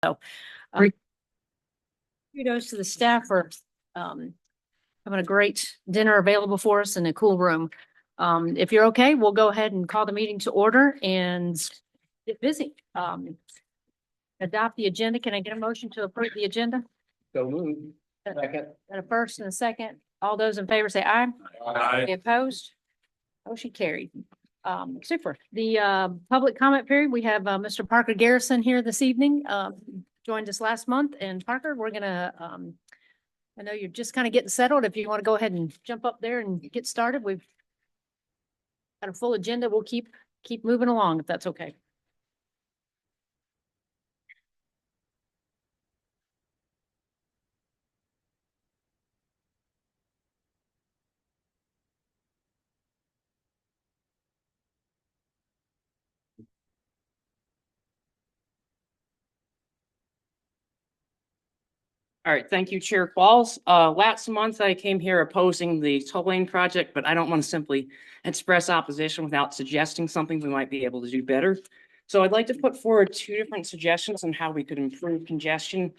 So, kudos to the staff for having a great dinner available for us in a cool room. If you're okay, we'll go ahead and call the meeting to order and get busy. Adopt the agenda. Can I get a motion to approve the agenda? So moved. Second. And a first and a second. All those in favor say aye. Aye. Any opposed? Motion carried. Super. The public comment period, we have Mr. Parker Garrison here this evening. Joined us last month. And Parker, we're gonna I know you're just kind of getting settled. If you want to go ahead and jump up there and get started, we've got a full agenda. We'll keep moving along if that's okay. All right, thank you, Chair Qualls. Last month I came here opposing the toll lane project, but I don't want to simply express opposition without suggesting something we might be able to do better. So I'd like to put forward two different suggestions on how we could improve congestion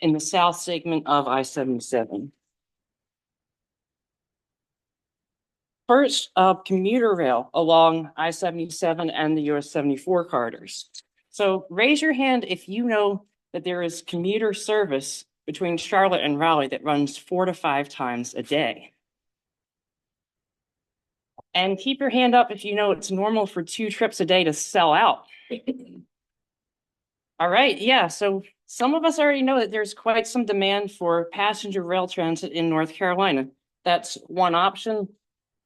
in the south segment of I-77. First, commuter rail along I-77 and the US 74 corridors. So raise your hand if you know that there is commuter service between Charlotte and Raleigh that runs 4 to 5 times a day. And keep your hand up if you know it's normal for 2 trips a day to sell out. All right, yeah, so some of us already know that there's quite some demand for passenger rail transit in North Carolina. That's one option,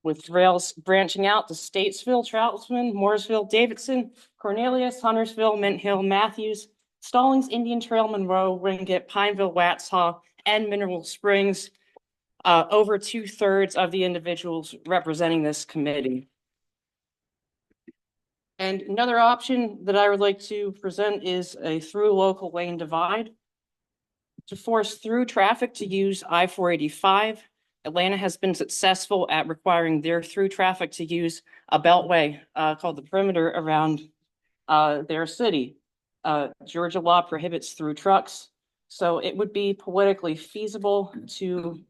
with rails branching out to Statesville, Troutman, Mooresville, Davidson, Cornelius, Huntersville, Mint Hill, Matthews, Stallings, Indian Trail, Monroe, Ringgold, Pineville, Waxhaw, and Mineral Springs. Over 2/3 of the individuals representing this committee. And another option that I would like to present is a through local lane divide. To force through traffic to use I-485, Atlanta has been successful at requiring their through traffic to use a beltway called the perimeter around their city. Georgia law prohibits through trucks, so it would be politically feasible to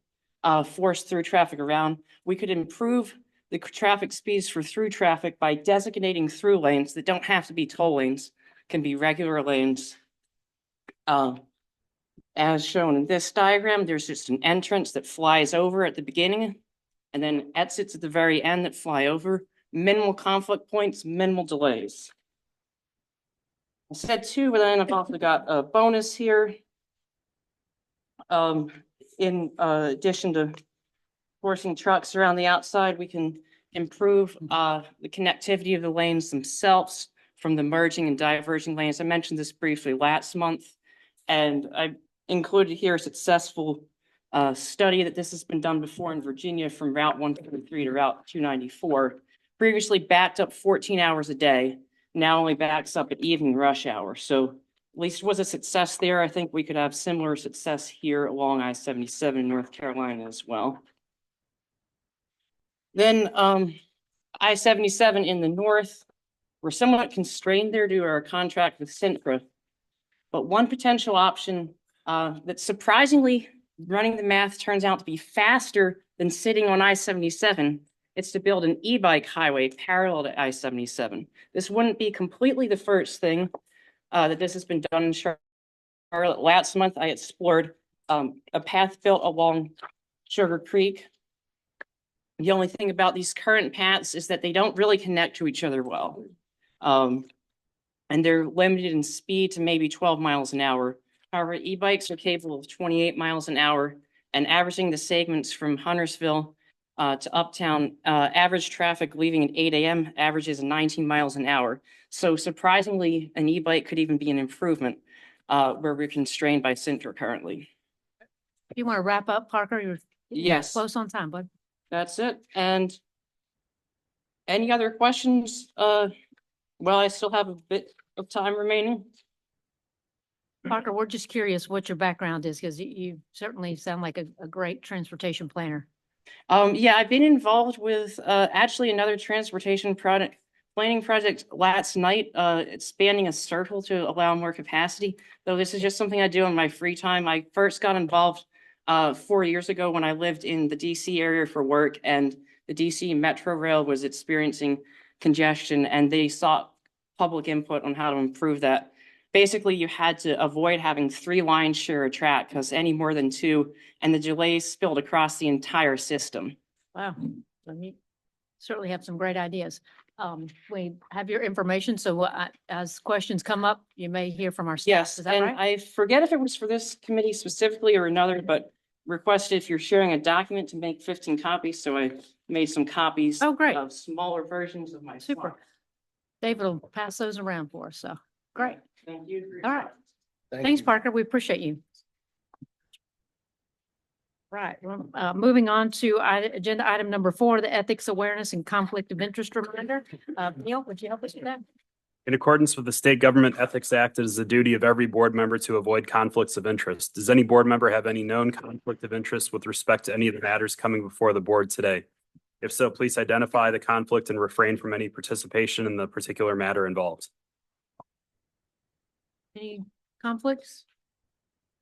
force through traffic around. We could improve the traffic speeds for through traffic by designating through lanes that don't have to be toll lanes, can be regular lanes. As shown in this diagram, there's just an entrance that flies over at the beginning and then exits at the very end that fly over. Minimal conflict points, minimal delays. I said 2, but then I've also got a bonus here. In addition to forcing trucks around the outside, we can improve the connectivity of the lanes themselves from the merging and diverging lanes. I mentioned this briefly last month, and I included here a successful study that this has been done before in Virginia from Route 123 to Route 294. Previously backed up 14 hours a day, now only backs up at evening rush hour. So at least was a success there. I think we could have similar success here along I-77 in North Carolina as well. Then I-77 in the north, we're somewhat constrained there due to our contract with Cintra. But one potential option that surprisingly, running the math, turns out to be faster than sitting on I-77. It's to build an e-bike highway parallel to I-77. This wouldn't be completely the first thing that this has been done in Charlotte. Last month, I explored a path built along Sugar Creek. The only thing about these current paths is that they don't really connect to each other well. And they're limited in speed to maybe 12 miles an hour. However, e-bikes are capable of 28 miles an hour, and averaging the segments from Huntersville to Uptown, average traffic leaving at 8 a.m. averages 19 miles an hour. So surprisingly, an e-bike could even be an improvement where we're constrained by Cintra currently. You want to wrap up, Parker? You're Yes. close on time, bud. That's it. And any other questions? Well, I still have a bit of time remaining. Parker, we're just curious what your background is, because you certainly sound like a great transportation planner. Yeah, I've been involved with actually another transportation planning project last night, expanding a circle to allow more capacity. Though this is just something I do in my free time. I first got involved 4 years ago when I lived in the DC area for work, and the DC Metro Rail was experiencing congestion, and they sought public input on how to improve that. Basically, you had to avoid having 3 lines share a track because any more than 2, and the delays spilled across the entire system. Wow. You certainly have some great ideas. We have your information, so as questions come up, you may hear from our staff. Yes, Is that and right? I forget if it was for this committee specifically or another, but requested if you're sharing a document to make 15 copies, so I made some copies. Oh, great. Of smaller versions of my. Super. slides. David will pass those around for us, so great. Thank you. for your All right. time. Thanks, Parker. We appreciate you. Right, well, moving on to agenda item number 4, the ethics awareness and conflict of interest reminder. Neil, would you help us with that? In accordance with the State Government Ethics Act, it is the duty of every board member to avoid conflicts of interest. Does any board member have any known conflict of interest with respect to any of the matters coming before the board today? If so, please identify the conflict and refrain from any participation in the particular matter involved. Any conflicts?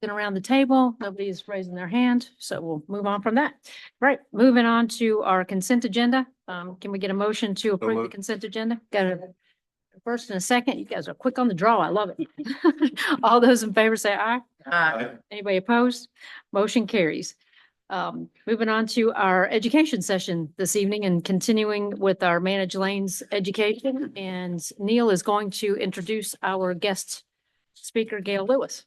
Been around the table, nobody's raising their hand, so we'll move on from that. Right, moving on to our consent agenda. Can we get a motion to approve the moved. consent agenda? Got a first and a second. You guys are quick on the draw. I love it. All those in favor say aye. Aye. Anybody opposed? Motion carries. Moving on to our education session this evening and continuing with our managed lanes education. And Neil is going to introduce our guest speaker, Gail Lewis.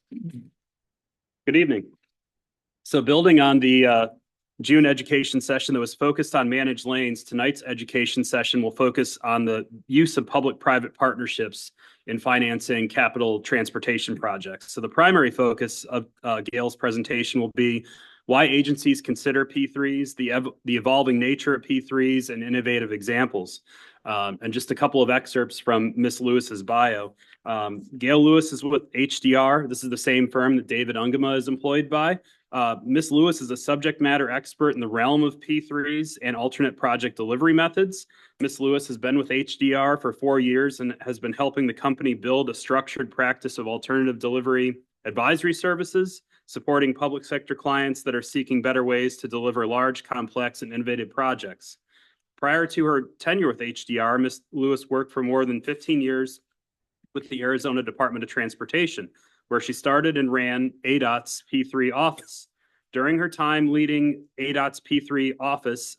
Good evening. So building on the June education session that was focused on managed lanes, tonight's education session will focus on the use of public-private partnerships in financing capital transportation projects. So the primary focus of Gail's presentation will be why agencies consider P3s, the evolving nature of P3s, and innovative examples. And just a couple of excerpts from Ms. Lewis's bio. Gail Lewis is with HDR. This is the same firm that David Ungema is employed by. Ms. Lewis is a subject matter expert in the realm of P3s and alternate project delivery methods. Ms. Lewis has been with HDR for 4 years and has been helping the company build a structured practice of alternative delivery advisory services, supporting public sector clients that are seeking better ways to deliver large, complex, and innovative projects. Prior to her tenure with HDR, Ms. Lewis worked for more than 15 years with the Arizona Department of Transportation, where she started and ran ADOT's P3 office. During her time leading ADOT's P3 office,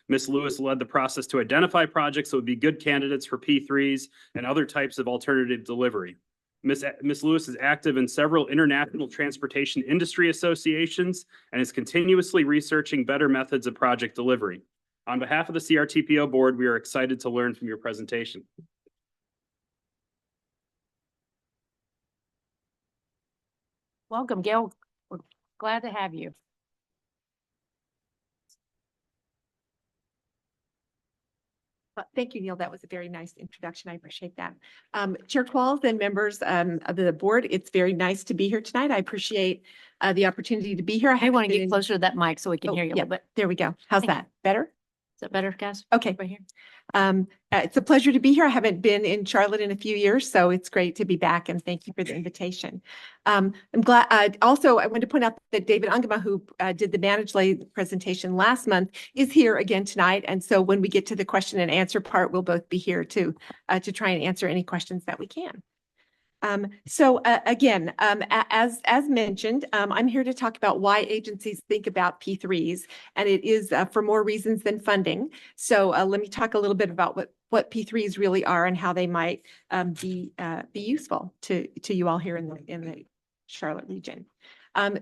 Ms. Lewis led the process to identify projects that would be good candidates for P3s and other types of alternative delivery. Ms. Lewis is active in several international transportation industry associations and is continuously researching better methods of project delivery. On behalf of the CRTPO board, we are excited to learn from your presentation. Welcome, Gail. We're glad to have you. Thank you, Neil. That was a very nice introduction. I appreciate that. Chair Qualls and members of the board, it's very nice to be here tonight. I appreciate the opportunity to be here. I want to get closer to that mic so we can Oh, hear you a yeah, little bit. there we go. How's Thank you. that? Better? Is that better, guys? Okay. Right here. It's a pleasure to be here. I haven't been in Charlotte in a few years, so it's great to be back, and thank you for the invitation. I'm glad. Also, I want to point out that David Ungema, who did the managed lane presentation last month, is here again tonight. And so when we get to the question and answer part, we'll both be here to try and answer any questions that we can. Again, as mentioned, I'm here to talk about why agencies think about P3s, and it is for more reasons than funding. So let me talk a little bit about what P3s really are and how they might be useful to you all here in the Charlotte region.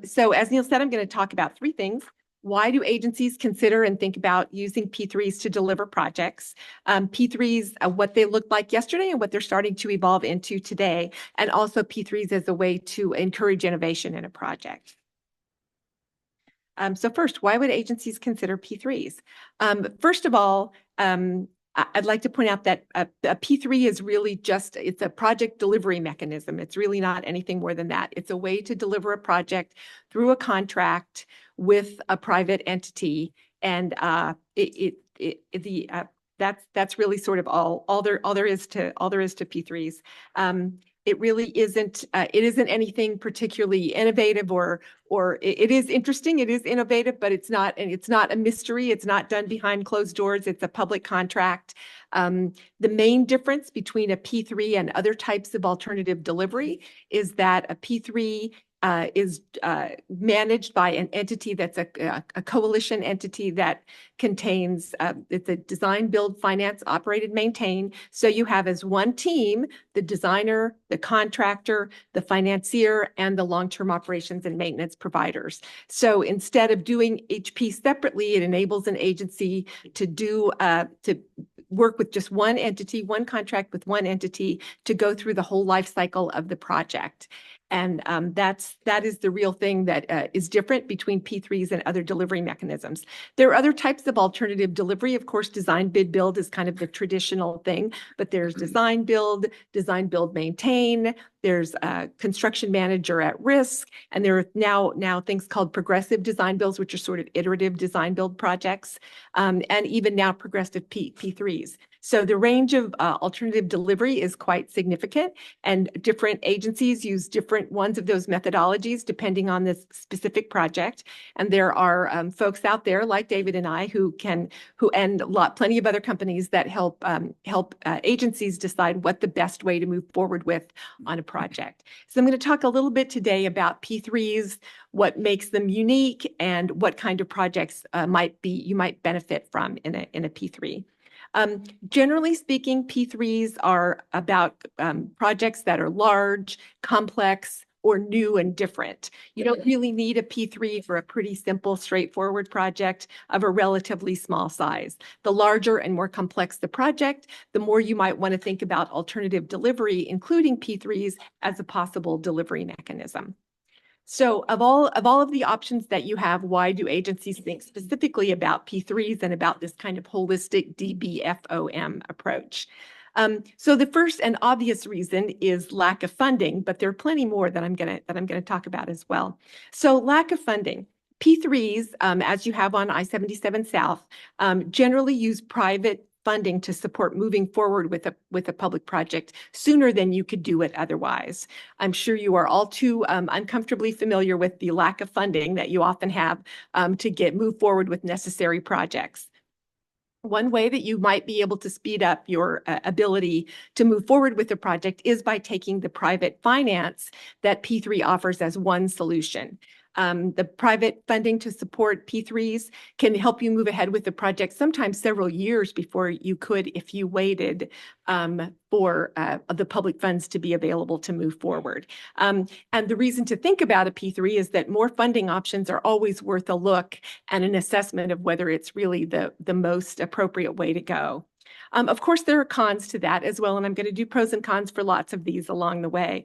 So as Neil said, I'm going to talk about 3 things. Why do agencies consider and think about using P3s to deliver projects? P3s, what they looked like yesterday and what they're starting to evolve into today, and also P3s as a way to encourage innovation in a project. So first, why would agencies consider P3s? First of all, I'd like to point out that a P3 is really it's a project delivery mechanism. It's really not anything more than that. It's a way to deliver a project through a contract with a private entity, and the that's really sort of all there is to P3s. It really isn't, it isn't anything particularly innovative or it is interesting, it is innovative, but it's not, and it's not a mystery. It's not done behind closed doors. It's a public contract. The main difference between a P3 and other types of alternative delivery is that a P3 is managed by an entity that's a coalition entity that contains, it's a design, build, finance, operated, maintain. So you have as one team, the designer, the contractor, the financier, and the long-term operations and maintenance providers. So instead of doing each piece separately, it enables an agency to to work with just one entity, one contract with one entity to go through the whole life cycle of the project. And that is the real thing that is different between P3s and other delivery mechanisms. There are other types of alternative delivery. Of course, design, bid, build is kind of the traditional thing, but there's design, build, maintain. There's a construction manager at risk. And there are now things called progressive design builds, which are sort of iterative design build projects, and even now progressive P3s. So the range of alternative delivery is quite significant, and different agencies use different ones of those methodologies depending on the specific project. And there are folks out there like David and I plenty of other companies that help agencies decide what the best way to move forward with on a project. So I'm going to talk a little bit today about P3s, what makes them unique, and what kind of projects you might benefit from in a P3. Generally speaking, P3s are about projects that are large, complex, or new and different. You don't really need a P3 for a pretty simple, straightforward project of a relatively small size. The larger and more complex the project, the more you might want to think about alternative delivery, including P3s as a possible delivery mechanism. So of all of the options that you have, why do agencies think specifically about P3s and about this kind of holistic DBFOM approach? So the first and obvious reason is lack of funding, but there are plenty more that I'm gonna talk about as well. So lack of funding. P3s, as you have on I-77 South, generally use private funding to support moving forward with a public project sooner than you could do it otherwise. I'm sure you are all too uncomfortably familiar with the lack of funding that you often have to move forward with necessary projects. One way that you might be able to speed up your ability to move forward with a project is by taking the private finance that P3 offers as one solution. The private funding to support P3s can help you move ahead with the project sometimes several years before you could if you waited for the public funds to be available to move forward. And the reason to think about a P3 is that more funding options are always worth a look and an assessment of whether it's really the most appropriate way to go. Of course, there are cons to that as well, and I'm going to do pros and cons for lots of these along the way.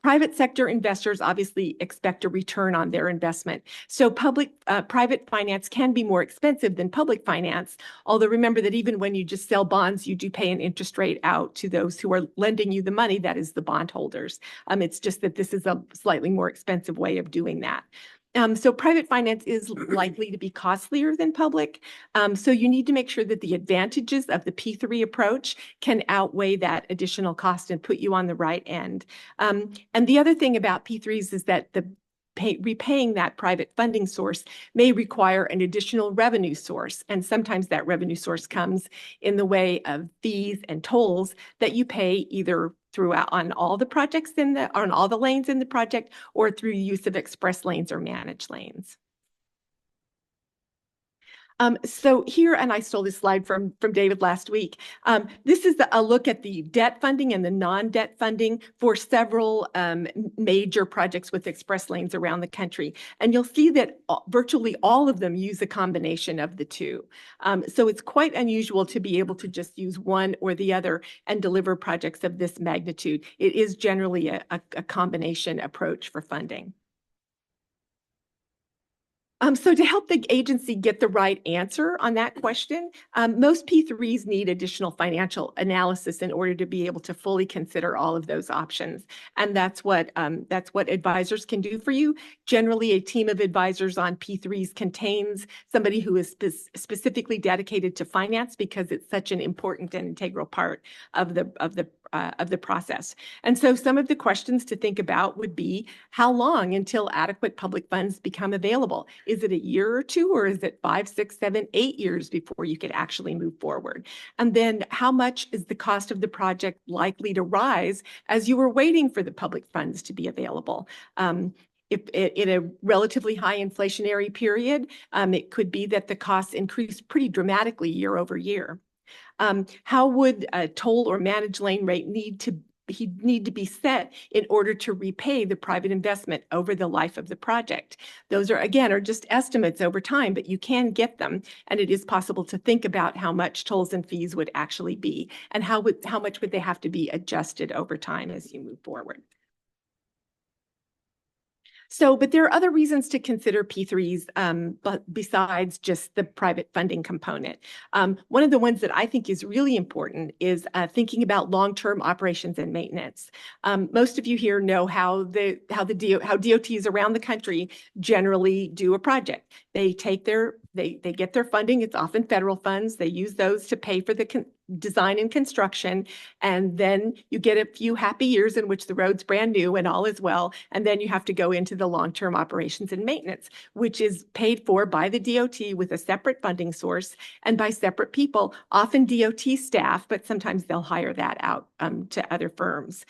Private sector investors obviously expect a return on their investment. So private finance can be more expensive than public finance, although remember that even when you just sell bonds, you do pay an interest rate out to those who are lending you the money, that is the bondholders. It's just that this is a slightly more expensive way of doing that. So private finance is likely to be costlier than public. So you need to make sure that the advantages of the P3 approach can outweigh that additional cost and put you on the right end. And the other thing about P3s is that repaying that private funding source may require an additional revenue source. And sometimes that revenue source comes in the way of fees and tolls that you pay either throughout on all the projects on all the lanes in the project or through use of express lanes or managed lanes. So here, and I stole this slide from David last week. This is a look at the debt funding and the non-debt funding for several major projects with express lanes around the country. And you'll see that virtually all of them use a combination of the two. So it's quite unusual to be able to just use one or the other and deliver projects of this magnitude. It is generally a combination approach for funding. So to help the agency get the right answer on that question, most P3s need additional financial analysis in order to be able to fully consider all of those options. And that's what advisors can do for you. Generally, a team of advisors on P3s contains somebody who is specifically dedicated to finance because it's such an important and integral part of the process. And so some of the questions to think about would be, how long until adequate public funds become available? Is it a year or two, or is it 5, 6, 7, 8 years before you could actually move forward? And then how much is the cost of the project likely to rise as you were waiting for the public funds to be available? If in a relatively high inflationary period, it could be that the costs increase pretty dramatically year over year. How would a toll or managed lane rate need to be set in order to repay the private investment over the life of the project? Those are just estimates over time, but you can get them. And it is possible to think about how much tolls and fees would actually be and how much would they have to be adjusted over time as you move forward. So, but there are other reasons to consider P3s, but besides just the private funding component. One of the ones that I think is really important is thinking about long-term operations and maintenance. Most of you here know how DOTs around the country generally do a project. They take they get their funding. It's often federal funds. They use those to pay for the design and construction. And then you get a few happy years in which the road's brand new and all is well. And then you have to go into the long-term operations and maintenance, which is paid for by the DOT with a separate funding source and by separate people, often DOT staff, but sometimes they'll hire that out to other firms.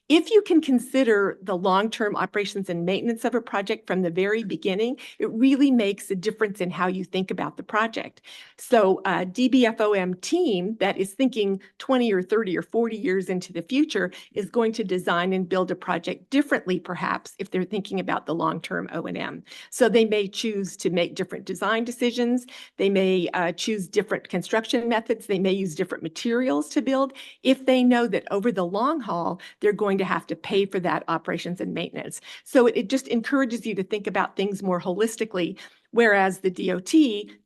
If you can consider the long-term operations and maintenance of a project from the very beginning, it really makes a difference in how you think about the project. So a DBFOM team that is thinking 20 or 30 or 40 years into the future is going to design and build a project differently, perhaps, if they're thinking about the long-term O&M. So they may choose to make different design decisions. They may choose different construction methods. They may use different materials to build if they know that over the long haul, they're going to have to pay for that operations and maintenance. So it just encourages you to think about things more holistically. Whereas the DOT,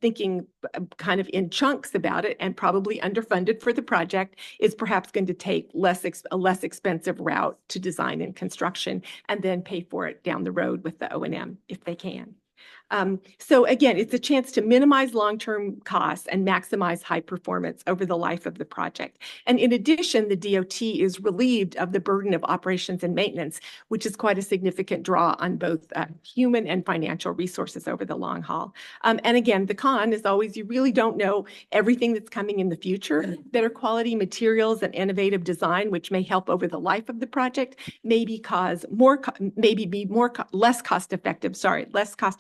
thinking kind of in chunks about it and probably underfunded for the project, is perhaps going to take a less expensive route to design and construction and then pay for it down the road with the O&M if they can. So again, it's a chance to minimize long-term costs and maximize high performance over the life of the project. And in addition, the DOT is relieved of the burden of operations and maintenance, which is quite a significant draw on both human and financial resources over the long haul. And again, the con is always you really don't know everything that's coming in the future. Better quality materials and innovative design, which may help over the life of the project, maybe less cost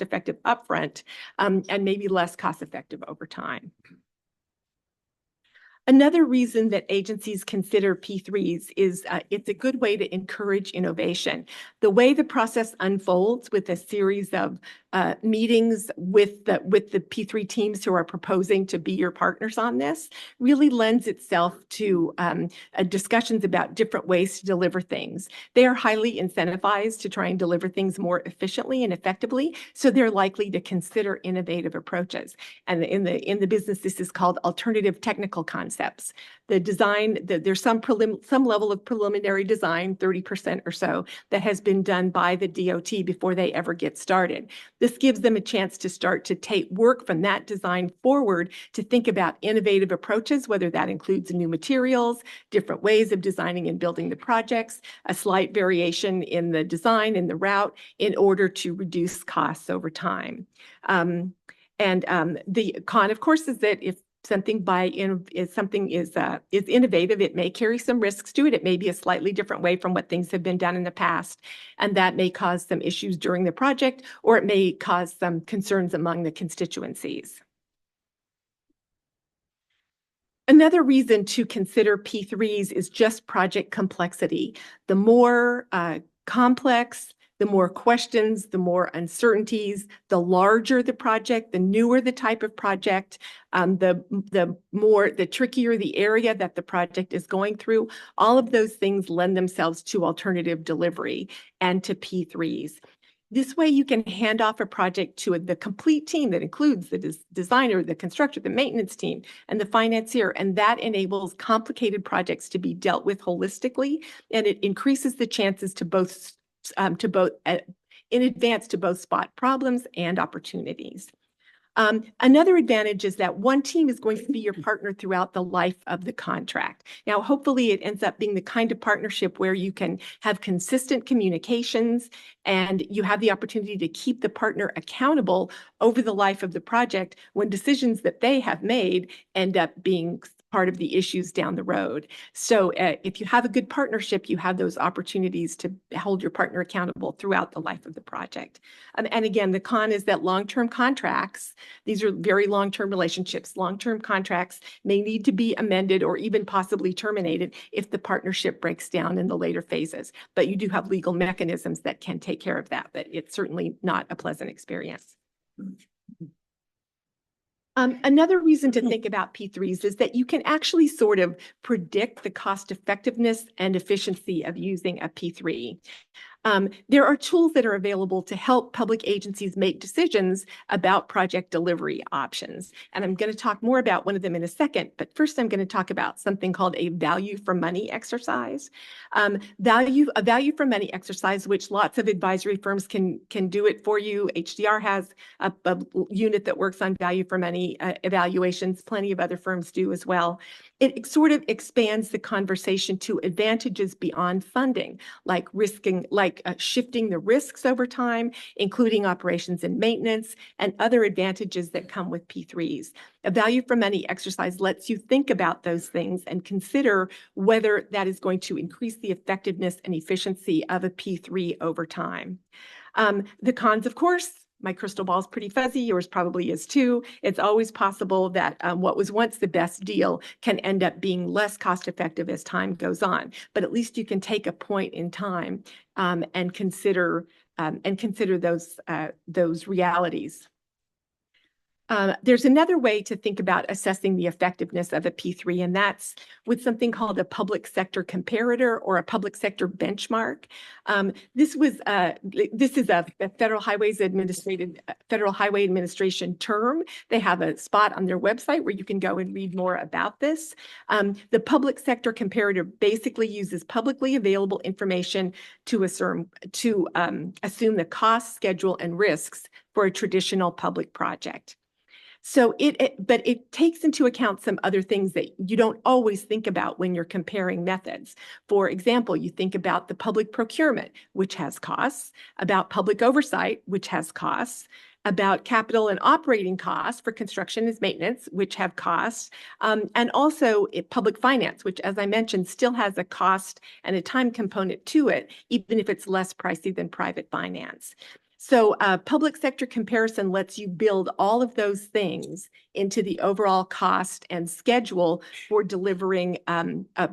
effective upfront, and maybe less cost effective over time. Another reason that agencies consider P3s is it's a good way to encourage innovation. The way the process unfolds with a series of meetings with the P3 teams who are proposing to be your partners on this really lends itself to discussions about different ways to deliver things. They are highly incentivized to try and deliver things more efficiently and effectively, so they're likely to consider innovative approaches. And in the business, this is called alternative technical concepts. The design, there's some level of preliminary design, 30% or so, that has been done by the DOT before they ever get started. This gives them a chance to start to take work from that design forward to think about innovative approaches, whether that includes new materials, different ways of designing and building the projects, a slight variation in the design and the route in order to reduce costs over time. The con, of course, is that if something is innovative, it may carry some risks to it. It may be a slightly different way from what things have been done in the past, and that may cause some issues during the project, or it may cause some concerns among the constituencies. Another reason to consider P3s is just project complexity. The more complex, the more questions, the more uncertainties, the larger the project, the newer the type of project, the trickier the area that the project is going through. All of those things lend themselves to alternative delivery and to P3s. This way you can hand off a project to the complete team that includes the designer, the constructor, the maintenance team, and the financier. And that enables complicated projects to be dealt with holistically. And it increases the chances to both in advance to both spot problems and opportunities. Another advantage is that one team is going to be your partner throughout the life of the contract. Now, hopefully it ends up being the kind of partnership where you can have consistent communications and you have the opportunity to keep the partner accountable over the life of the project when decisions that they have made end up being part of the issues down the road. So if you have a good partnership, you have those opportunities to hold your partner accountable throughout the life of the project. And again, the con is that long-term contracts, these are very long-term relationships. Long-term contracts may need to be amended or even possibly terminated if the partnership breaks down in the later phases. But you do have legal mechanisms that can take care of that, but it's certainly not a pleasant experience. Another reason to think about P3s is that you can actually sort of predict the cost effectiveness and efficiency of using a P3. There are tools that are available to help public agencies make decisions about project delivery options. And I'm going to talk more about one of them in a second, but first I'm going to talk about something called a value for money exercise. A value for money exercise, which lots of advisory firms can do it for you. HDR has a unit that works on value for money evaluations. Plenty of other firms do as well. It sort of expands the conversation to advantages beyond funding, like shifting the risks over time, including operations and maintenance, and other advantages that come with P3s. A value for money exercise lets you think about those things and consider whether that is going to increase the effectiveness and efficiency of a P3 over time. The cons, of course, my crystal ball is pretty fuzzy. Yours probably is too. It's always possible that what was once the best deal can end up being less cost effective as time goes on. But at least you can take a point in time and consider those realities. There's another way to think about assessing the effectiveness of a P3, and that's with something called a public sector comparator or a public sector benchmark. This is a Federal Highway Administration term. They have a spot on their website where you can go and read more about this. The public sector comparator basically uses publicly available information to assume the cost, schedule, and risks for a traditional public project. So but it takes into account some other things that you don't always think about when you're comparing methods. For example, you think about the public procurement, which has costs, about public oversight, which has costs, about capital and operating costs for construction and maintenance, which have costs, and also public finance, which, as I mentioned, still has a cost and a time component to it, even if it's less pricey than private finance. So public sector comparison lets you build all of those things into the overall cost and schedule for delivering a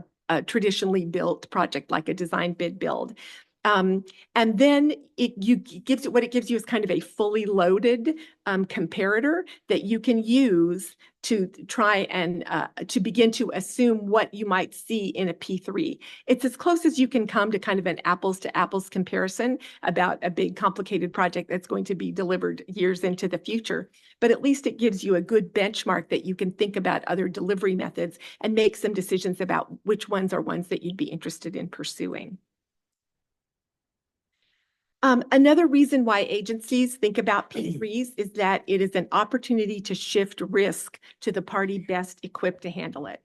traditionally built project like a design bid build. And then what it gives you is kind of a fully loaded comparator that you can use to try and to begin to assume what you might see in a P3. It's as close as you can come to kind of an apples to apples comparison about a big complicated project that's going to be delivered years into the future. But at least it gives you a good benchmark that you can think about other delivery methods and make some decisions about which ones are ones that you'd be interested in pursuing. Another reason why agencies think about P3s is that it is an opportunity to shift risk to the party best equipped to handle it.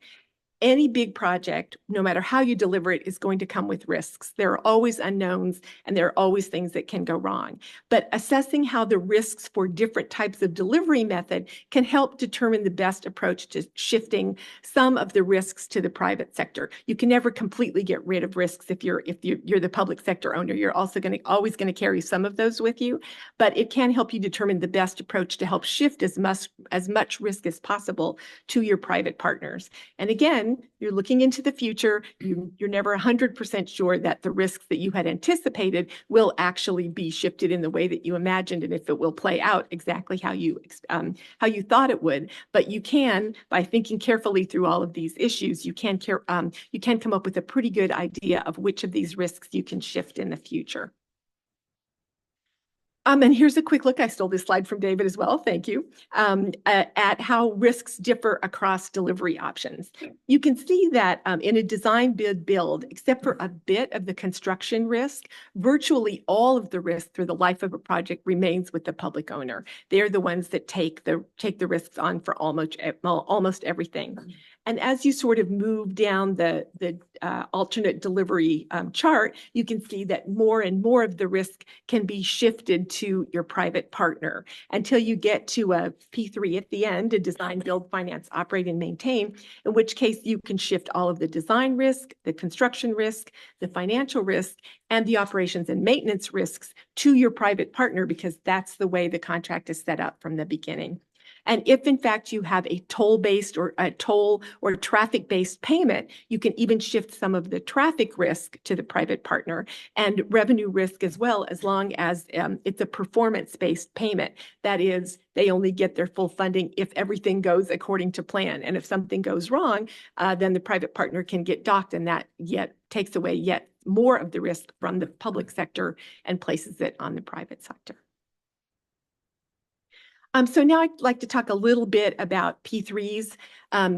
Any big project, no matter how you deliver it, is going to come with risks. There are always unknowns and there are always things that can go wrong. But assessing how the risks for different types of delivery method can help determine the best approach to shifting some of the risks to the private sector. You can never completely get rid of risks if you're the public sector owner. You're also always going to carry some of those with you, but it can help you determine the best approach to help shift as much risk as possible to your private partners. And again, you're looking into the future. You're never 100% sure that the risks that you had anticipated will actually be shifted in the way that you imagined, and if it will play out exactly how you thought it would. But you can, by thinking carefully through all of these issues, you can come up with a pretty good idea of which of these risks you can shift in the future. And here's a quick look. I stole this slide from David as well. Thank you. At how risks differ across delivery options. You can see that in a design bid build, except for a bit of the construction risk, virtually all of the risk through the life of a project remains with the public owner. They're the ones that take the risks on for almost everything. And as you sort of move down the alternate delivery chart, you can see that more and more of the risk can be shifted to your private partner until you get to a P3 at the end, a design, build, finance, operate, and maintain, in which case you can shift all of the design risk, the construction risk, the financial risk, and the operations and maintenance risks to your private partner, because that's the way the contract is set up from the beginning. And if in fact you have a toll-based or a toll or traffic-based payment, you can even shift some of the traffic risk to the private partner and revenue risk as well, as long as it's a performance-based payment. That is, they only get their full funding if everything goes according to plan. And if something goes wrong, then the private partner can get docked, and that takes away yet more of the risk from the public sector and places it on the private sector. So now I'd like to talk a little bit about P3s,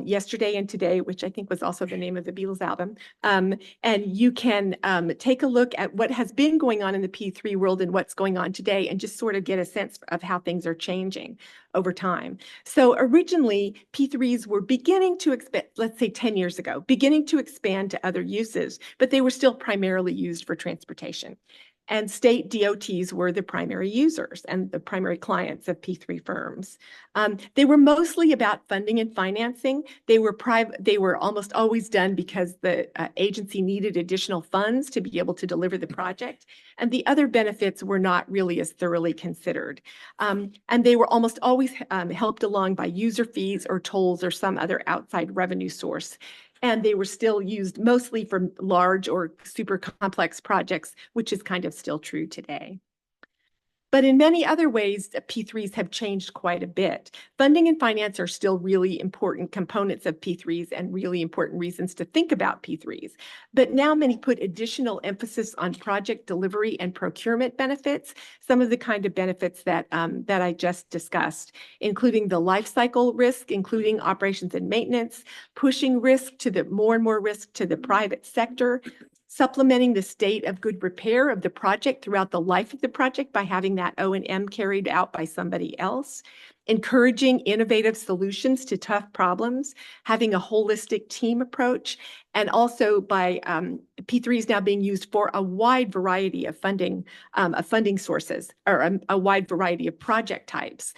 Yesterday and Today, which I think was also the name of the Beatles album. And you can take a look at what has been going on in the P3 world and what's going on today, and just sort of get a sense of how things are changing over time. So originally, P3s were beginning to expand, let's say 10 years ago, beginning to expand to other uses, but they were still primarily used for transportation. And state DOTs were the primary users and the primary clients of P3 firms. They were mostly about funding and financing. They were almost always done because the agency needed additional funds to be able to deliver the project. And the other benefits were not really as thoroughly considered. And they were almost always helped along by user fees or tolls or some other outside revenue source. And they were still used mostly for large or super complex projects, which is kind of still true today. But in many other ways, P3s have changed quite a bit. Funding and finance are still really important components of P3s and really important reasons to think about P3s. But now many put additional emphasis on project delivery and procurement benefits, some of the kind of benefits that I just discussed, including the life cycle risk, including operations and maintenance, pushing risk to the more and more risk to the private sector, supplementing the state of good repair of the project throughout the life of the project by having that O&M carried out by somebody else, encouraging innovative solutions to tough problems, having a holistic team approach, and also by P3s now being used for a wide variety of funding sources, or a wide variety of project types.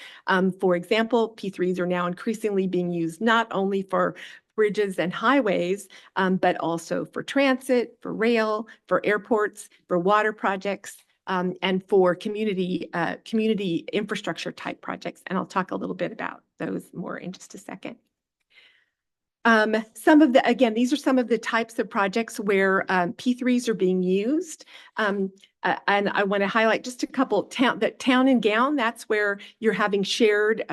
For example, P3s are now increasingly being used not only for bridges and highways, but also for transit, for rail, for airports, for water projects, and for community infrastructure type projects. And I'll talk a little bit about those more in just a second. These are some of the types of projects where P3s are being used. And I want to highlight just a couple. Town and gown, that's where you're having shared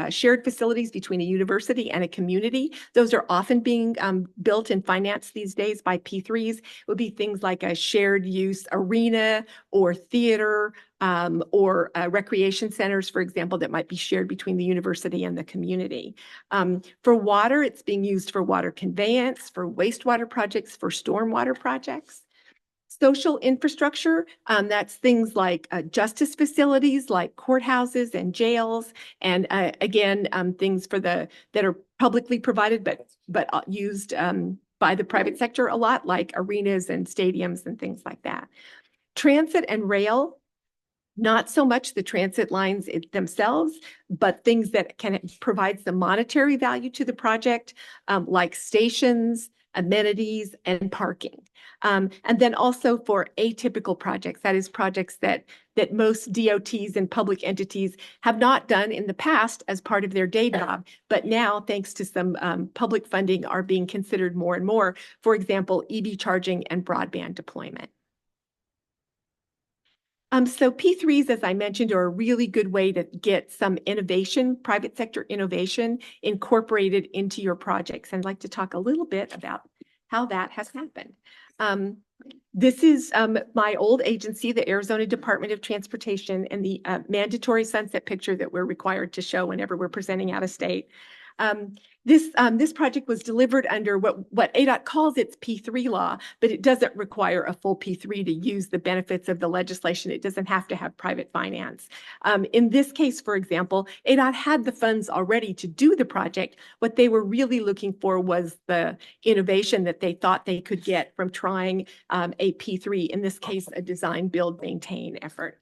facilities between a university and a community. Those are often being built and financed these days by P3s. It would be things like a shared use arena or theater, or recreation centers, for example, that might be shared between the university and the community. For water, it's being used for water conveyance, for wastewater projects, for stormwater projects. Social infrastructure, that's things like justice facilities like courthouses and jails, and again, things that are publicly provided but used by the private sector a lot, like arenas and stadiums and things like that. Transit and rail, not so much the transit lines themselves, but things that can provide some monetary value to the project, like stations, amenities, and parking. And then also for atypical projects, that is projects that most DOTs and public entities have not done in the past as part of their day job, but now, thanks to some public funding, are being considered more and more. For example, EV charging and broadband deployment. So P3s, as I mentioned, are a really good way to get some innovation, private sector innovation, incorporated into your projects. And I'd like to talk a little bit about how that has happened. This is my old agency, the Arizona Department of Transportation, and the mandatory sunset picture that we're required to show whenever we're presenting out of state. This project was delivered under what ADOT calls its P3 law, but it doesn't require a full P3 to use the benefits of the legislation. It doesn't have to have private finance. In this case, for example, ADOT had the funds already to do the project. What they were really looking for was the innovation that they thought they could get from trying a P3, in this case, a design, build, maintain effort.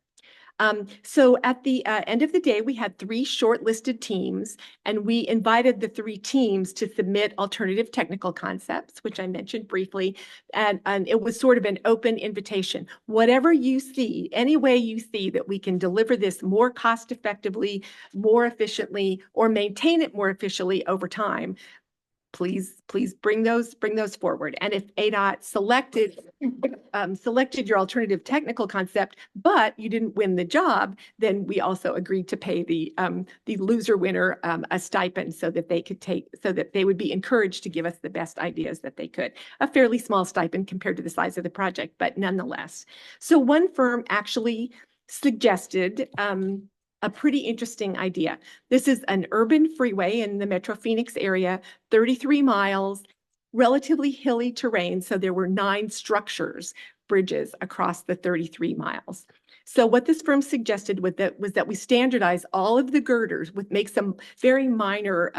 So at the end of the day, we had 3 shortlisted teams, and we invited the 3 teams to submit alternative technical concepts, which I mentioned briefly, and it was sort of an open invitation. Whatever you see, any way you see that we can deliver this more cost effectively, more efficiently, or maintain it more efficiently over time, please bring those forward. And if ADOT selected your alternative technical concept, but you didn't win the job, then we also agreed to pay the loser winner a stipend so that they would be encouraged to give us the best ideas that they could. A fairly small stipend compared to the size of the project, but nonetheless. So one firm actually suggested a pretty interesting idea. This is an urban freeway in the Metro Phoenix area, 33 miles, relatively hilly terrain. So there were 9 bridges across the 33 miles. So what this firm suggested was that we standardize all of the girders, make some very minor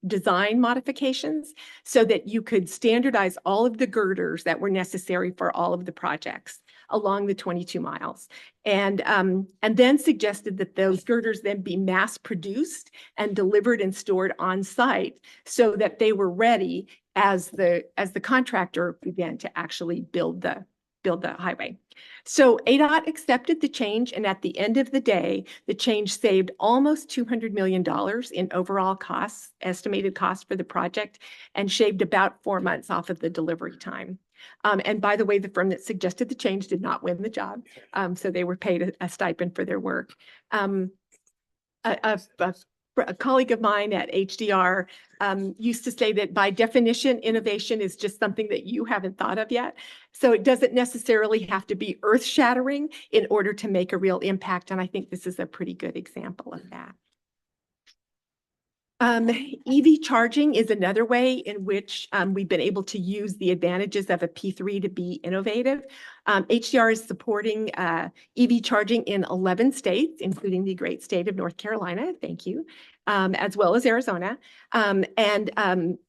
design modifications so that you could standardize all of the girders that were necessary for all of the projects along the 22 miles. And then suggested that those girders then be mass produced and delivered and stored on site so that they were ready as the contractor began to actually build the highway. So ADOT accepted the change, and at the end of the day, the change saved almost $200 million in overall costs, estimated costs for the project, and shaved about 4 months off of the delivery time. And by the way, the firm that suggested the change did not win the job, so they were paid a stipend for their work. A colleague of mine at HDR used to say that by definition, innovation is just something that you haven't thought of yet. So it doesn't necessarily have to be earth-shattering in order to make a real impact. And I think this is a pretty good example of that. EV charging is another way in which we've been able to use the advantages of a P3 to be innovative. HDR is supporting EV charging in 11 states, including the great state of North Carolina. Thank you. As well as Arizona.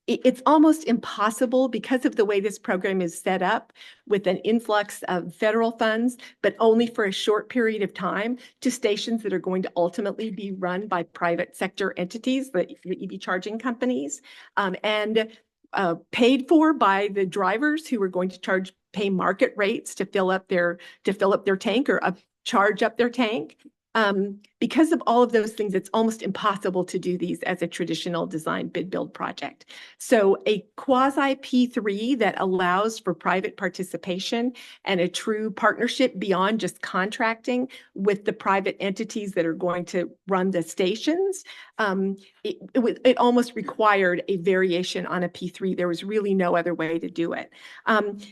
It's almost impossible because of the way this program is set up with an influx of federal funds, but only for a short period of time, to stations that are going to ultimately be run by private sector entities, the EV charging companies, and paid for by the drivers who are going to pay market rates to fill up their tank or charge up their tank. Because of all of those things, it's almost impossible to do these as a traditional design bid build project. So a quasi P3 that allows for private participation and a true partnership beyond just contracting with the private entities that are going to run the stations, it almost required a variation on a P3. There was really no other way to do it.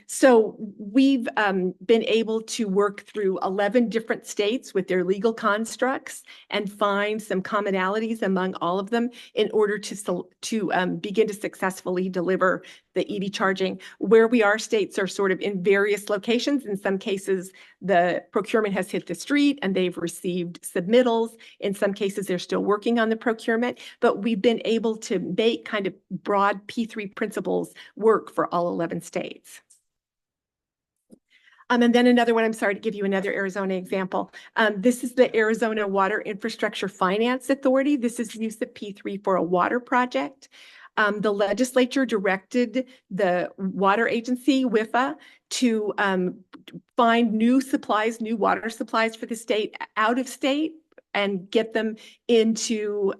So we've been able to work through 11 different states with their legal constructs and find some commonalities among all of them in order to begin to successfully deliver the EV charging. Where we are, states are sort of in various locations. In some cases, the procurement has hit the street and they've received submittals. In some cases, they're still working on the procurement, but we've been able to make kind of broad P3 principles work for all 11 states. And then another one, I'm sorry to give you another Arizona example. This is the Arizona Water Infrastructure Finance Authority. This is use of P3 for a water project. The legislature directed the water agency, WIFA, to find new water supplies for the state out of state and get them into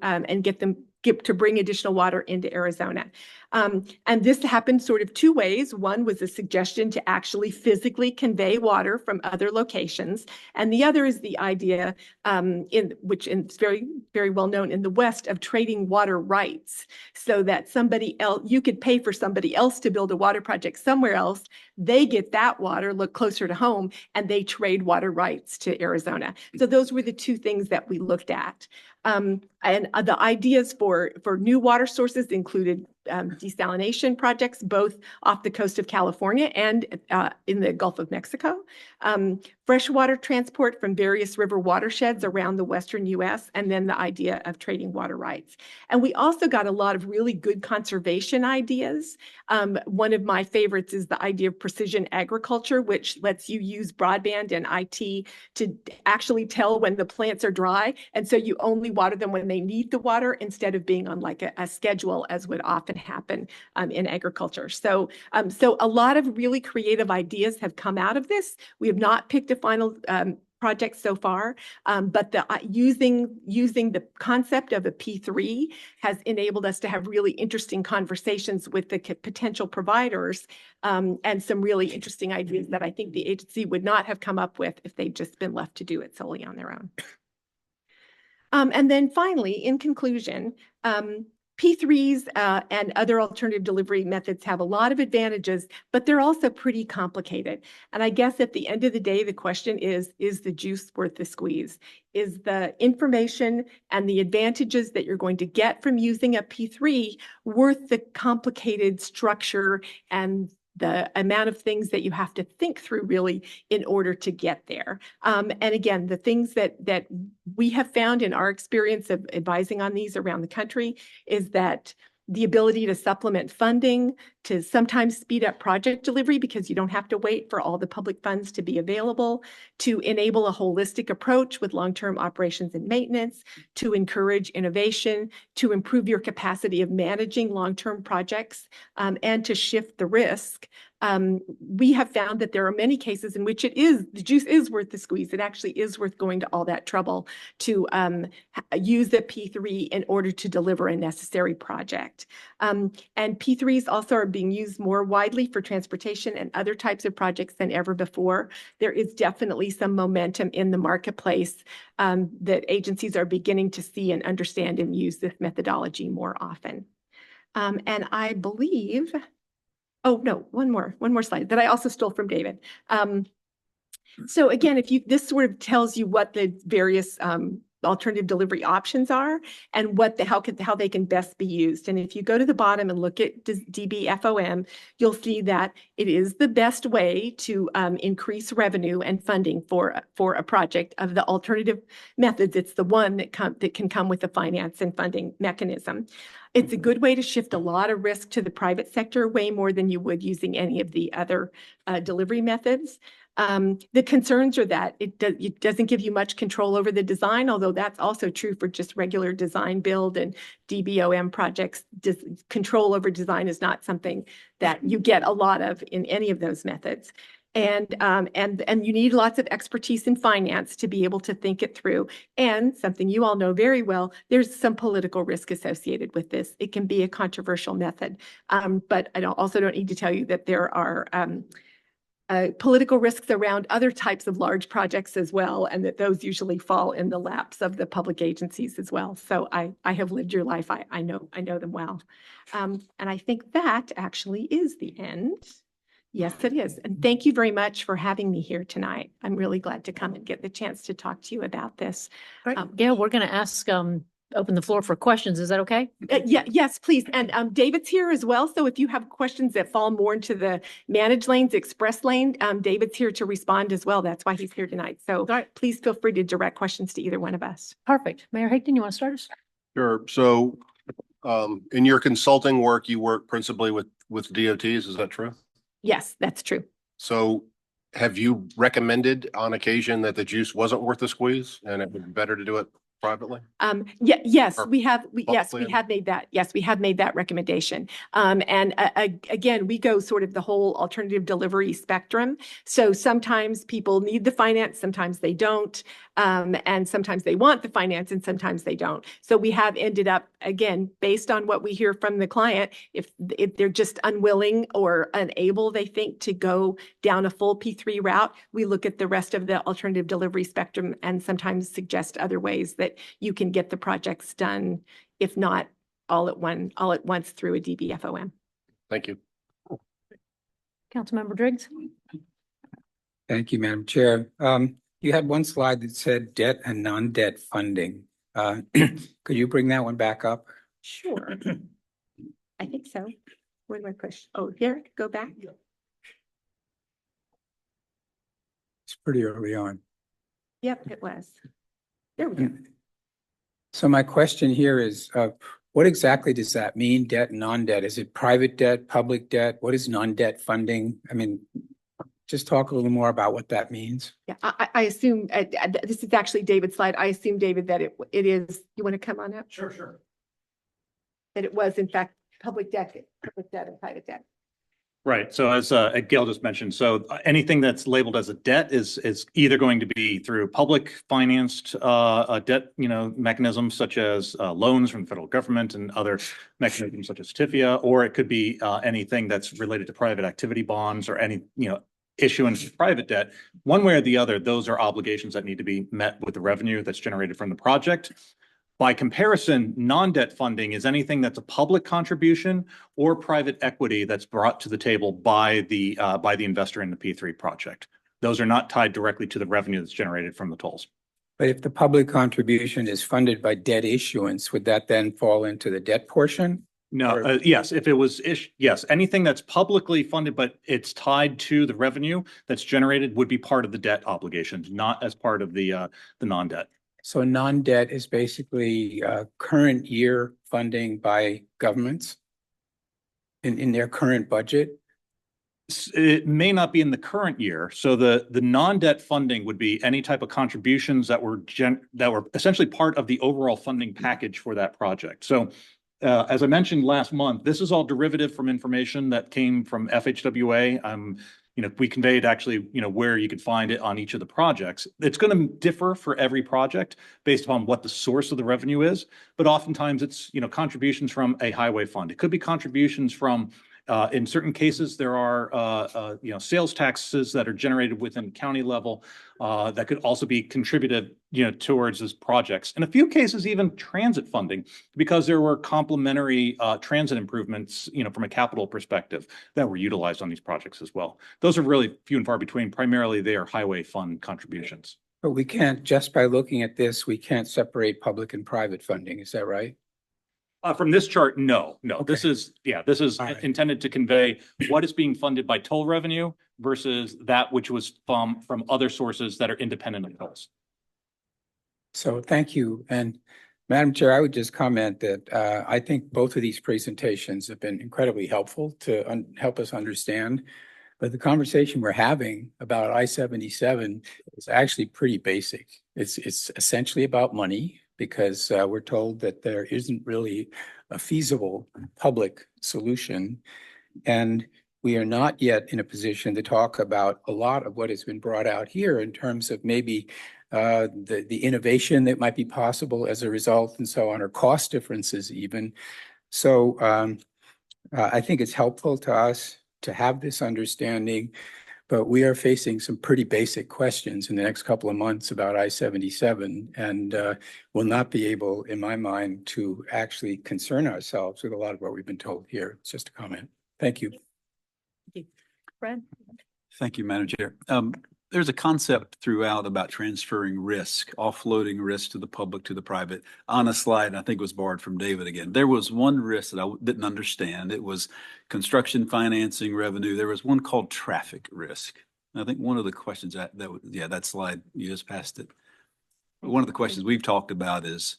to bring additional water into Arizona. And this happened sort of 2 ways. One was a suggestion to actually physically convey water from other locations. And the other is the idea, which is very, very well known in the West, of trading water rights so that somebody else, you could pay for somebody else to build a water project somewhere else. they get that water, look closer to home, and they trade water rights to Arizona. So those were the two things that we looked at. And the ideas for new water sources included desalination projects, both off the coast of California and in the Gulf of Mexico, freshwater transport from various river watersheds around the Western US, and then the idea of trading water rights. And we also got a lot of really good conservation ideas. One of my favorites is the idea of precision agriculture, which lets you use broadband and IT to actually tell when the plants are dry. And so you only water them when they need the water instead of being on like a schedule, as would often happen in agriculture. So a lot of really creative ideas have come out of this. We have not picked a final project so far, but using the concept of a P3 has enabled us to have really interesting conversations with the potential providers and some really interesting ideas that I think the agency would not have come up with if they'd just been left to do it solely on their own. And then finally, in conclusion, P3s and other alternative delivery methods have a lot of advantages, but they're also pretty complicated. And I guess at the end of the day, the question is the juice worth the squeeze? Is the information and the advantages that you're going to get from using a P3 worth the complicated structure and the amount of things that you have to think through really in order to get there? And again, the things that we have found in our experience of advising on these around the country is that the ability to supplement funding, to sometimes speed up project delivery because you don't have to wait for all the public funds to be available, to enable a holistic approach with long-term operations and maintenance, to encourage innovation, to improve your capacity of managing long-term projects, and to shift the risk. We have found that there are many cases in which the juice is worth the squeeze. It actually is worth going to all that trouble to use the P3 in order to deliver a necessary project. And P3s also are being used more widely for transportation and other types of projects than ever before. There is definitely some momentum in the marketplace that agencies are beginning to see and understand and use this methodology more often. And I believe, oh no, one more slide that I also stole from David. So again, this sort of tells you what the various alternative delivery options are and how they can best be used. And if you go to the bottom and look at DBFOM, you'll see that it is the best way to increase revenue and funding for a project of the alternative methods. It's the one that can come with a finance and funding mechanism. It's a good way to shift a lot of risk to the private sector, way more than you would using any of the other delivery methods. The concerns are that it doesn't give you much control over the design, although that's also true for just regular design build and DBOM projects. Control over design is not something that you get a lot of in any of those methods. And you need lots of expertise in finance to be able to think it through. And something you all know very well, there's some political risk associated with this. It can be a controversial method, but I also don't need to tell you that there are political risks around other types of large projects as well, and that those usually fall in the laps of the public agencies as well. So I have lived your life. I know them well. And I think that actually is the end. Yes, it is. And thank you very much for having me here tonight. I'm really glad to come and get the chance to talk to you about this. Great. Gail, we're going to ask, open the floor for questions. Is that okay? Yes, please. And David's here as well. So if you have questions that fall more into the managed lanes, express lane, David's here to respond as well. That's why he's here tonight. So please feel free to direct questions to either one of us. Perfect. Mayor Higdon, you want to start us? Sure. So in your consulting work, you work principally with DOTs. Is that true? Yes, that's true. So have you recommended on occasion that the juice wasn't worth the squeeze and it would be better to do it privately? Yes, Or we have made that. Yes, we have made that recommendation. And again, we go sort of the whole alternative delivery spectrum. So sometimes people need the finance, sometimes they don't. And sometimes they want the finance and sometimes they don't. So we have ended up, again, based on what we hear from the client, if they're just unwilling or unable, they think, to go down a full P3 route, we look at the rest of the alternative delivery spectrum and sometimes suggest other ways that you can get the projects done, if not all at once through a DBFOM. Thank you. Councilmember Driggs? Thank you, Madam Chair. You had one slide that said debt and non-debt funding. Could you bring that one back up? Sure. I think so. Where do I push? Oh, here, go back. It's pretty early on. Yep, it was. There we go. So my question here is, what exactly does that mean, debt and non-debt? Is it private debt, public debt? What is non-debt funding? I mean, just talk a little more about what that means. Yeah, I assume, this is actually David's slide. I assume, David, that it is, you want to come on up? Sure. That it was in fact public debt and private debt. Right. So as Gail just mentioned, so anything that's labeled as a debt is either going to be through public financed debt, mechanisms such as loans from the federal government and other mechanisms such as TIFIA, or it could be anything that's related to private activity bonds or any, issuance of private debt. One way or the other, those are obligations that need to be met with the revenue that's generated from the project. By comparison, non-debt funding is anything that's a public contribution or private equity that's brought to the table by the investor in the P3 project. Those are not tied directly to the revenue that's generated from the tolls. But if the public contribution is funded by debt issuance, would that then fall into the debt portion? No, yes, if it was yes, anything that's publicly funded, but it's tied to the revenue that's generated would be part of the debt obligations, not as part of the non-debt. So non-debt is basically current year funding by governments in their current budget. It may not be in the current year. So the non-debt funding would be any type of contributions that were essentially part of the overall funding package for that project. So as I mentioned last month, this is all derivative from information that came from FHWA. We conveyed actually, where you could find it on each of the projects. It's going to differ for every project based upon what the source of the revenue is. But oftentimes it's, contributions from a highway fund. It could be contributions from, in certain cases, there are, sales taxes that are generated within county level that could also be contributed, towards these projects. In a few cases, even transit funding, because there were complementary transit improvements, from a capital perspective that were utilized on these projects as well. Those are really few and far between. Primarily, they are highway fund contributions. But we can't, just by looking at this, we can't separate public and private funding. Is that right? From this chart, no. Okay. This is All right. intended to convey what is being funded by toll revenue versus that which was from other sources that are independent of tolls. So thank you. And Madam Chair, I would just comment that I think both of these presentations have been incredibly helpful to help us understand. But the conversation we're having about I-77 is actually pretty basic. It's essentially about money, because we're told that there isn't really a feasible public solution. And we are not yet in a position to talk about a lot of what has been brought out here in terms of maybe the innovation that might be possible as a result and so on, or cost differences even. So I think it's helpful to us to have this understanding. But we are facing some pretty basic questions in the next couple of months about I-77, and will not be able, in my mind, to actually concern ourselves with a lot of what we've been told here. It's just a comment. Thank you. Fred? Thank you, Madam Chair. There's a concept throughout about transferring risk, offloading risk to the public, to the private. On a slide, and I think it was borrowed from David again. There was one risk that I didn't understand. It was construction financing revenue. There was one called traffic risk. And I think one of the questions that slide, you just passed it. One of the questions we've talked about is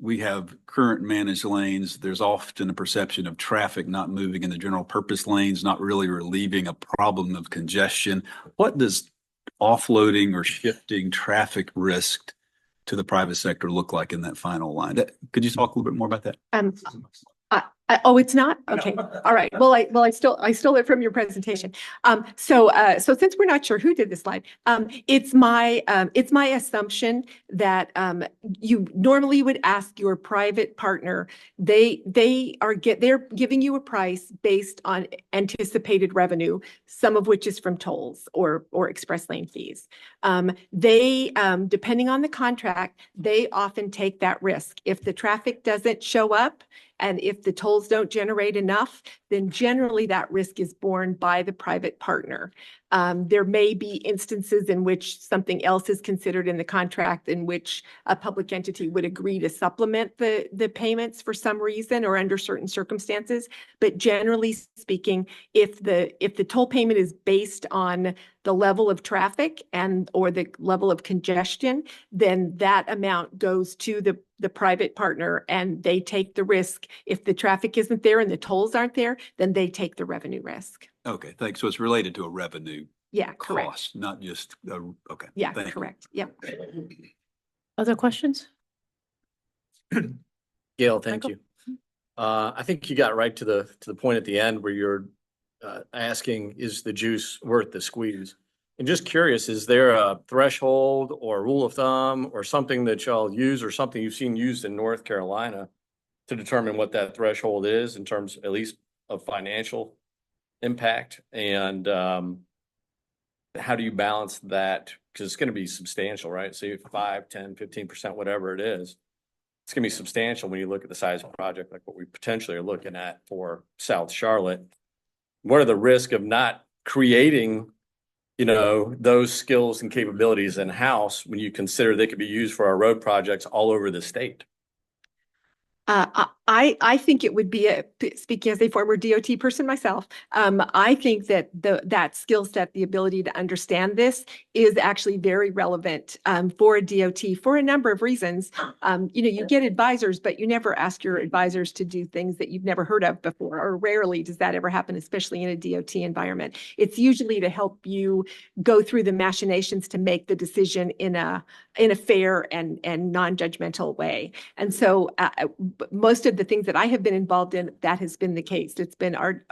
we have current managed lanes. There's often a perception of traffic not moving in the general purpose lanes, not really relieving a problem of congestion. What does offloading or shifting traffic risk to the private sector look like in that final line? Could you talk a little bit more about that? Oh, it's not? Okay. All right. Well, I stole it from your presentation. So since we're not sure who did this slide, it's my assumption that you normally would ask your private partner. They're giving you a price based on anticipated revenue, some of which is from tolls or express lane fees. Depending on the contract, they often take that risk. If the traffic doesn't show up And if the tolls don't generate enough, then generally that risk is borne by the private partner. There may be instances in which something else is considered in the contract in which a public entity would agree to supplement the payments for some reason or under certain circumstances. But generally speaking, if the toll payment is based on the level of traffic or the level of congestion, then that amount goes to the private partner and they take the risk. If the traffic isn't there and the tolls aren't there, then they take the revenue risk. Okay, thanks. So it's related to a revenue Yeah, correct. cost, not just, okay. Yeah, Thank you. correct. Yep. Other questions? Gail, thank Michael? you. I think you got right to the point at the end where you're asking, is the juice worth the squeeze? And just curious, is there a threshold or rule of thumb or something that y'all use or something you've seen used in North Carolina to determine what that threshold is in terms at least of financial impact? And how do you balance that? Because it's going to be substantial, right? Say 5, 10, 15%, whatever it is. It's going to be substantial when you look at the size of the project, like what we potentially are looking at for South Charlotte. What are the risks of not creating, those skills and capabilities in-house when you consider they could be used for our road projects all over the state? I think it would be speaking as a former DOT person myself, I think that that skill set, the ability to understand this is actually very relevant for a DOT for a number of reasons. You get advisors, but you never ask your advisors to do things that you've never heard of before, or rarely does that ever happen, especially in a DOT environment. It's usually to help you go through the machinations to make the decision in a fair and non-judgmental way. And so most of the things that I have been involved in, that has been the case. It's been our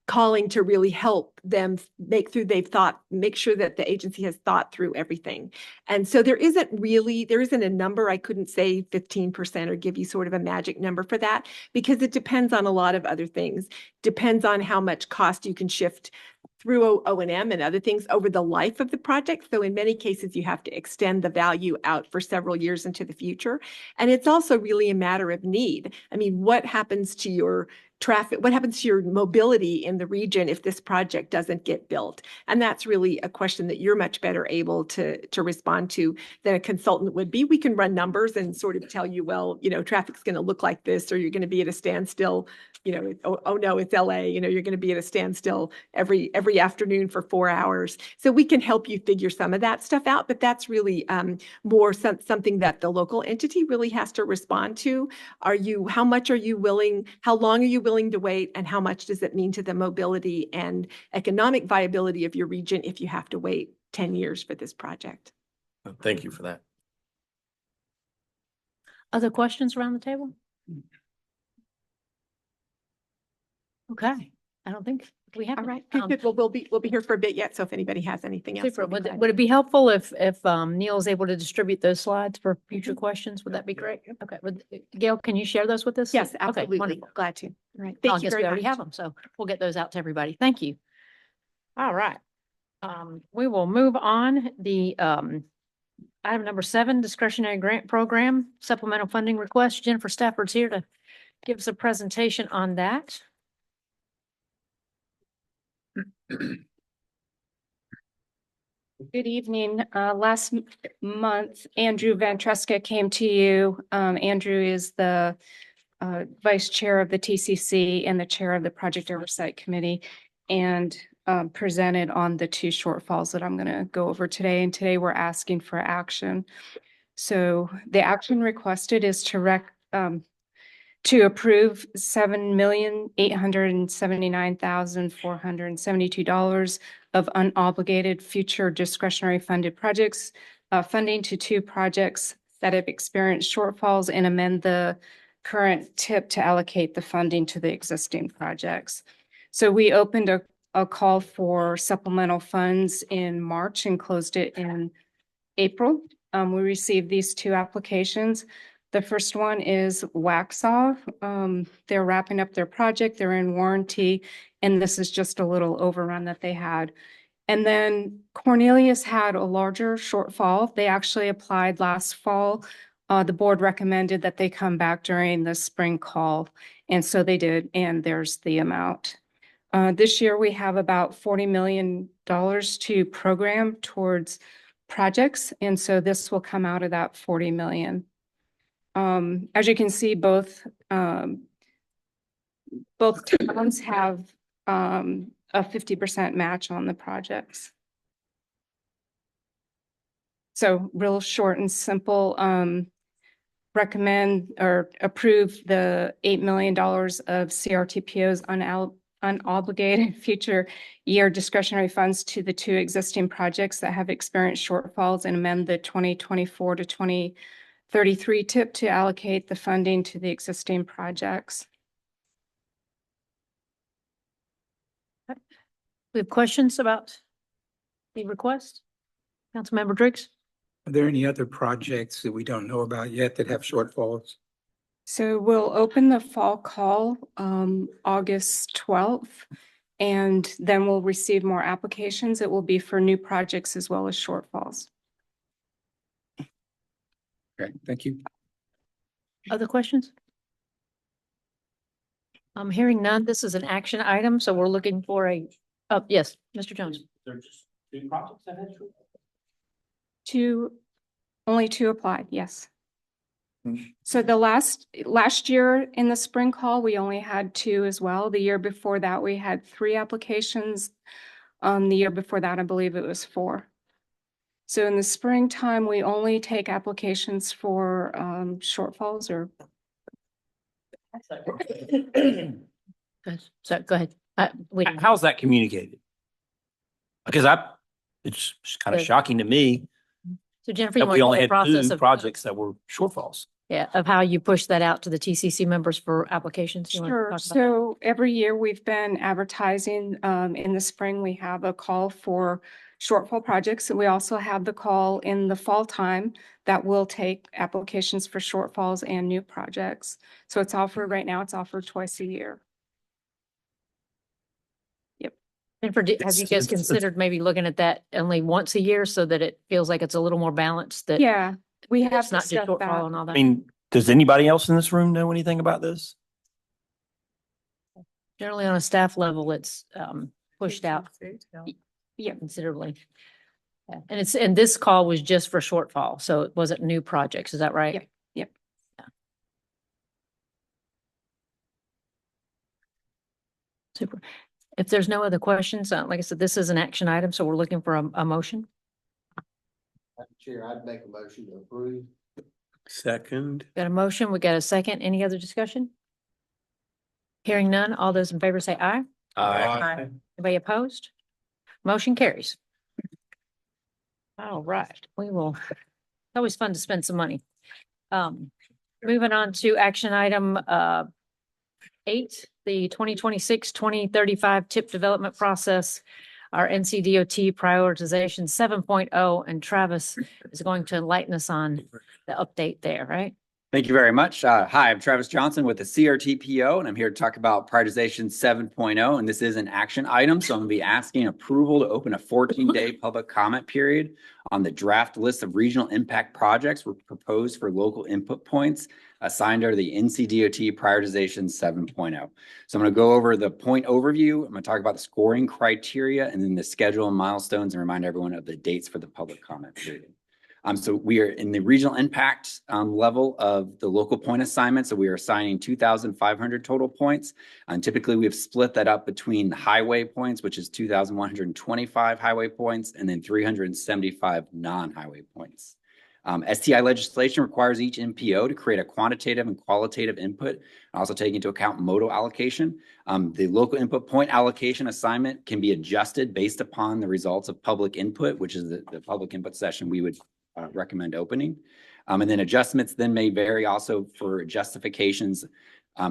calling to really help them make sure that the agency has thought through everything. And so there isn't a number. I couldn't say 15% or give you sort of a magic number for that, because it depends on a lot of other things. Depends on how much cost you can shift through O&M and other things over the life of the project. So in many cases, you have to extend the value out for several years into the future. And it's also really a matter of need. I mean, what happens to your traffic? What happens to your mobility in the region if this project doesn't get built? And that's really a question that you're much better able to respond to than a consultant would be. We can run numbers and sort of tell you, well, traffic's going to look like this, or you're going to be at a standstill. Oh no, it's LA. You're going to be at a standstill every afternoon for 4 hours. So we can help you figure some of that stuff out, but that's really more something that the local entity really has to respond to. How much are you willing? How long are you willing to wait? And how much does it mean to the mobility and economic viability of your region if you have to wait 10 years for this project? Thank you for that. Other questions around the table? Okay, I don't think we have. All right. Um, Good. Well, we'll be here for a bit yet. So if anybody has anything else, Super. we'll be glad. Would it be helpful if Neil is able to distribute those slides for future questions? Would that be great? Okay. Gail, can you share those with us? Yes, Okay, absolutely. wonderful. Glad to. All right. I Thank you guess very we already much. have them, so we'll get those out to everybody. Thank you. All right. We will move on. The item number 7, discretionary grant program, supplemental funding request. Jennifer Stafford's here to give us a presentation on that. Good evening. Last month, Andrew Van Treska came to you. Andrew is the vice chair of the TCC and the chair of the Project Oversight Committee, and presented on the 2 shortfalls that I'm going to go over today. And today we're asking for action. So the action requested is to approve $7,879,472 of unobligated future discretionary funded projects, funding to 2 projects that have experienced shortfalls, and amend the current TIP to allocate the funding to the existing projects. So we opened a call for supplemental funds in March and closed it in April. We received these 2 applications. The first one is Waxaw. They're wrapping up their project. They're in warranty, and this is just a little overrun that they had. And then Cornelius had a larger shortfall. They actually applied last fall The board recommended that they come back during the spring call, and so they did, and there's the amount. This year, we have about $40 million to program towards projects, and so this will come out of that 40 million. As you can see, both towns have a 50% match on the projects. So real short and simple, recommend or approve the $8 million of CRTPO's unobligated future year discretionary funds to the two existing projects that have experienced shortfalls, and amend the 2024 to 2033 tip to allocate the funding to the existing projects. We have questions about the request? Councilmember Driggs? Are there any other projects that we don't know about yet that have shortfalls? So we'll open the fall call August 12th, and then we'll receive more applications. It will be for new projects as well as shortfalls. Okay, thank you. Other questions? I'm hearing none. This is an action item, so we're looking for a, oh, yes, Mr. Jones. There's just two projects that had Only two applied, yes. So the last year in the spring call, we only had two as well. The year before that, we had 3 applications. The year before that, I believe it was 4. So in the springtime, we only take applications for shortfalls or. So go ahead. How's that communicated? Because it's kind of shocking to me So Jennifer, you that want we to only the had process 2 of, projects that were shortfalls. yeah, of how you push that out to the TCC members for applications? You want to Sure. talk about that? So every year we've been advertising, in the spring, we have a call for shortfall projects. And we also have the call in the fall time that will take applications for shortfalls and new projects. So it's offered right now, it's offered twice a year. Jennifer, have you guys considered maybe looking at that only once a year so that it feels like it's a little more balanced? That Yeah, we have it's not just discussed shortfall that. and all that. I mean, does anybody else in this room know anything about this? Generally on a staff level, it's pushed out Yeah. considerably. Yeah. And this call was just for shortfall, so it wasn't new projects. Is that right? Yep. Yep. Yeah. Super. If there's no other questions, like I said, this is an action item, so we're looking for a motion. Madam Chair, I'd make a motion to approve. Second. Got a motion, we got a second. Any other discussion? Hearing none, all those in favor say aye. Aye. Anybody opposed? Motion carries. All right, we will, it's always fun to spend some money. Moving on to action item 8, the 2026-2035 TIP development process, our NCDOT prioritization 7.0, and Travis is going to enlighten us on the update there, right? Thank you very much. Hi, I'm Travis Johnson with the CRTPO, and I'm here to talk about prioritization 7.0, and this is an action item. So I'm gonna be asking approval to open a 14-day public comment period on the draft list of regional impact projects were proposed for local input points assigned under the NCDOT prioritization 7.0. So I'm gonna go over the point overview. I'm gonna talk about the scoring criteria and then the schedule and milestones, and remind everyone of the dates for the public comment period. So we are in the regional impact level of the local point assignment. So we are assigning 2,500 total points. And typically we have split that up between highway points, which is 2,125 highway points, and then 375 non-highway points. STI legislation requires each MPO to create a quantitative and qualitative input, and also take into account modal allocation. The local input point allocation assignment can be adjusted based upon the results of public input, which is the public input session we would recommend opening. And then adjustments then may vary also for justifications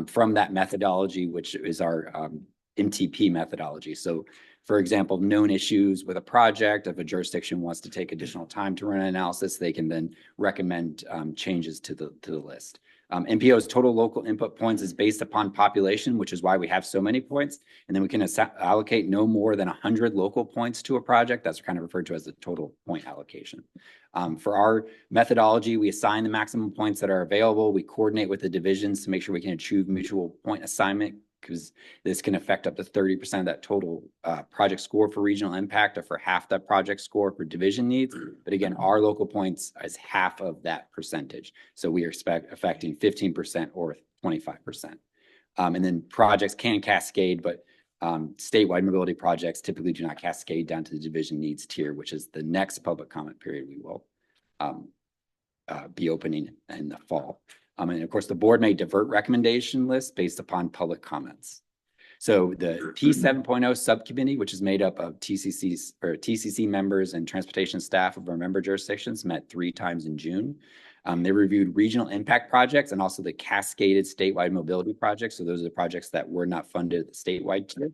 from that methodology, which is our MTP methodology. So for example, known issues with a project, if a jurisdiction wants to take additional time to run an analysis, they can then recommend changes to the list. MPO's total local input points is based upon population, which is why we have so many points. And then we can allocate no more than 100 local points to a project. That's kind of referred to as the total point allocation. For our methodology, we assign the maximum points that are available. We coordinate with the divisions to make sure we can achieve mutual point assignment, because this can affect up to 30% of that total project score for regional impact, or for half that project score for division needs. But again, our local points is half of that percentage. So we are affecting 15% or 25%. And then projects can cascade, but statewide mobility projects typically do not cascade down to the division needs tier, which is the next public comment period we will be opening in the fall. And of course, the board may divert recommendation lists based upon public comments. So the P 7.0 subcommittee, which is made up of TCC members and transportation staff of our member jurisdictions, met 3 times in June. They reviewed regional impact projects and also the cascaded statewide mobility projects. So those are the projects that were not funded at the statewide tier.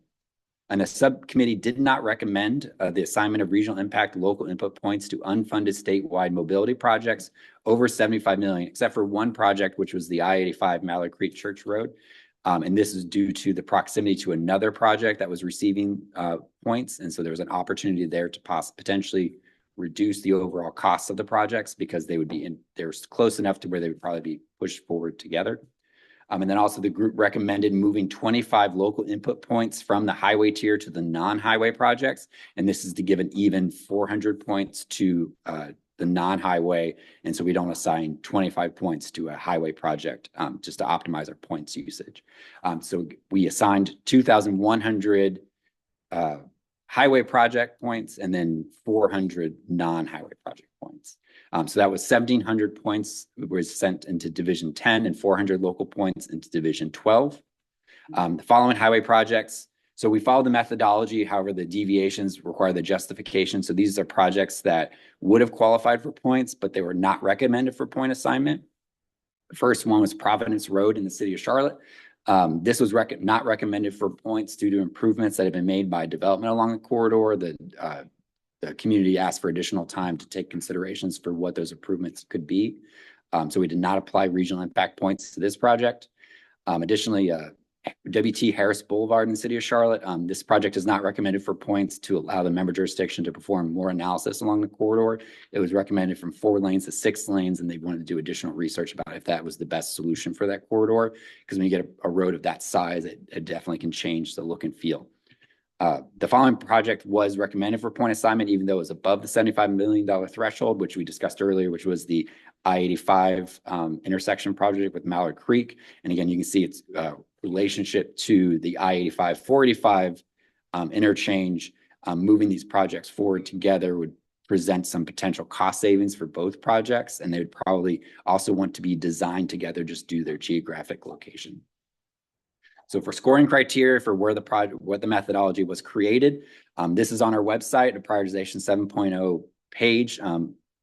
And the subcommittee did not recommend the assignment of regional impact local input points to unfunded statewide mobility projects over 75 million, except for one project, which was the I-85 Mallard Creek Church Road. And this is due to the proximity to another project that was receiving points. And so there was an opportunity there to potentially reduce the overall costs of the projects, because they would be they're close enough to where they would probably be pushed forward together. And then also the group recommended moving 25 local input points from the highway tier to the non-highway projects. And this is to give an even 400 points to the non-highway. And so we don't assign 25 points to a highway project just to optimize our points usage. So we assigned 2,100 highway project points and then 400 non-highway project points. So that was 1,700 points was sent into Division 10 and 400 local points into Division 12. The following highway projects. So we follow the methodology. However, the deviations require the justification. So these are projects that would have qualified for points, but they were not recommended for point assignment. The first one was Providence Road in the city of Charlotte. This was not recommended for points due to improvements that have been made by development along the corridor. The community asked for additional time to take considerations for what those improvements could be. So we did not apply regional impact points to this project. Additionally, WT Harris Boulevard in the city of Charlotte. This project is not recommended for points to allow the member jurisdiction to perform more analysis along the corridor. It was recommended from 4 lanes to 6 lanes, and they wanted to do additional research about if that was the best solution for that corridor. Because when you get a road of that size, it definitely can change the look and feel. The following project was recommended for point assignment, even though it was above the $75 million threshold, which we discussed earlier, which was the I-85 intersection project with Mallard Creek. And again, you can see its relationship to the I-85, 485 interchange. Moving these projects forward together would present some potential cost savings for both projects, and they would probably also want to be designed together just due to their geographic location. So for scoring criteria for where what the methodology was created, this is on our website, a prioritization 7.0 page.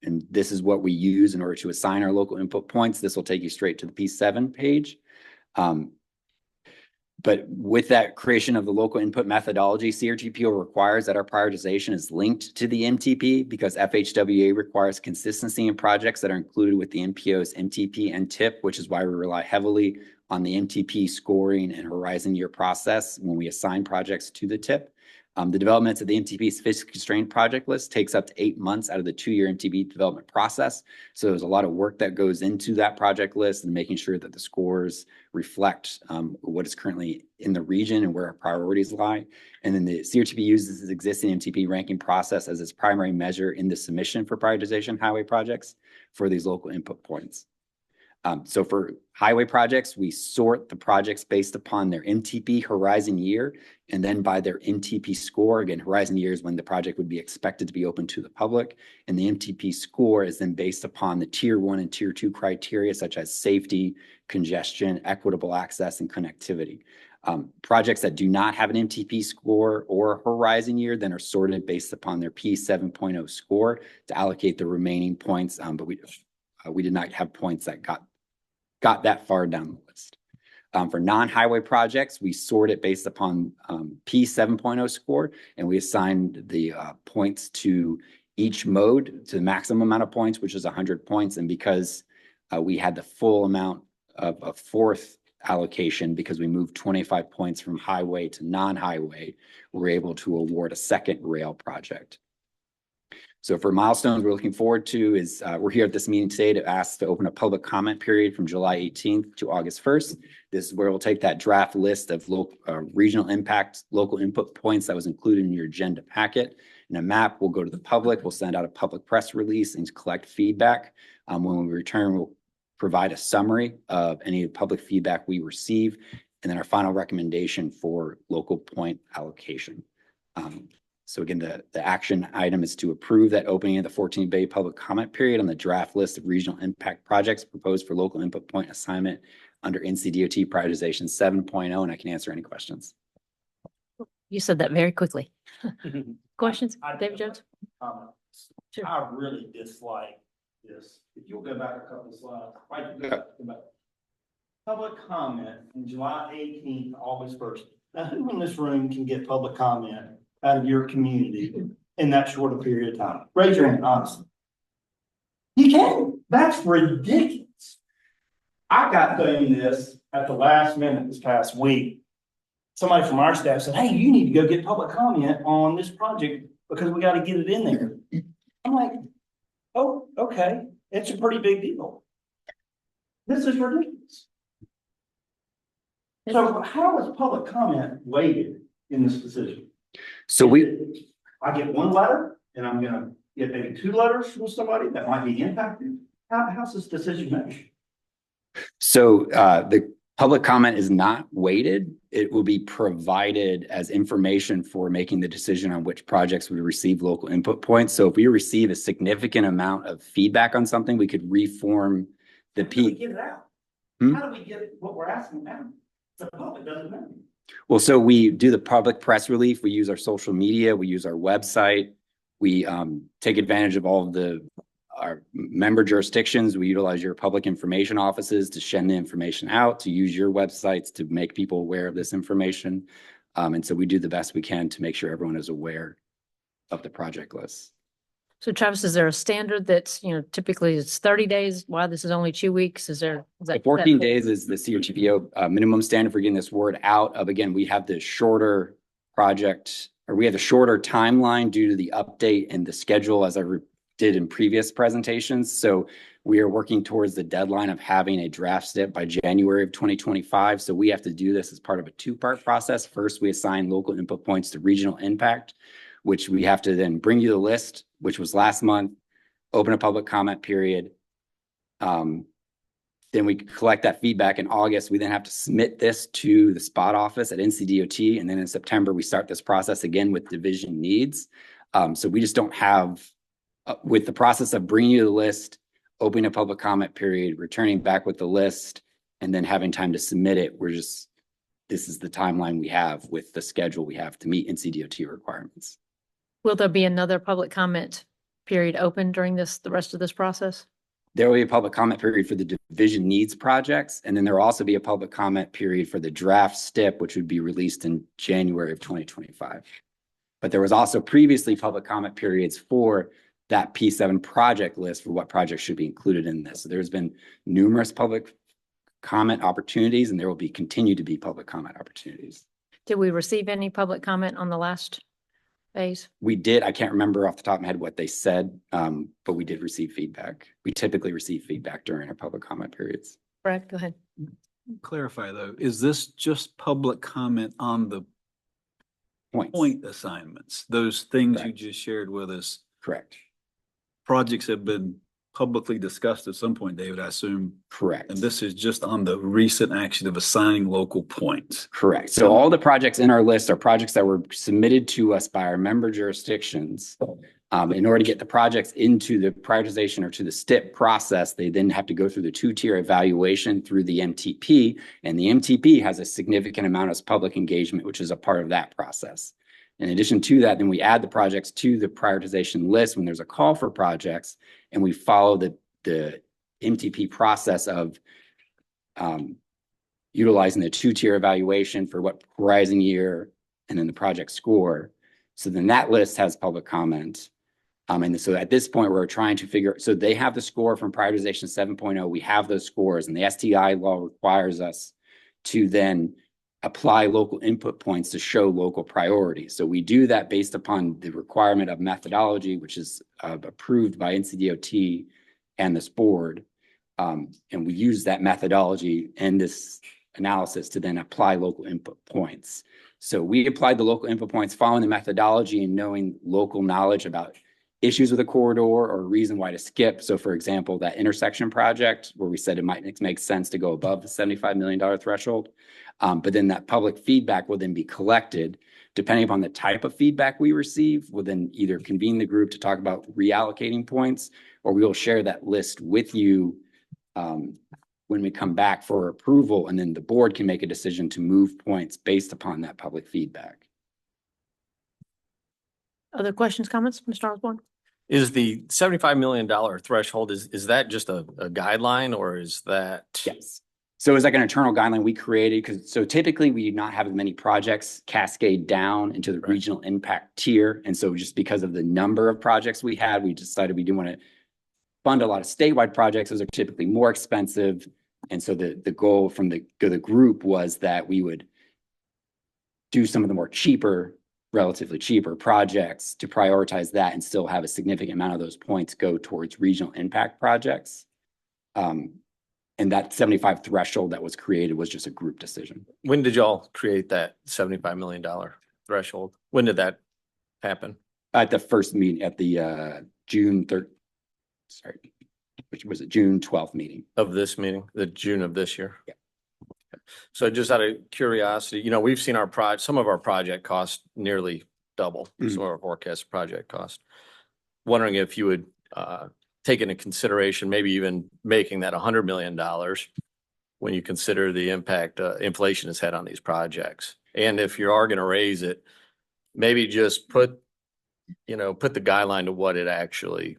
And this is what we use in order to assign our local input points. This will take you straight to the P7 page. But with that creation of the local input methodology, CRTPO requires that our prioritization is linked to the MTP, because FHWA requires consistency in projects that are included with the MPO's MTP and TIP, which is why we rely heavily on the MTP scoring and horizon year process when we assign projects to the TIP. The development of the MTP's fiscally constrained project list takes up to 8 months out of the 2-year MTP development process. So there's a lot of work that goes into that project list and making sure that the scores reflect what is currently in the region and where our priorities lie. And then the CRTP uses its existing MTP ranking process as its primary measure in the submission for prioritization highway projects for these local input points. So for highway projects, we sort the projects based upon their MTP horizon year and then by their MTP score. Again, horizon year is when the project would be expected to be open to the public. And the MTP score is then based upon the tier 1 and tier 2 criteria, such as safety, congestion, equitable access, and connectivity. Projects that do not have an MTP score or horizon year then are sorted based upon their P 7.0 score to allocate the remaining points. But we did not have points that got that far down the list. For non-highway projects, we sort it based upon P 7.0 score, and we assigned the points to each mode to the maximum amount of points, which is 100 points. And because we had the full amount a fourth allocation because we moved 25 points from highway to non-highway. We're able to award a second rail project. So for milestones we're looking forward to is we're here at this meeting today to ask to open a public comment period from July 18th to August 1st. This is where we'll take that draft list of local regional impact, local input points that was included in your agenda packet. And a map will go to the public. We'll send out a public press release and collect feedback. When we return, we'll provide a summary of any public feedback we receive, and then our final recommendation for local point allocation. So again, the action item is to approve that opening of the 14-day public comment period on the draft list of regional impact projects proposed for local input point assignment under NCDOT prioritization 7.0, and I can answer any questions. You said that very quickly. Questions, David Jones? Sure. I really dislike this. If you'll go back a couple of slides, right? Go back. Public comment from July 18th to August 1st. Now, who in this room can get public comment out of your community in that short a period of time? Raise your hand, honestly. You can't. That's ridiculous. I got doing this at the last minute this past week. Somebody from our staff said, hey, you need to go get public comment on this project because we got to get it in there. I'm like, oh, okay. It's a pretty big deal. This is ridiculous. So how is public comment weighted in this decision? So I get one letter and I'm going to get maybe two letters from somebody that might be impacted. How's this decision made? So the public comment is not weighted. It will be provided as information for making the decision on which projects we receive local input points. So if we receive a significant amount of feedback on something, we could reform the How do we get it out? Hmm? How do we get what we're asking now? The public doesn't know. Well, so we do the public press release. We use our social media. We use our website. We take advantage of all of our member jurisdictions. We utilize your public information offices to send the information out, to use your websites to make people aware of this information. And so we do the best we can to make sure everyone is aware of the project list. So Travis, is there a standard that's, typically it's 30 days? Why this is only 2 weeks? Is that 14 days is the CRTPO minimum standard for getting this word out of. Again, we have the shorter project, or we have the shorter timeline due to the update and the schedule as I did in previous presentations. So we are working towards the deadline of having a draft STIP by January of 2025. So we have to do this as part of a two-part process. First, we assign local input points to regional impact, which we have to then bring you the list, which was last month, open a public comment period. Then we collect that feedback in August. We then have to submit this to the spot office at NCDOT. And then in September, we start this process again with division needs. So we just don't have, with the process of bringing you the list, opening a public comment period, returning back with the list, and then having time to submit it, this is the timeline we have with the schedule we have to meet NCDOT requirements. Will there be another public comment period open during the rest of this process? There will be a public comment period for the division needs projects, and then there will also be a public comment period for the draft STIP, which would be released in January of 2025. But there was also previously public comment periods for that P7 project list for what projects should be included in this. So there's been numerous public comment opportunities, and there will continue to be public comment opportunities. Did we receive any public comment on the last phase? We did. I can't remember off the top of my head what they said, but we did receive feedback. We typically receive feedback during our public comment periods. Brad, go ahead. Clarify though, is this just public comment on the point assignments? Those things you Correct. just shared with us, Correct. projects have been publicly discussed at some point, David, I assume. Correct. And this is just on the recent action of assigning local points. Correct. So all the projects in our list are projects that were submitted to us by our member jurisdictions. In order to get the projects into the prioritization or to the STIP process, they then have to go through the two-tier evaluation through the MTP, and the MTP has a significant amount of public engagement, which is a part of that process. In addition to that, then we add the projects to the prioritization list when there's a call for projects, and we follow the MTP process of utilizing the two-tier evaluation for what horizon year and then the project score. So then that list has public comment. And so at this point, we're trying to figure, so they have the score from prioritization 7.0. We have those scores, and the STI law requires us to then apply local input points to show local priorities. So we do that based upon the requirement of methodology, which is approved by NCDOT and this board. And we use that methodology and this analysis to then apply local input points. So we applied the local input points following the methodology and knowing local knowledge about issues with a corridor or a reason why to skip. So for example, that intersection project where we said it might make sense to go above the $75 million threshold. But then that public feedback will then be collected. Depending upon the type of feedback we receive, we'll then either convene the group to talk about reallocating points, or we will share that list with you when we come back for approval, and then the board can make a decision to move points based upon that public feedback. Other questions, comments, Mr. Osborne? Is the $75 million threshold, is that just a guideline, or is that? Yes. So it's like an internal guideline we created, because so typically we do not have as many projects cascade down into the regional impact tier. And so just because of the number of projects we had, we decided we didn't want to fund a lot of statewide projects. Those are typically more expensive. And so the goal from the group was that we would do some of the more cheaper, relatively cheaper projects to prioritize that and still have a significant amount of those points go towards regional impact projects. And that 75 threshold that was created was just a group decision. When did y'all create that $75 million threshold? When did that happen? At the first meeting, at the June 12th meeting. Of this meeting, the June of this year? Yeah. So just out of curiosity, we've seen some of our project costs nearly double some of our forecast project cost. Wondering if you would take into consideration maybe even making that $100 million when you consider the impact inflation has had on these projects. And if you are going to raise it, maybe just put the guideline to what it actually,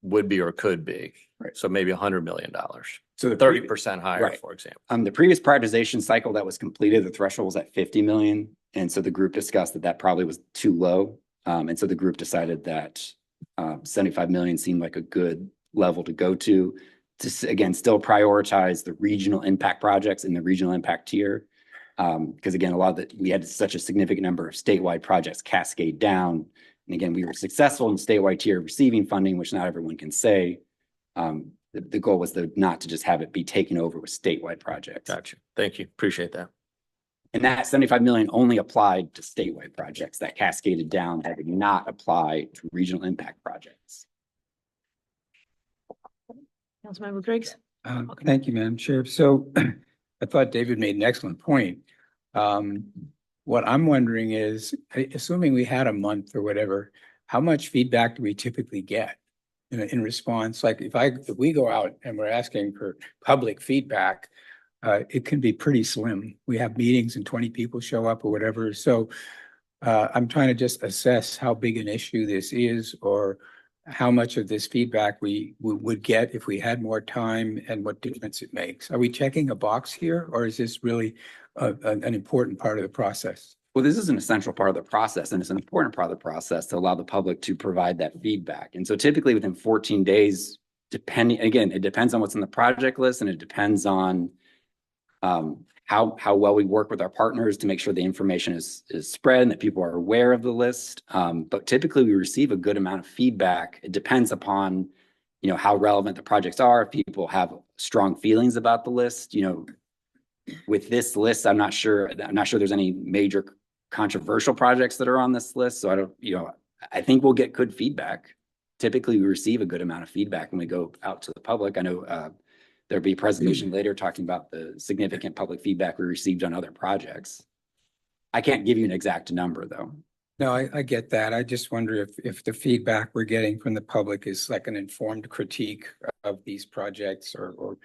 would be or could be. Right. So maybe $100 million. So the 30% higher, right. for example. The previous prioritization cycle that was completed, the threshold was at 50 million. And so the group discussed that probably was too low. And so the group decided that 75 million seemed like a good level to go to again, still prioritize the regional impact projects in the regional impact tier. Because again, we had such a significant number of statewide projects cascade down. And again, we were successful in the statewide tier receiving funding, which not everyone can say. The goal was not to just have it be taken over with statewide projects. Gotcha. Thank you. Appreciate that. And that 75 million only applied to statewide projects that cascaded down, that did not apply to regional impact projects. Councilmember Griggs? Thank you, Madam Chair. So I thought David made an excellent point. What I'm wondering is, assuming we had a month or whatever, how much feedback do we typically get in response? Like if we go out and we're asking for public feedback, it can be pretty slim. We have meetings and 20 people show up or whatever. So I'm trying to just assess how big an issue this is, or how much of this feedback we would get if we had more time, and what difference it makes. Are we checking a box here, or is this really an important part of the process? Well, this is an essential part of the process, and it's an important part of the process to allow the public to provide that feedback. And so typically within 14 days, again, it depends on what's in the project list, and it depends on how well we work with our partners to make sure the information is spread and that people are aware of the list. But typically we receive a good amount of feedback. It depends upon, how relevant the projects are. If people have strong feelings about the list, with this list, I'm not sure there's any major controversial projects that are on this list. So I think we'll get good feedback. Typically we receive a good amount of feedback when we go out to the public. I know there'll be a presentation later talking about the significant public feedback we received on other projects. I can't give you an exact number though. No, I get that. I just wonder if the feedback we're getting from the public is like an informed critique of these projects, or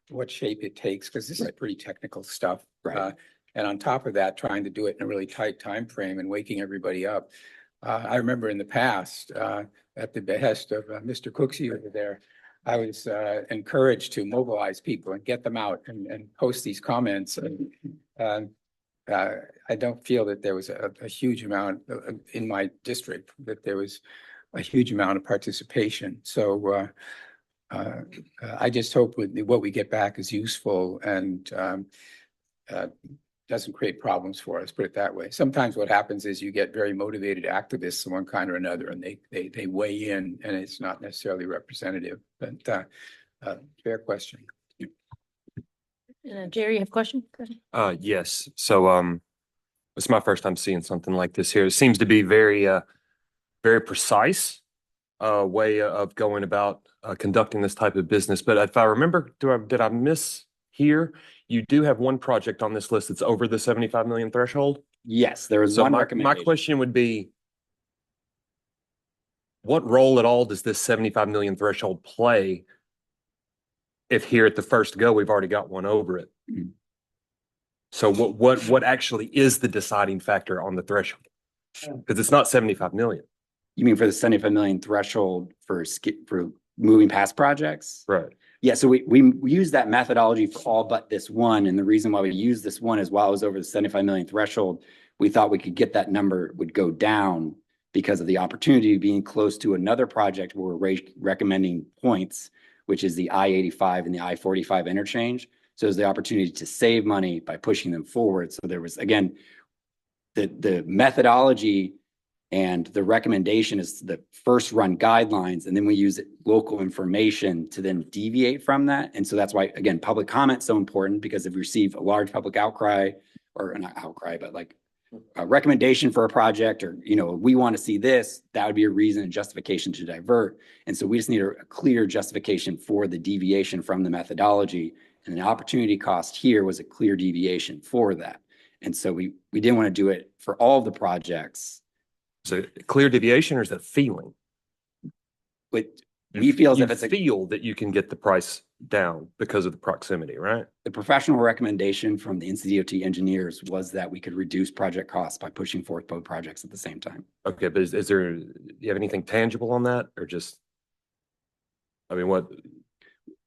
what shape it takes, because this is pretty technical stuff. Right. And on top of that, trying to do it in a really tight time frame and waking everybody up. I remember in the past, at the behest of Mr. Cooksey over there, I was encouraged to mobilize people and get them out and post these comments. And I don't feel that there was a huge amount in my district, that there was a huge amount of participation. So I just hope what we get back is useful and doesn't create problems for us, put it that way. Sometimes what happens is you get very motivated activists of one kind or another, and they weigh in, and it's not necessarily representative. But fair question. Jerry, you have a question? Yes. So, it's my first time seeing something like this here. It seems to be very precise, way of going about, conducting this type of business. But if I remember, did I miss here? You do have one project on this list that's over the 75 million threshold. Yes, there was So one my recommendation. question would be, what role at all does this 75 million threshold play if here at the first go, we've already got one over it? Mhm. So what actually is the deciding factor on the threshold? Because it's not 75 million. You mean for the 75 million threshold for moving past projects? Right. Yeah, so we use that methodology for all but this one. And the reason why we use this one is while it was over the 75 million threshold, we thought we could get that number would go down because of the opportunity being close to another project where we're recommending points, which is the I-85 and the I-45 interchange. So there's the opportunity to save money by pushing them forward. So there was, again, the methodology and the recommendation is the first run guidelines, and then we use local information to then deviate from that. And so that's why, again, public comment is so important, because if we receive a large public outcry, or not outcry, but like a recommendation for a project, or, you know, we want to see this, that would be a reason and justification to divert. And so we just need a clear justification for the deviation from the methodology. And the opportunity cost here was a clear deviation for that. And so we didn't want to do it for all of the projects. Is it a clear deviation, or is it a feeling? But we feel as You if it's feel that you can get the price down because of the proximity, right? the professional recommendation from the NCDOT engineers was that we could reduce project costs by pushing forth both projects at the same time. Okay, but is there, do you have anything tangible on that, or just, I mean, what?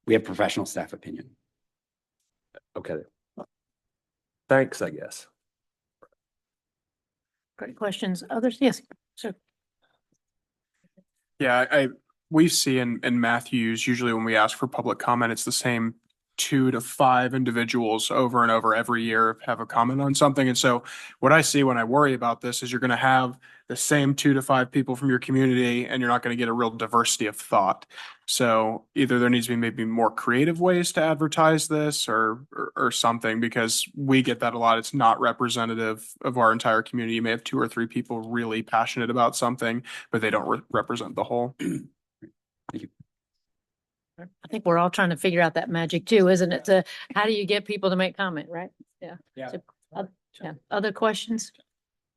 We have professional staff opinion. Okay. Thanks, I guess. Great questions. Others? Yes, sir. Yeah, we see in Matthews, usually when we ask for public comment, it's the same 2 to 5 individuals over and over every year have a comment on something. And so what I see when I worry about this is you're going to have the same 2 to 5 people from your community, and you're not going to get a real diversity of thought. So either there needs to be maybe more creative ways to advertise this, or something, because we get that a lot. It's not representative of our entire community. You may have 2 or 3 people really passionate about something, but they don't represent the whole. Thank you. I think we're all trying to figure out that magic too, isn't it? To how do you get people to make comment, right? Yeah. Yeah. So, yeah. Other questions?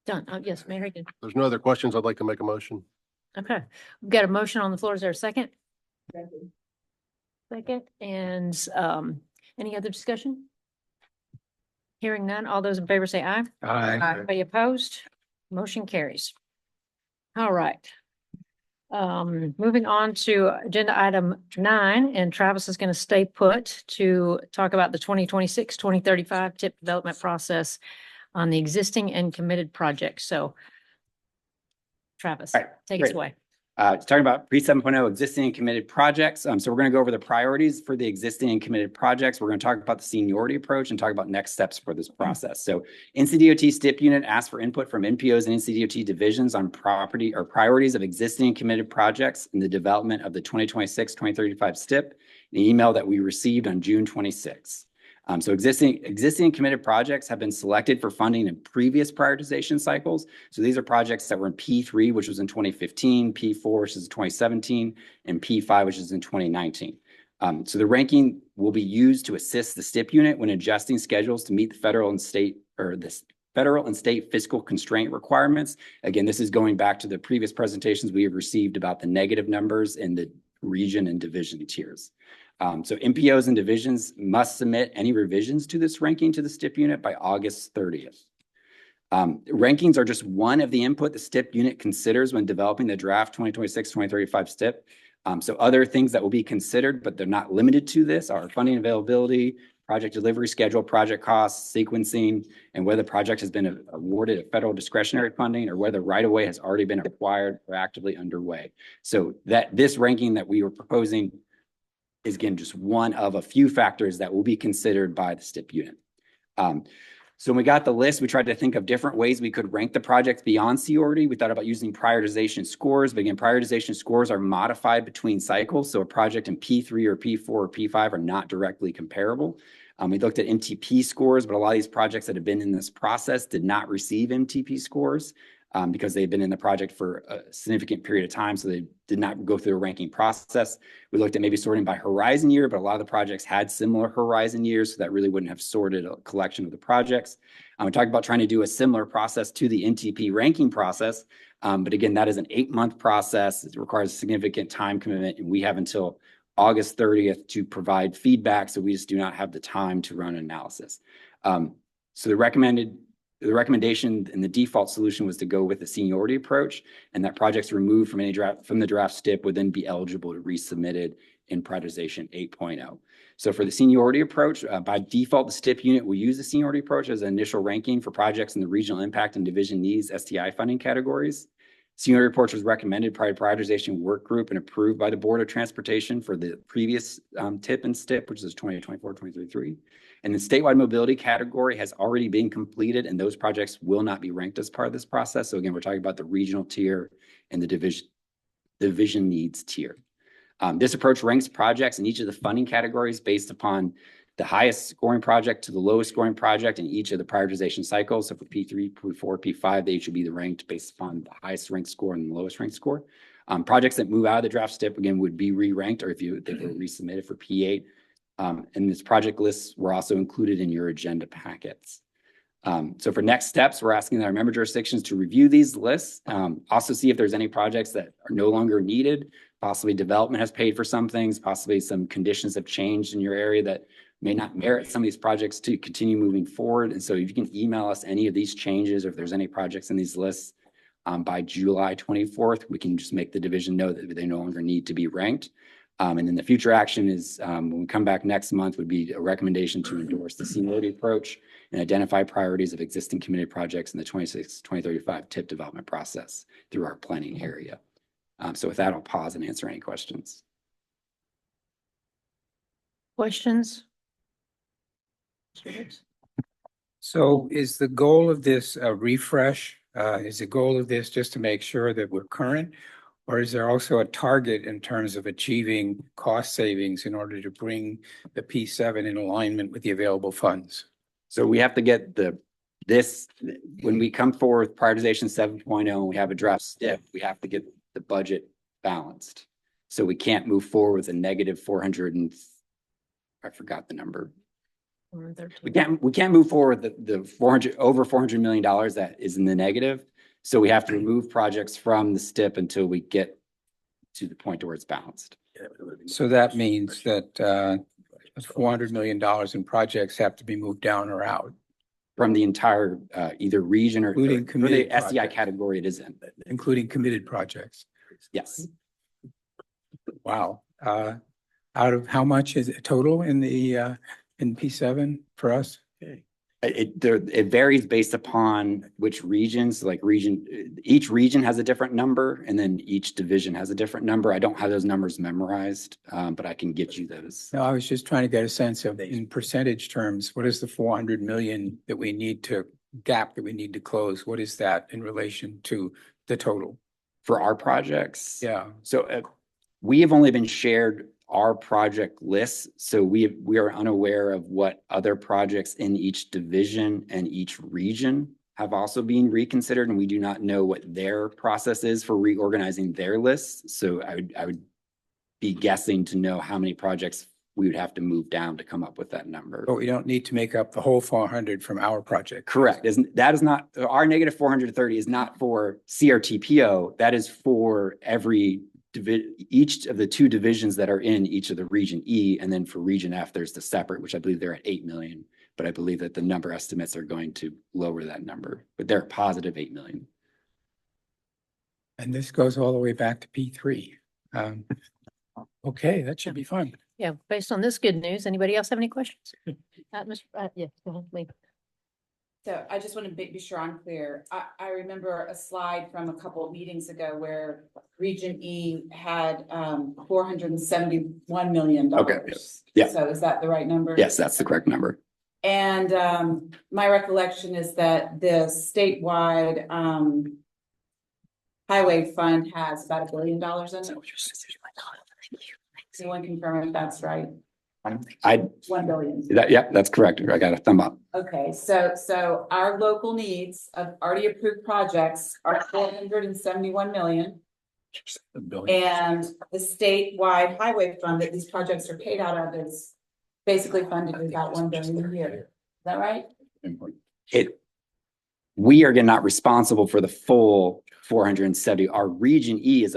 Done. Yes, Mayor Higgins. There's no other questions. I'd like to make a motion. Okay. We've got a motion on the floor. Is there a second? Second. And any other discussion? Hearing none. All those in favor say aye. Aye. Anybody opposed? Motion carries. All right. Moving on to agenda item 9, and Travis is going to stay put to talk about the 2026-2035 TIP development process on the existing and committed projects. So Travis, All right, take us great. away. Talking about pre 7.0 existing and committed projects. So we're going to go over the priorities for the existing and committed projects. We're going to talk about the seniority approach and talk about next steps for this process. So NCDOT STIP unit asked for input from NPOs and NCDOT divisions on property or priorities of existing and committed projects in the development of the 2026-2035 STIP, an email that we received on June 26th. So existing and committed projects have been selected for funding in previous prioritization cycles. So these are projects that were in P3, which was in 2015, P4, which is 2017, and P5, which is in 2019. So the ranking will be used to assist the STIP unit when adjusting schedules to meet the federal and state fiscal constraint requirements. Again, this is going back to the previous presentations we have received about the negative numbers in the region and division tiers. So MPOs and divisions must submit any revisions to this ranking to the STIP unit by August 30th. Rankings are just one of the input the STIP unit considers when developing the draft 2026-2035 STIP. So other things that will be considered, but they're not limited to this, are funding availability, project delivery schedule, project costs, sequencing, and whether the project has been awarded a federal discretionary funding or whether right-of-way has already been acquired or actively underway. So that this ranking that we were proposing is again just one of a few factors that will be considered by the STIP unit. So when we got the list, we tried to think of different ways we could rank the projects beyond CRT. We thought about using prioritization scores, but again, prioritization scores are modified between cycles. So a project in P3 or P4 or P5 are not directly comparable. We looked at MTP scores, but a lot of these projects that have been in this process did not receive MTP scores because they've been in the project for a significant period of time. So they did not go through a ranking process. We looked at maybe sorting by horizon year, but a lot of the projects had similar horizon years. So that really wouldn't have sorted a collection of the projects. We talked about trying to do a similar process to the NTP ranking process. But again, that is an 8-month process. It requires a significant time commitment. And we have until August 30th to provide feedback. So we just do not have the time to run an analysis. So the recommendation and the default solution was to go with the seniority approach, and that projects removed from the draft STIP would then be eligible to resubmitted in prioritization 8.0. So for the seniority approach, by default, the STIP unit will use the seniority approach as an initial ranking for projects in the regional impact and division needs STI funding categories. Seniority approach was recommended by a prioritization work group and approved by the Board of Transportation for the previous TIP and STIP, which is 2024-2023. And the statewide mobility category has already been completed, and those projects will not be ranked as part of this process. So again, we're talking about the regional tier and the division needs tier. This approach ranks projects in each of the funding categories based upon the highest scoring project to the lowest scoring project in each of the prioritization cycles. So for P3, P4, P5, they should be ranked based upon the highest ranked score and the lowest ranked score. Projects that move out of the draft STIP again would be re-ranked, or if they were resubmitted for P8. And this project lists were also included in your agenda packets. So for next steps, we're asking our member jurisdictions to review these lists, also see if there's any projects that are no longer needed. Possibly development has paid for some things, possibly some conditions have changed in your area that may not merit some of these projects to continue moving forward. And so if you can email us any of these changes, or if there's any projects in these lists by July 24th, we can just make the division know that they no longer need to be ranked. And then the future action is when we come back next month would be a recommendation to endorse the seniority approach and identify priorities of existing committed projects in the 2035 TIP development process through our planning area. So with that, I'll pause and answer any questions. Questions? So is the goal of this a refresh? Is the goal of this just to make sure that we're current? Or is there also a target in terms of achieving cost savings in order to bring the P7 in alignment with the available funds? So we have to get when we come forward with prioritization 7.0 and we have a draft STIP, we have to get the budget balanced. So we can't move forward with a negative 400 and I forgot the number. We can't move forward with the over $400 million that is in the negative. So we have to remove projects from the STIP until we get to the point where it's balanced. So that means that $400 million in projects have to be moved down or out. From the entire either region or Including committed the SDI projects. category it is in. Including committed projects. Yes. Wow. Out of how much is it total in the in P7 for us? It varies based upon which regions, each region has a different number and then each division has a different number. I don't have those numbers memorized, but I can get you those. No, I was just trying to get a sense of, in percentage terms, what is the 400 million that we need to close? What is that in relation to the total? For our projects? Yeah. So we have only been shared our project lists. So we are unaware of what other projects in each division and each region have also been reconsidered. And we do not know what their process is for reorganizing their lists. So I would be guessing to know how many projects we would have to move down to come up with that number. But we don't need to make up the whole 400 from our project. Correct. That is not, our negative 430 is not for CRTPO. That is for each of the two divisions that are in each of the region E, and then for region F, there's the separate, which I believe they're at 8 million, but I believe that the number estimates are going to lower that number, but they're positive 8 million. And this goes all the way back to P3. Okay, that should be fun. Yeah, based on this good news, anybody else have any questions? Yeah, go ahead, Lee. So I just want to be sure I'm clear. I remember a slide from a couple of meetings ago where Region E had $471 million. Okay, yeah. So is that the right number? Yes, that's the correct number. And my recollection is that the statewide highway fund has about $1 billion in it. Anyone confirm if that's right? I, 1 billion. yeah, that's correct. I got a thumb up. Okay, so our local needs of already approved projects are 471 million. And the statewide highway fund that these projects are paid out of is basically funded with about 1 billion a year. Is that right? We are not responsible for the full 470. Our Region E is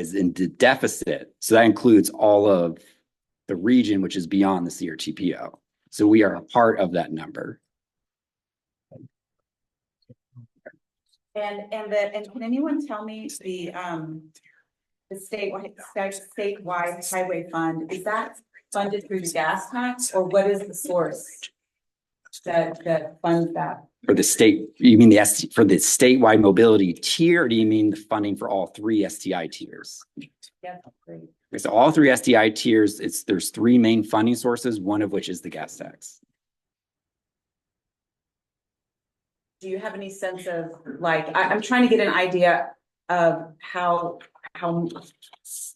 in the deficit. So that includes all of the region, which is beyond the CRTPO. So we are a part of that number. And can anyone tell me the statewide highway fund, is that funded through the gas tax, or what is the source that funds that? For the state, you mean for the statewide mobility tier, or do you mean the funding for all 3 STI tiers? Yeah, great. So all 3 STI tiers, there's 3 main funding sources, one of which is the gas tax. Do you have any sense of, like, I'm trying to get an idea of how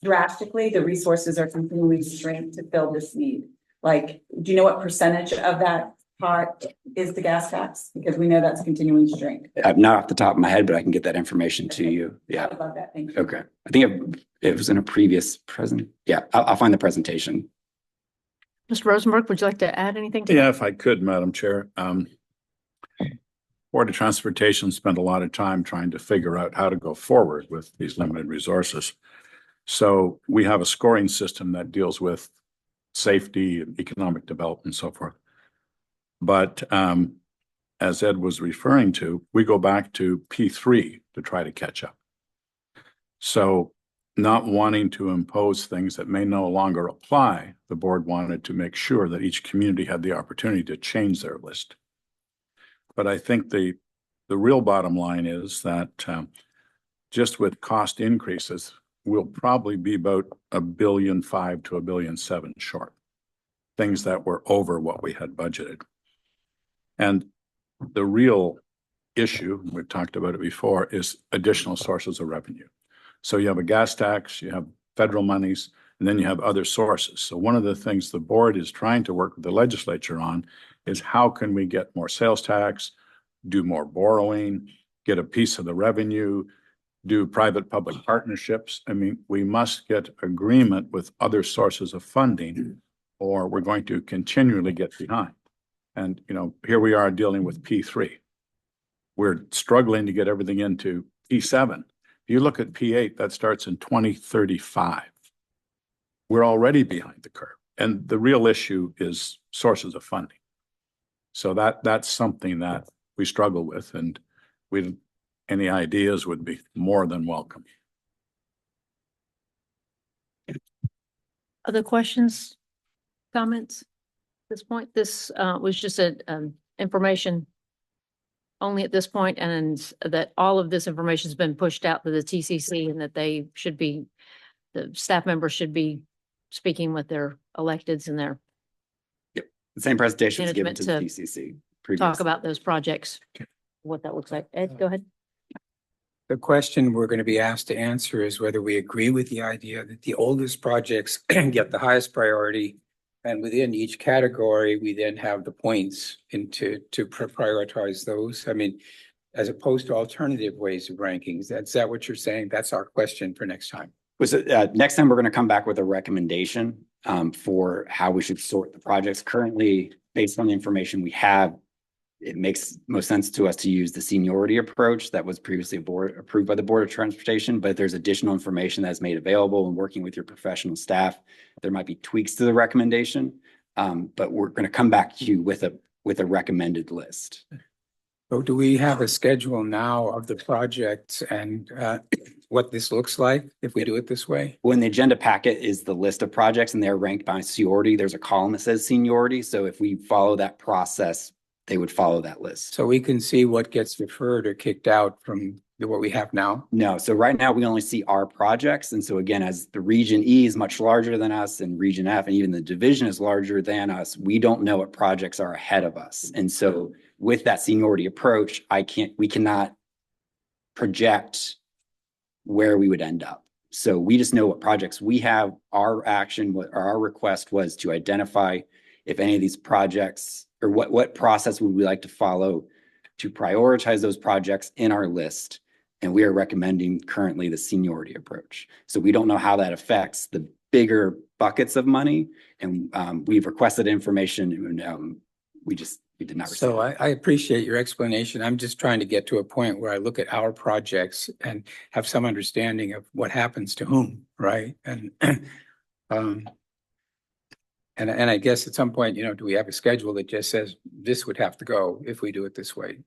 drastically the resources are continuing to shrink to fill this need? Like, do you know what percentage of that part is the gas tax? Because we know that's continuing to shrink. Not off the top of my head, but I can get that information to you. Yeah. I would love that. Thank you. Okay. I think it was in a previous present. Yeah, I'll find the presentation. Mr. Rosenberg, would you like to add anything to Yeah, if I could, Madam Chair. Board of Transportation spent a lot of time trying to figure out how to go forward with these limited resources. So we have a scoring system that deals with safety, economic development, and so forth. But as Ed was referring to, we go back to P3 to try to catch up. So not wanting to impose things that may no longer apply, the board wanted to make sure that each community had the opportunity to change their list. But I think the real bottom line is that just with cost increases, we'll probably be about $1.5 billion to $1.7 billion short. Things that were over what we had budgeted. And the real issue, we've talked about it before, is additional sources of revenue. So you have a gas tax, you have federal monies, and then you have other sources. So one of the things the board is trying to work with the legislature on is how can we get more sales tax, do more borrowing, get a piece of the revenue, do private-public partnerships. I mean, we must get agreement with other sources of funding, or we're going to continually get behind. And, you know, here we are dealing with P3. We're struggling to get everything into P7. If you look at P8, that starts in 2035. We're already behind the curve. And the real issue is sources of funding. So that's something that we struggle with, and any ideas would be more than welcome. Other questions, comments? At this point, this was just information only at this point, and that all of this information has been pushed out to the TCC, and that the staff members should be speaking with their electeds and their The same presentation is given management to the to TCC. talk about those projects, what that looks like. Ed, go ahead. The question we're going to be asked to answer is whether we agree with the idea that the oldest projects get the highest priority. And within each category, we then have the points to prioritize those. I mean, as opposed to alternative ways of rankings. Is that what you're saying? That's our question for next time. Next time, we're going to come back with a recommendation for how we should sort the projects. Currently, based on the information we have, it makes most sense to us to use the seniority approach that was previously approved by the Board of Transportation. But if there's additional information that's made available and working with your professional staff, there might be tweaks to the recommendation. But we're going to come back to you with a recommended list. So do we have a schedule now of the projects and what this looks like if we do it this way? When the agenda packet is the list of projects and they're ranked by seniority, there's a column that says seniority. So if we follow that process, they would follow that list. So we can see what gets deferred or kicked out from what we have now? No, so right now we only see our projects. And so again, as the region E is much larger than us and region F and even the division is larger than us, we don't know what projects are ahead of us. And so with that seniority approach, we cannot project where we would end up. So we just know what projects we have. Our action, our request was to identify if any of these projects or what process would we like to follow to prioritize those projects in our list. And we are recommending currently the seniority approach. So we don't know how that affects the bigger buckets of money. And we've requested information and we did not receive So it. I appreciate your explanation. I'm just trying to get to a point where I look at our projects and have some understanding of what happens to whom, right? And and I guess at some point, do we have a schedule that just says this would have to go if we do it this way?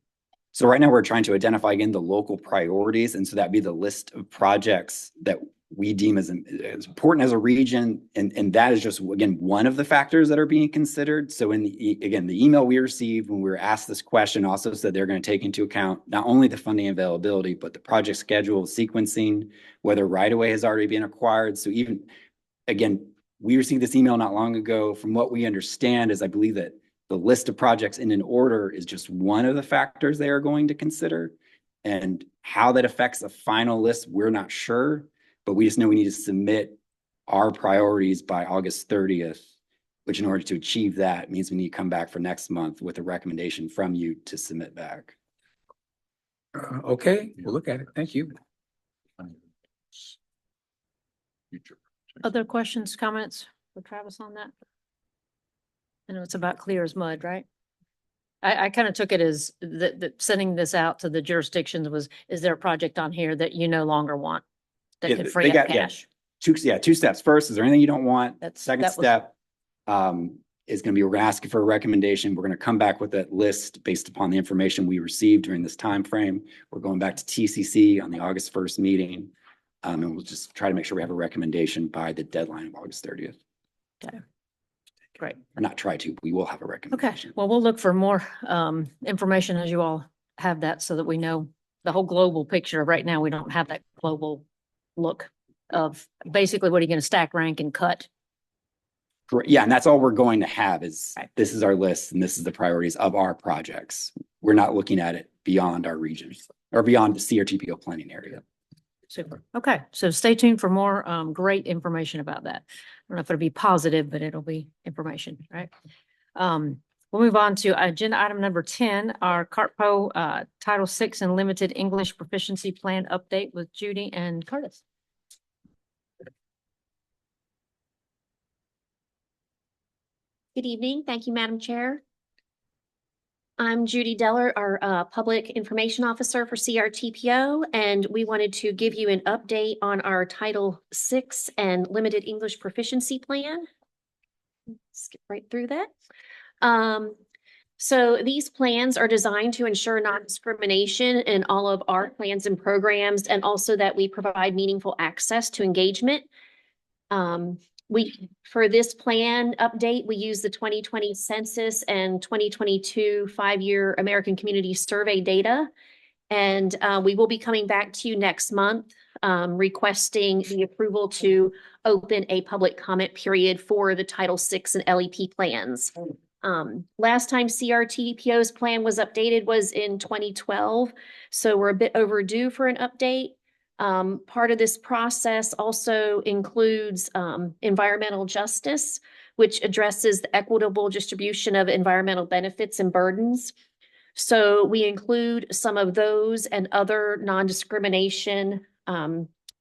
So right now we're trying to identify again the local priorities. And so that'd be the list of projects that we deem as important as a region. And that is just, again, one of the factors that are being considered. So the email we received when we were asked this question also said they're going to take into account not only the funding availability, but the project schedule, sequencing, whether right-of-way has already been acquired. So even, again, we received this email not long ago. From what we understand is I believe that the list of projects in an order is just one of the factors they are going to consider. And how that affects the final list, we're not sure, but we just know we need to submit our priorities by August 30th, which in order to achieve that means we need to come back for next month with a recommendation from you to submit back. Okay, we'll look at it. Thank you. Other questions, comments for Travis on that? I know it's about clear as mud, right? I kind of took it as that sending this out to the jurisdictions was, is there a project on here that you no longer want? That could free up cash? Two steps. First, is there anything you don't want? Second that was- step is going to be, we're going to ask you for a recommendation. We're going to come back with that list based upon the information we received during this time frame. We're going back to TCC on the August 1st meeting. And we'll just try to make sure we have a recommendation by the deadline of August 30th. Okay. Great. Or not try to, we will have a Okay, recommendation. well, we'll look for more information as you all have that so that we know the whole global picture. Right now, we don't have that global look of basically what are you going to stack, rank and cut? Correct. Yeah, and that's all we're going to have is this is our list and this is the priorities of our projects. We're not looking at it beyond our regions or beyond the CRTPO planning area. Super. Okay, so stay tuned for more great information about that. I don't know if it'll be positive, but it'll be information, right? We'll move on to agenda item number 10, our CRTPO Title VI and Limited English Proficiency Plan update with Judy and Curtis. Good evening. Thank you, Madam Chair. I'm Judy Deller, our Public Information Officer for CRTPO, and we wanted to give you an update on our Title VI and Limited English Proficiency Plan. Skip right through that. So these plans are designed to ensure non-discrimination in all of our plans and programs, and also that we provide meaningful access to engagement. For this plan update, we use the 2020 census and 2022 5-year American Community Survey data. And we will be coming back to you next month requesting the approval to open a public comment period for the Title VI and LEP plans. Last time CRTPO's plan was updated was in 2012, so we're a bit overdue for an update. Part of this process also includes environmental justice, which addresses the equitable distribution of environmental benefits and burdens. So we include some of those and other non-discrimination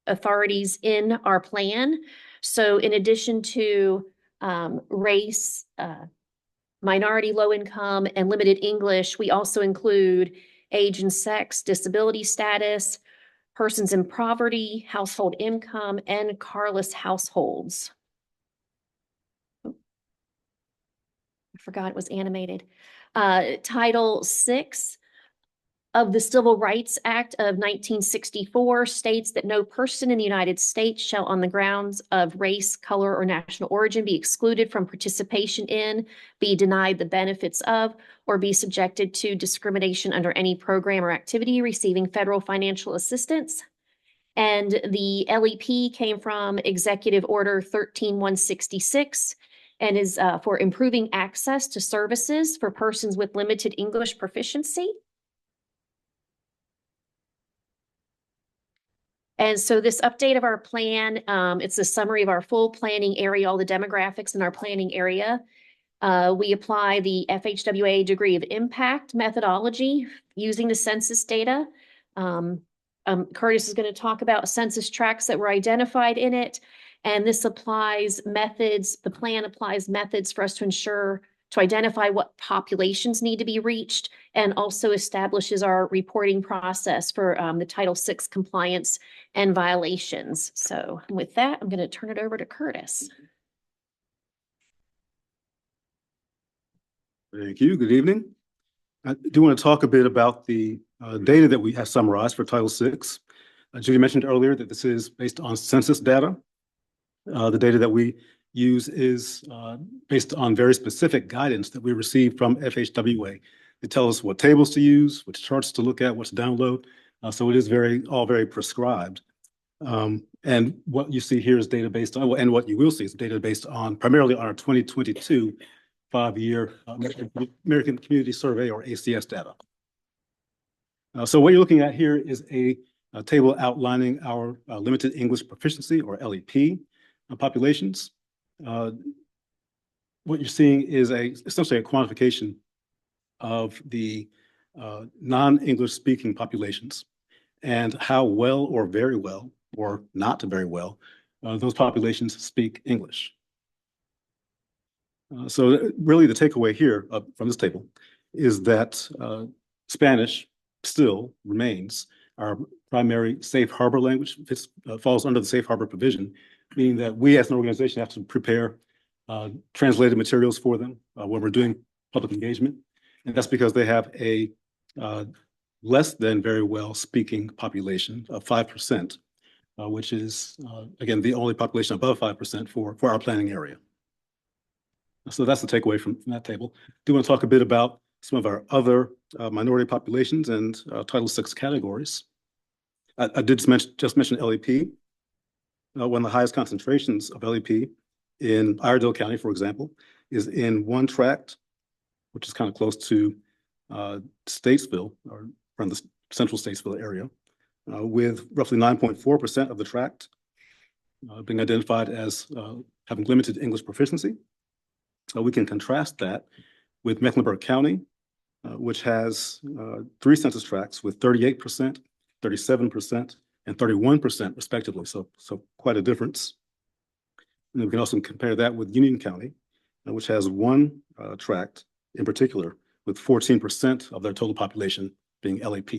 authorities in our plan. So in addition to race, minority, low income, and limited English, we also include age and sex, disability status, persons in poverty, household income, and carless households. I forgot it was animated. Title VI of the Civil Rights Act of 1964 states that no person in the United States shall on the grounds of race, color, or national origin be excluded from participation in, be denied the benefits of, or be subjected to discrimination under any program or activity receiving federal financial assistance. And the LEP came from Executive Order 13166 and is for improving access to services for persons with limited English proficiency. And so this update of our plan, it's a summary of our full planning area, all the demographics in our planning area. We apply the FHWA degree of impact methodology using the census data. Curtis is going to talk about census tracts that were identified in it. And this applies methods, the plan applies methods for us to identify what populations need to be reached, and also establishes our reporting process for the Title VI compliance and violations. So with that, I'm going to turn it over to Curtis. Thank you. Good evening. I do want to talk a bit about the data that we have summarized for Title VI. Judy mentioned earlier that this is based on census data. The data that we use is based on very specific guidance that we received from FHWA. They tell us what tables to use, which charts to look at, what to download. So it is all very prescribed. And what you see here is data based on, and what you will see is data based on primarily on our 2022 5-year American Community Survey, or ACS data. So what you're looking at here is a table outlining our limited English proficiency, or LEP, populations. What you're seeing is essentially a quantification of the non-English speaking populations and how well or very well or not very well those populations speak English. So really the takeaway here from this table is that Spanish still remains our primary safe harbor language. It falls under the safe harbor provision, meaning that we as an organization have to prepare translated materials for them when we're doing public engagement. And that's because they have a less than very well speaking population of 5%, which is, again, the only population above 5% for our planning area. So that's the takeaway from that table. I do want to talk a bit about some of our other minority populations and Title VI categories. I did just mention LEP. One of the highest concentrations of LEP in Iredell County, for example, is in one tract, which is kind of close to Statesville, or from the central Statesville area, with roughly 9.4% of the tract being identified as having limited English proficiency. So we can contrast that with Mecklenburg County, which has 3 census tracts with 38%, 37%, and 31% respectively. So quite a difference. And we can also compare that with Union County, which has 1 tract in particular with 14% of their total population being LEP.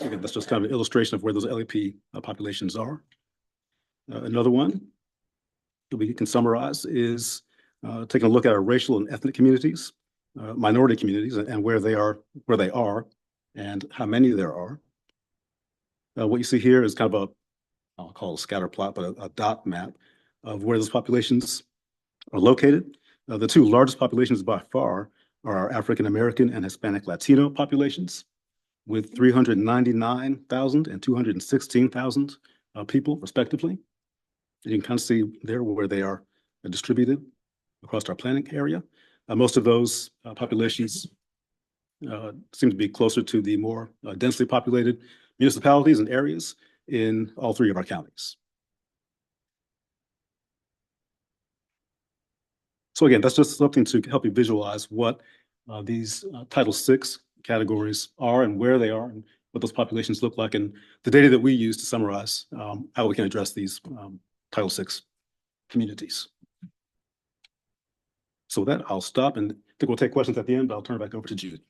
Again, that's just kind of an illustration of where those LEP populations are. Another one that we can summarize is taking a look at our racial and ethnic communities, minority communities, and where they are, and how many there are. What you see here is kind of I'll call it a scatter plot, but a dot map of where those populations are located. The 2 largest populations by far are our African American and Hispanic Latino populations, with 399,000 and 216,000 people respectively. And you can kind of see there where they are distributed across our planning area. Most of those populations seem to be closer to the more densely populated municipalities and areas in all 3 of our counties. So again, that's just something to help you visualize what these Title VI categories are and where they are and what those populations look like, and the data that we use to summarize how we can address these Title VI communities. So with that, I'll stop, and I think we'll take questions at the end, but I'll turn it back over to Judy.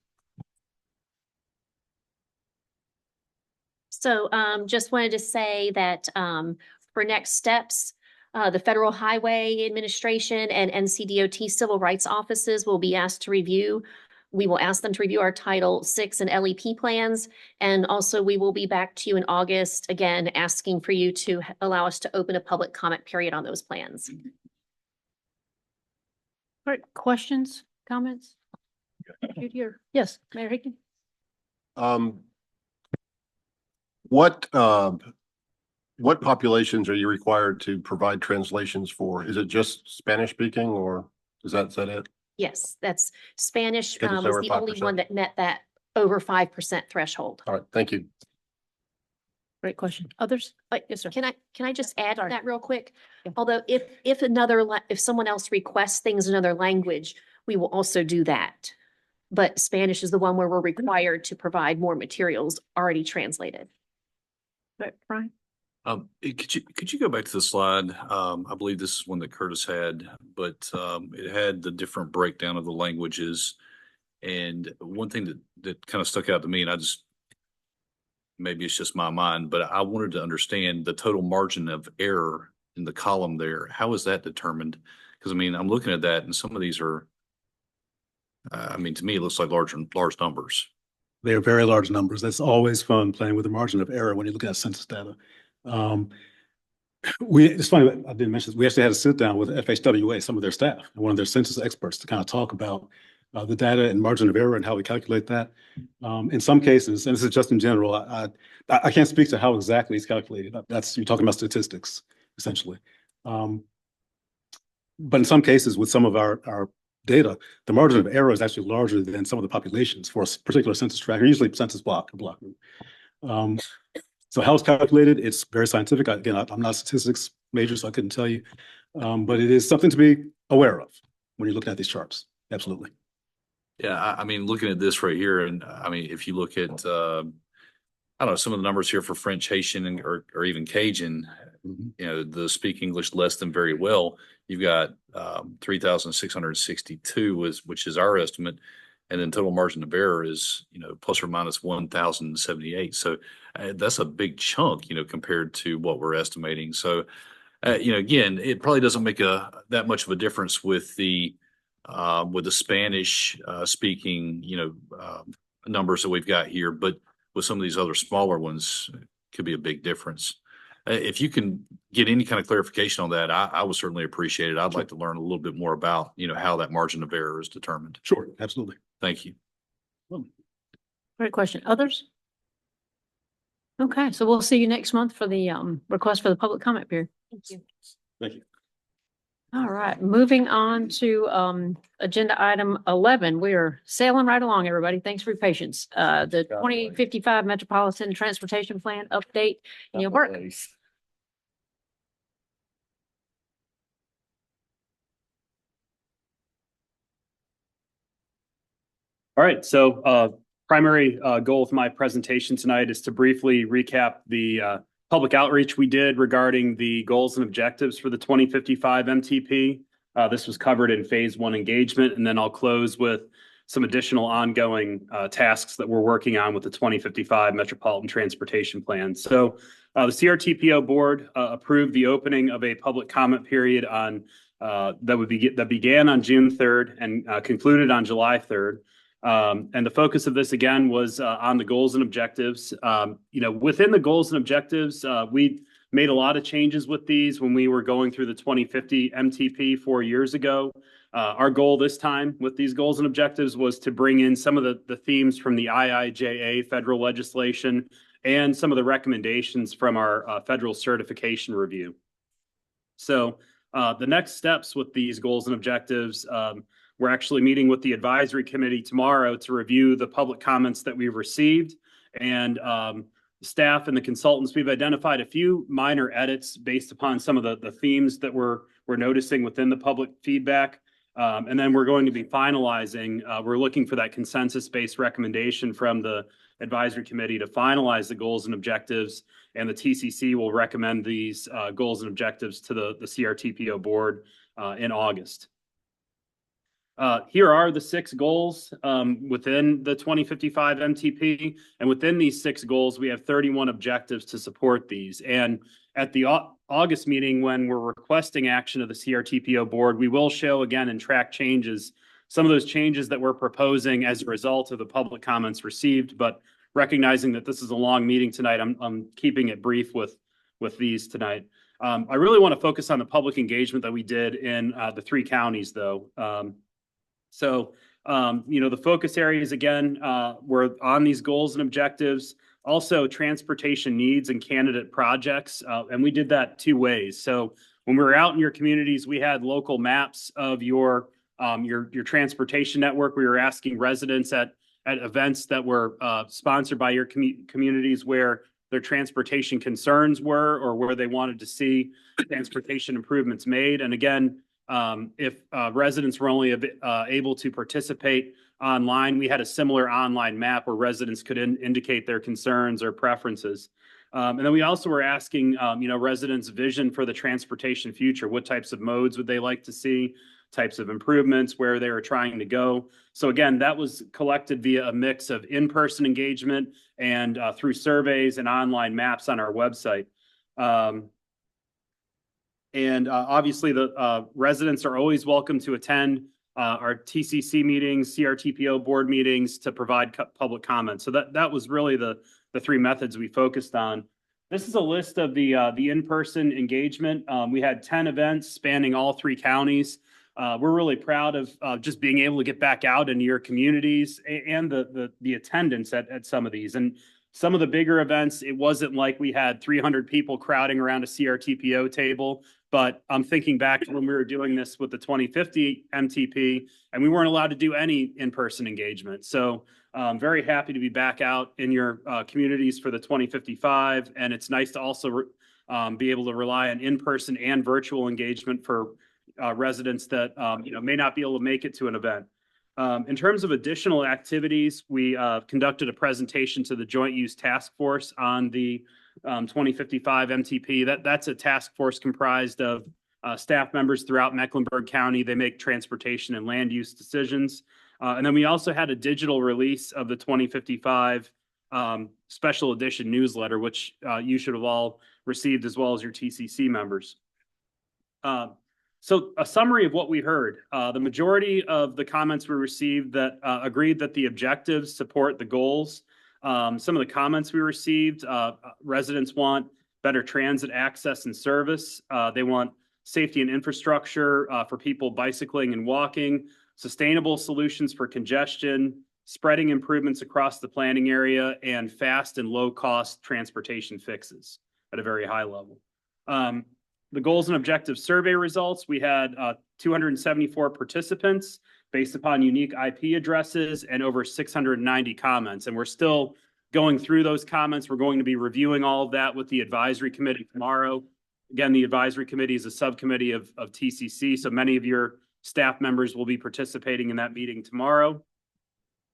So just wanted to say that for next steps, the Federal Highway Administration and NCDOT civil rights offices will be asked to review We will ask them to review our Title VI and LEP plans. And also we will be back to you in August, again, asking for you to allow us to open a public comment period on those plans. All right, questions, comments? Judy or, yes, Mayor Hickey? What populations are you required to provide translations for? Is it just Spanish speaking or is that it? Yes, that's Spanish, Get us was over the only 5%. one that met that over 5% threshold. All right, thank you. Great question. Others? Yes, sir. Can I just add Sorry. that real quick? Yeah. Although if if someone else requests things in another language, we will also do that. But Spanish is the one where we're required to provide more materials already translated. Right, Brian? Could you go back to the slide? I believe this is one that Curtis had, but it had the different breakdown of the languages. And one thing that kind of stuck out to me, and maybe it's just my mind, but I wanted to understand the total margin of error in the column there. How is that determined? Because I mean, I'm looking at that and some of these are, to me, it looks like large numbers. They are very large numbers. That's always fun playing with the margin of error when you look at census data. It's funny, I didn't mention this. We actually had a sit down with FHWA, some of their staff, and one of their census experts to kind of talk about the data and margin of error and how we calculate that. In some cases, and this is just in general, I can't speak to how exactly it's calculated. You're talking about statistics, essentially. But in some cases, with some of our data, the margin of error is actually larger than some of the populations for a particular census tract, or usually census block. So how it's calculated, it's very scientific. Again, I'm not a statistics major, so I couldn't tell you. But it is something to be aware of when you're looking at these charts. Absolutely. Yeah, I mean, looking at this right here, and I mean, if you look at, I don't know, some of the numbers here for French, Haitian, or even Cajun, the speak English less than very well, you've got 3,662 which is our estimate. And then total margin of error is, plus or minus 1,078. So that's a big chunk, compared to what we're estimating. So, again, it probably doesn't make that much of a difference with the Spanish speaking, numbers that we've got here, but with some of these other smaller ones, it could be a big difference. If you can get any kind of clarification on that, I would certainly appreciate it. I'd like to learn a little bit more about, how that margin of error is determined. Sure, absolutely. Thank you. Great question. Others? Okay, so we'll see you next month for the request for the public comment period. Thank you. Thank you. All right, moving on to agenda item 11. We are sailing right along, everybody. Thanks for your patience. The 2055 Metropolitan Transportation Plan update. Neil Burke. All right, so primary goal of my presentation tonight is to briefly recap the public outreach we did regarding the goals and objectives for the 2055 MTP. This was covered in phase 1 engagement, and then I'll close with some additional ongoing tasks that we're working on with the 2055 Metropolitan Transportation Plan. So the CRTPO board approved the opening of a public comment period on that began on June 3rd and concluded on July 3rd. And the focus of this again was on the goals and objectives. Within the goals and objectives, we made a lot of changes with these when we were going through the 2050 MTP 4 years ago. Our goal this time with these goals and objectives was to bring in some of the themes from the IIJA federal legislation and some of the recommendations from our federal certification review. So the next steps with these goals and objectives, we're actually meeting with the advisory committee tomorrow to review the public comments that we've received. And staff and the consultants, we've identified a few minor edits based upon some of the themes that we're noticing within the public feedback. And then we're going to be finalizing, we're looking for that consensus-based recommendation from the advisory committee to finalize the goals and objectives. And the TCC will recommend these goals and objectives to the CRTPO board in August. Here are the 6 goals within the 2055 MTP. And within these 6 goals, we have 31 objectives to support these. And at the August meeting, when we're requesting action of the CRTPO board, we will show again and track changes some of those changes that we're proposing as a result of the public comments received, but recognizing that this is a long meeting tonight, I'm keeping it brief with these tonight. I really want to focus on the public engagement that we did in the 3 counties, though. The focus areas again were on these goals and objectives, also transportation needs and candidate projects, and we did that 2 ways. So when we were out in your communities, we had local maps of your transportation network. We were asking residents at events that were sponsored by your communities where their transportation concerns were or where they wanted to see transportation improvements made. And again, if residents were only able to participate online, we had a similar online map where residents could indicate their concerns or preferences. And then we also were asking, residents' vision for the transportation future. What types of modes would they like to see? Types of improvements, where they were trying to go. So again, that was collected via a mix of in-person engagement and through surveys and online maps on our website. Obviously, the residents are always welcome to attend our TCC meetings, CRTPO board meetings to provide public comments. So that was really the 3 methods we focused on. This is a list of the in-person engagement. We had 10 events spanning all 3 counties. We're really proud of just being able to get back out into your communities and the attendance at some of these. And some of the bigger events, it wasn't like we had 300 people crowding around a CRTPO table, but I'm thinking back to when we were doing this with the 2050 MTP, and we weren't allowed to do any in-person engagement. So I'm very happy to be back out in your communities for the 2055, and it's nice to also be able to rely on in-person and virtual engagement for residents that may not be able to make it to an event. In terms of additional activities, we conducted a presentation to the Joint Use Task Force on the 2055 MTP. That's a task force comprised of staff members throughout Mecklenburg County. They make transportation and land use decisions. And then we also had a digital release of the 2055 special edition newsletter, which you should have all received, as well as your TCC members. So a summary of what we heard. The majority of the comments we received that agreed that the objectives support the goals. Some of the comments we received, residents want better transit access and service. They want safety and infrastructure for people bicycling and walking, sustainable solutions for congestion, spreading improvements across the planning area, and fast and low-cost transportation fixes at a very high level. The goals and objectives survey results, we had 274 participants based upon unique IP addresses and over 690 comments. And we're still going through those comments. We're going to be reviewing all of that with the advisory committee tomorrow. Again, the advisory committee is a subcommittee of TCC, so many of your staff members will be participating in that meeting tomorrow.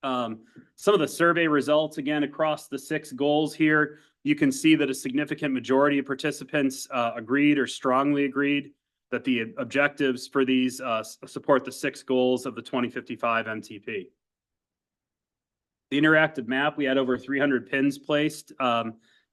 Some of the survey results, again, across the 6 goals here, you can see that a significant majority of participants agreed or strongly agreed that the objectives for these support the 6 goals of the 2055 MTP. The interactive map, we had over 300 pins placed,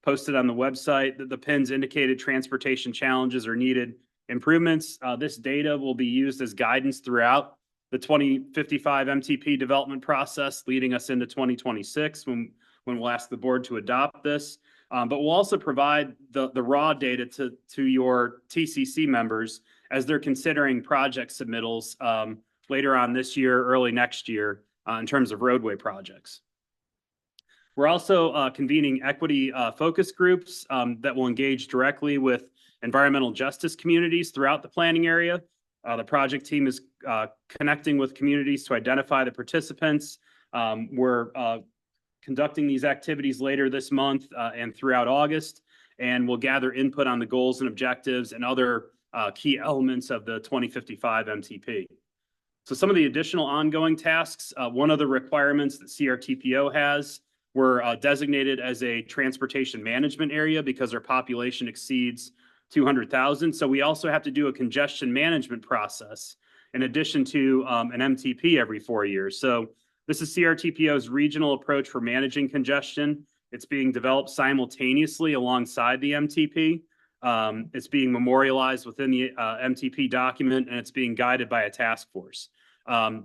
posted on the website. The pins indicated transportation challenges or needed improvements. This data will be used as guidance throughout the 2055 MTP development process, leading us into 2026 when we'll ask the board to adopt this. But we'll also provide the raw data to your TCC members as they're considering project submittals later on this year, early next year, in terms of roadway projects. We're also convening equity focus groups that will engage directly with environmental justice communities throughout the planning area. The project team is connecting with communities to identify the participants. We're conducting these activities later this month and throughout August, and we'll gather input on the goals and objectives and other key elements of the 2055 MTP. So some of the additional ongoing tasks, one of the requirements that CRTPO has, we're designated as a transportation management area because our population exceeds 200,000. So we also have to do a congestion management process in addition to an MTP every 4 years. So this is CRTPO's regional approach for managing congestion. It's being developed simultaneously alongside the MTP. It's being memorialized within the MTP document, and it's being guided by a task force.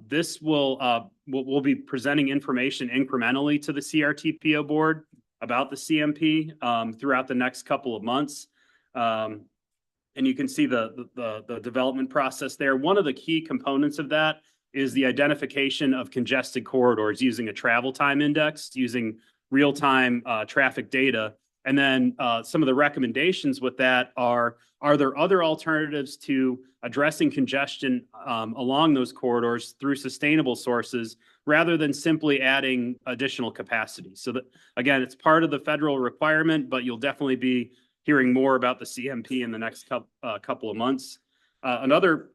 This we'll be presenting information incrementally to the CRTPO board about the CMP throughout the next couple of months. And you can see the development process there. One of the key components of that is the identification of congested corridors using a travel time index, using real-time traffic data. And then some of the recommendations with that are there other alternatives to addressing congestion along those corridors through sustainable sources rather than simply adding additional capacity? So that, again, it's part of the federal requirement, but you'll definitely be hearing more about the CMP in the next couple of months. Another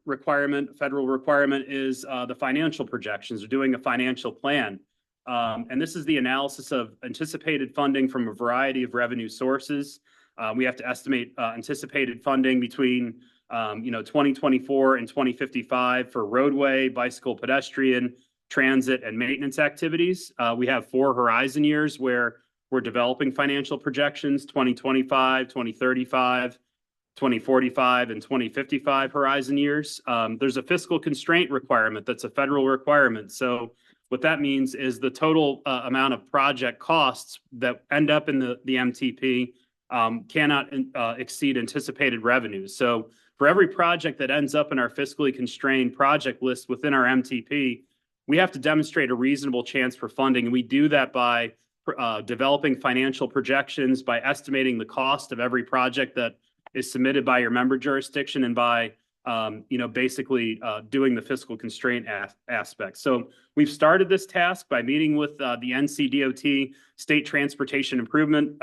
federal requirement is the financial projections, or doing a financial plan. And this is the analysis of anticipated funding from a variety of revenue sources. We have to estimate anticipated funding between 2024 and 2055 for roadway, bicycle, pedestrian, transit, and maintenance activities. We have 4 horizon years where we're developing financial projections: 2025, 2035, 2045, and 2055 horizon years. There's a fiscal constraint requirement that's a federal requirement. So what that means is the total amount of project costs that end up in the MTP cannot exceed anticipated revenues. So for every project that ends up in our fiscally constrained project list within our MTP, we have to demonstrate a reasonable chance for funding. And we do that by developing financial projections, by estimating the cost of every project that is submitted by your member jurisdiction, and by basically doing the fiscal constraint aspect. So we've started this task by meeting with the NCDOT State Transportation Improvement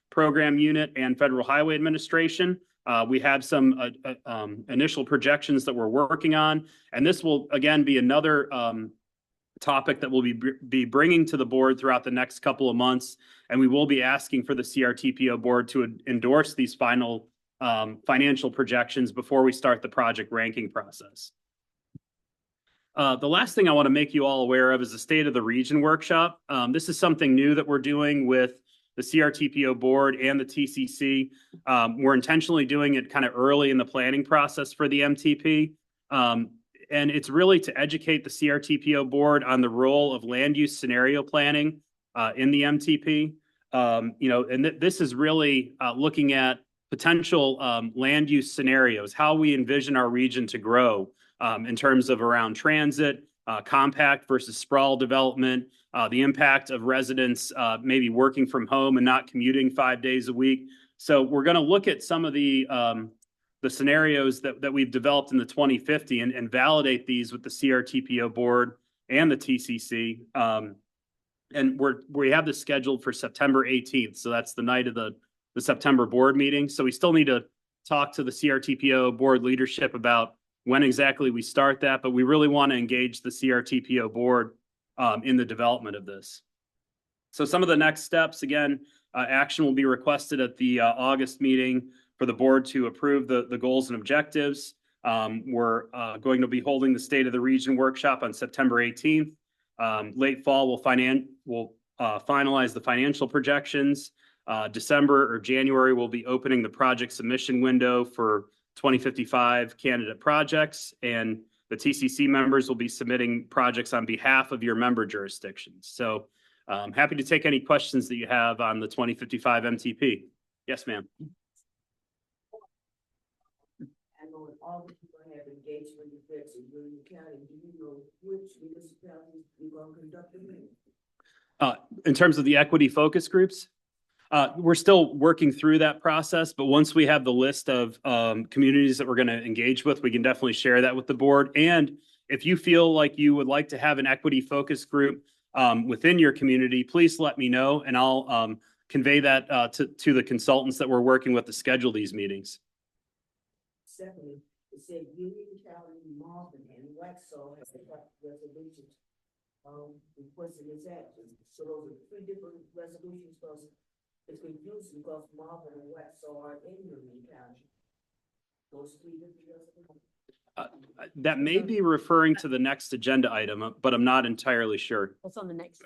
Program Unit and Federal Highway Administration. We have some initial projections that we're working on, and this will again be another topic that we'll be bringing to the board throughout the next couple of months, and we will be asking for the CRTPO board to endorse these final financial projections before we start the project ranking process. The last thing I want to make you all aware of is the State of the Region workshop. This is something new that we're doing with the CRTPO board and the TCC. We're intentionally doing it kind of early in the planning process for the MTP. And it's really to educate the CRTPO board on the role of land use scenario planning in the MTP. This is really looking at potential land use scenarios, how we envision our region to grow in terms of around transit, compact versus sprawl development, the impact of residents maybe working from home and not commuting 5 days a week. So we're going to look at some of the scenarios that we've developed in the 2050 and validate these with the CRTPO board and the TCC. And we have this scheduled for September 18th. So that's the night of the September board meeting. So we still need to talk to the CRTPO board leadership about when exactly we start that, but we really want to engage the CRTPO board in the development of this. So some of the next steps, again, action will be requested at the August meeting for the board to approve the goals and objectives. We're going to be holding the State of the Region workshop on September 18th. Late fall, we'll finalize the financial projections. December or January, we'll be opening the project submission window for 2055 candidate projects, and the TCC members will be submitting projects on behalf of your member jurisdictions. So I'm happy to take any questions that you have on the 2055 MTP. Yes, ma'am. I know all the people have engagement effects in William County. Do you know which municipalities you're going to conduct them in? In terms of the equity focus groups, we're still working through that process, but once we have the list of communities that we're going to engage with, we can definitely share that with the board. And if you feel like you would like to have an equity focus group within your community, please let me know, and I'll convey that to the consultants that we're working with to schedule these meetings. Secondly, it said Union County, Marvin, and Waxhaw have got resolutions requesting this action. So those are 3 different resolutions, because it's confusing because Marvin and Waxhaw are in Union County. Those 3 different resolutions. That may be referring to the next agenda item, but I'm not entirely sure. What's on the next?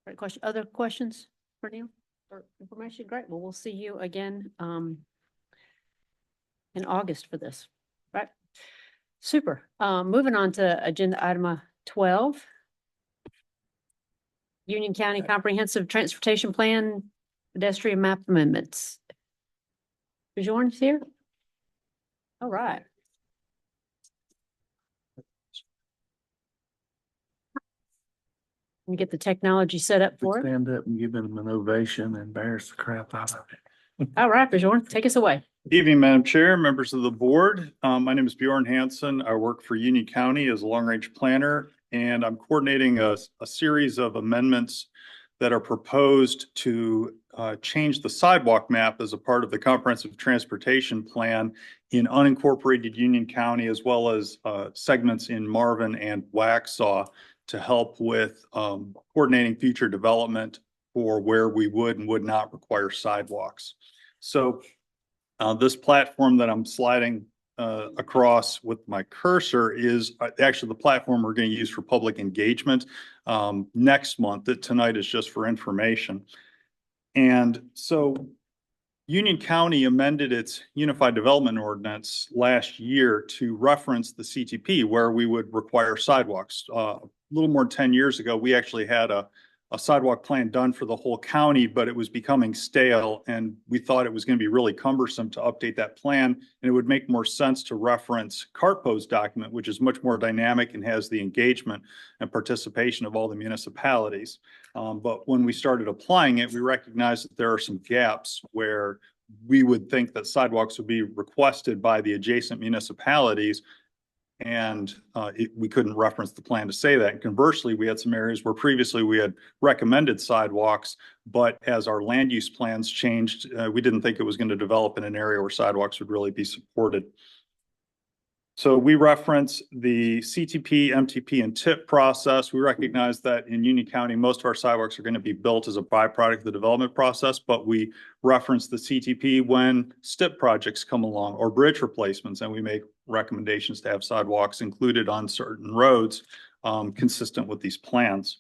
Right, other questions for Neil or information? Great. Well, we'll see you again in August for this. Right. Super. Moving on to agenda item 12. Union County Comprehensive Transportation Plan pedestrian map amendments. Bjorn's here. All right. And get the technology set up for it. Stand up and give them an ovation and embarrass the crap out of it. All right, Bjorn, take us away. Evening, Madam Chair, members of the board. My name is Bjorn Hansen. I work for Union County as a long-range planner, and I'm coordinating a series of amendments that are proposed to change the sidewalk map as a part of the comprehensive transportation plan in unincorporated Union County, as well as segments in Marvin and Waxhaw to help with coordinating future development for where we would and would not require sidewalks. So this platform that I'm sliding across with my cursor is actually the platform we're going to use for public engagement next month. That tonight is just for information. And so Union County amended its Unified Development Ordinance last year to reference the CTP where we would require sidewalks. A little more than 10 years ago, we actually had a sidewalk plan done for the whole county, but it was becoming stale, and we thought it was going to be really cumbersome to update that plan, and it would make more sense to reference CRTPO's document, which is much more dynamic and has the engagement and participation of all the municipalities. But when we started applying it, we recognized that there are some gaps where we would think that sidewalks would be requested by the adjacent municipalities, and we couldn't reference the plan to say that. And conversely, we had some areas where previously we had recommended sidewalks, but as our land use plans changed, we didn't think it was going to develop in an area where sidewalks would really be supported. So we reference the CTP, MTP, and TIP process. We recognize that in Union County, most of our sidewalks are going to be built as a byproduct of the development process, but we reference the CTP when STIP projects come along or bridge replacements, and we make recommendations to have sidewalks included on certain roads consistent with these plans.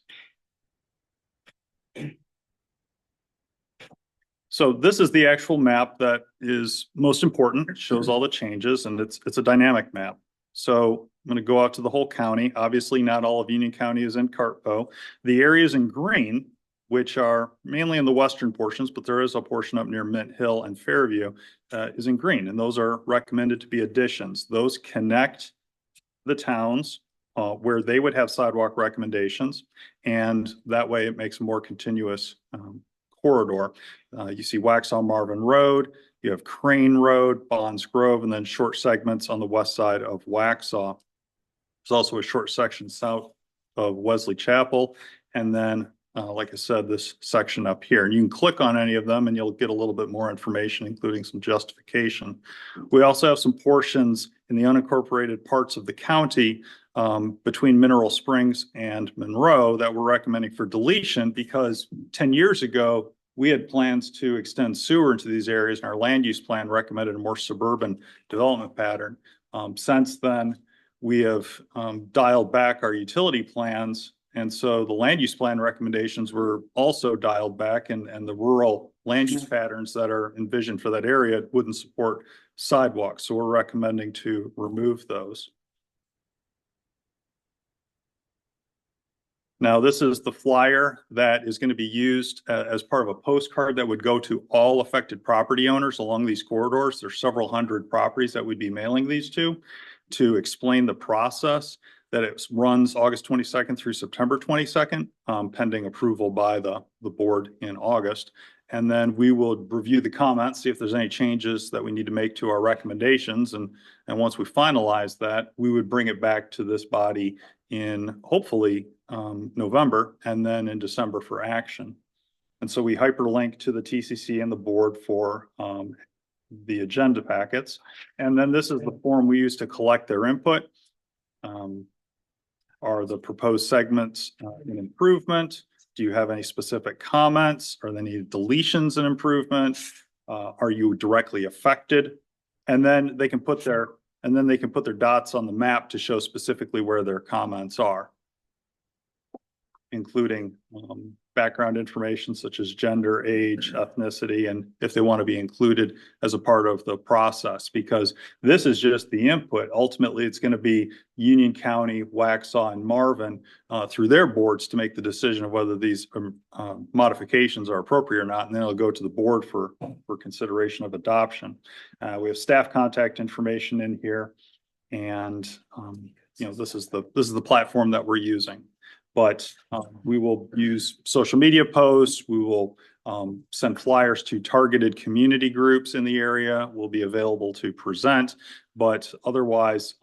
So this is the actual map that is most important. It shows all the changes, and it's a dynamic map. So I'm going to go out to the whole county. Obviously, not all of Union County is in CRTPO. The areas in green, which are mainly in the western portions, but there is a portion up near Mint Hill and Fairview, is in green, and those are recommended to be additions. Those connect the towns where they would have sidewalk recommendations, and that way it makes a more continuous corridor. You see Waxhaw Marvin Road, you have Crane Road, Bonds Grove, and then short segments on the west side of Waxhaw. There's also a short section south of Wesley Chapel, and then like I said, this section up here. And you can click on any of them and you'll get a little bit more information, including some justification. We also have some portions in the unincorporated parts of the county between Mineral Springs and Monroe that we're recommending for deletion because 10 years ago, we had plans to extend sewer into these areas, and our land use plan recommended a more suburban development pattern. Since then, we have dialed back our utility plans, and so the land use plan recommendations were also dialed back, and the rural land use patterns that are envisioned for that area wouldn't support sidewalks. So we're recommending to remove those. Now, this is the flyer that is going to be used as part of a postcard that would go to all affected property owners along these corridors. There's several hundred properties that we'd be mailing these to explain the process that it runs August 22nd through September 22nd, pending approval by the board in August. And then we will review the comments, see if there's any changes that we need to make to our recommendations. And once we finalize that, we would bring it back to this body in hopefully November and then in December for action. And so we hyperlink to the TCC and the board for the agenda packets. And then this is the form we use to collect their input. Are the proposed segments an improvement? Do you have any specific comments? Are there any deletions and improvement? Are you directly affected? And then they can put their dots on the map to show specifically where their comments are. including background information such as gender, age, ethnicity, and if they want to be included as a part of the process, because this is just the input. Ultimately, it's going to be Union County, Waxhaw, and Marvin through their boards to make the decision of whether these modifications are appropriate or not, and then it'll go to the board for consideration of adoption. We have staff contact information in here, and this is the platform that we're using. But we will use social media posts. We will send flyers to targeted community groups in the area. We'll be available to present, but otherwise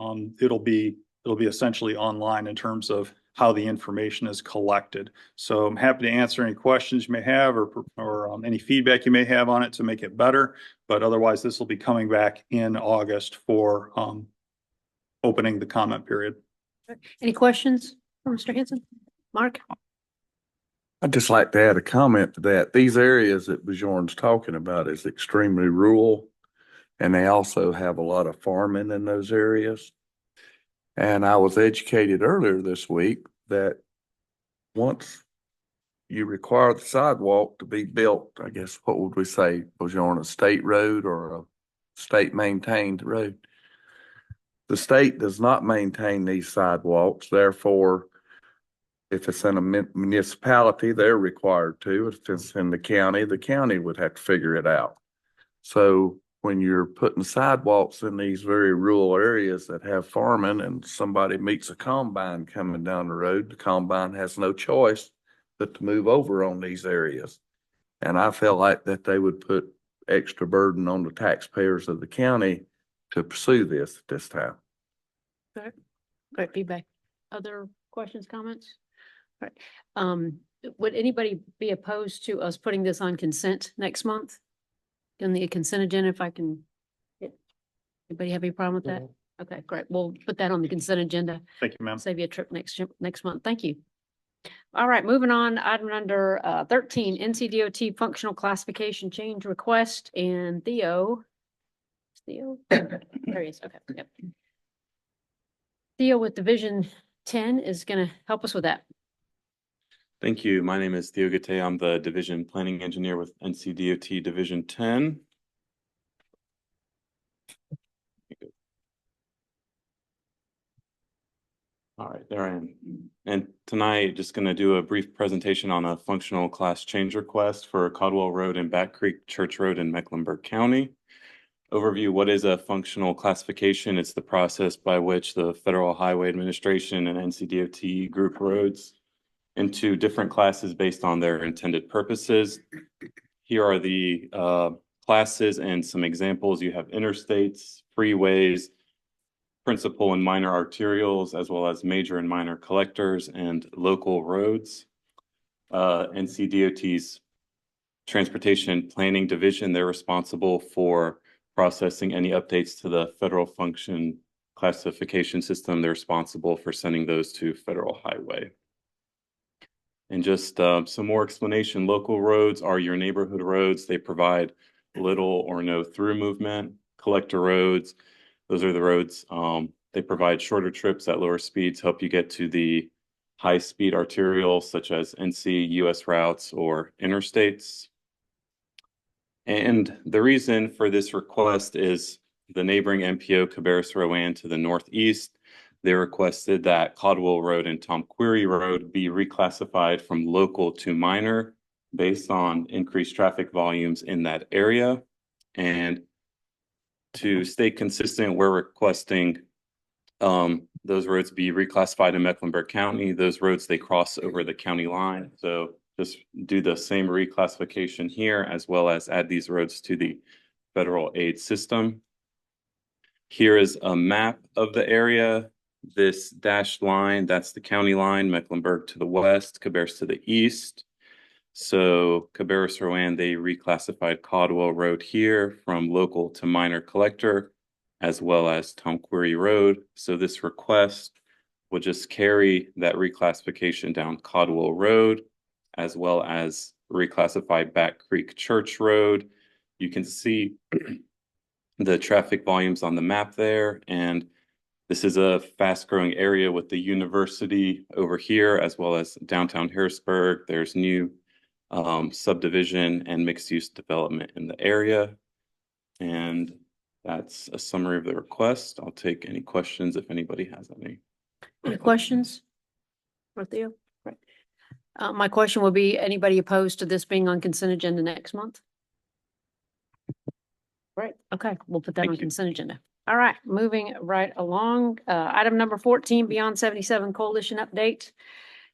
it'll be essentially online in terms of how the information is collected. So I'm happy to answer any questions you may have or any feedback you may have on it to make it better. But otherwise, this will be coming back in August for opening the comment period. Any questions for Mr. Hanson? Mark? I'd just like to add a comment to that. These areas that Bjorn's talking about is extremely rural, and they also have a lot of farming in those areas. And I was educated earlier this week that once you require the sidewalk to be built, I guess, what would we say, Bjorn, a state road or a state maintained road? The state does not maintain these sidewalks, therefore, if it's in a municipality, they're required to. If it's in the county would have to figure it out. So when you're putting sidewalks in these very rural areas that have farming and somebody meets a combine coming down the road, the combine has no choice but to move over on these areas. And I felt like that they would put extra burden on the taxpayers of the county to pursue this at this time. Okay. Great feedback. Other questions, comments? All right. Would anybody be opposed to us putting this on consent next month? In the consent agenda, if I can get, anybody have any problem with that? Okay, great. We'll put that on the consent agenda. Thank you, ma'am. Save you a trip next month. Thank you. All right, moving on, item number 13, NCDOT functional classification change request, and Theo, there he is. Okay, yep. Theo with Division 10 is going to help us with that. Thank you. My name is Theo Gate. I'm the Division Planning Engineer with NCDOT Division 10. All right, there I am. And tonight, just going to do a brief presentation on a functional class change request for Caldwell Road and Back Creek Church Road in Mecklenburg County. Overview, what is a functional classification? It's the process by which the Federal Highway Administration and NCDOT group roads into different classes based on their intended purposes. Here are the classes and some examples. You have interstates, freeways, principal and minor arterials, as well as major and minor collectors and local roads. NCDOT's Transportation Planning Division, they're responsible for processing any updates to the federal function classification system. They're responsible for sending those to Federal Highway. And just some more explanation, local roads are your neighborhood roads. They provide little or no through movement. Collector roads, those are the roads. They provide shorter trips at lower speeds, help you get to the high-speed arterials such as NC, US routes, or interstates. And the reason for this request is the neighboring MPO Cabarrus Rowan to the northeast. They requested that Caldwell Road and Tom Query Road be reclassified from local to minor based on increased traffic volumes in that area. And to stay consistent, we're requesting those roads be reclassified in Mecklenburg County. Those roads, they cross over the county line. So just do the same reclassification here, as well as add these roads to the federal aid system. Here is a map of the area. This dashed line, that's the county line, Mecklenburg to the west, Cabarrus to the east. So Cabarrus Rowan, they reclassified Caldwell Road here from local to minor collector, as well as Tom Query Road. So this request will just carry that reclassification down Caldwell Road, as well as reclassify Back Creek Church Road. You can see the traffic volumes on the map there, and This is a fast-growing area with the university over here, as well as downtown Harrisburg. There's new subdivision and mixed-use development in the area. And that's a summary of the request. I'll take any questions if anybody has any. Any questions? For Theo? Right. My question would be, anybody opposed to this being on consent agenda next month? Right, okay, we'll put that on consent agenda. All right, moving right along. Item number 14, Beyond 77 Coalition update.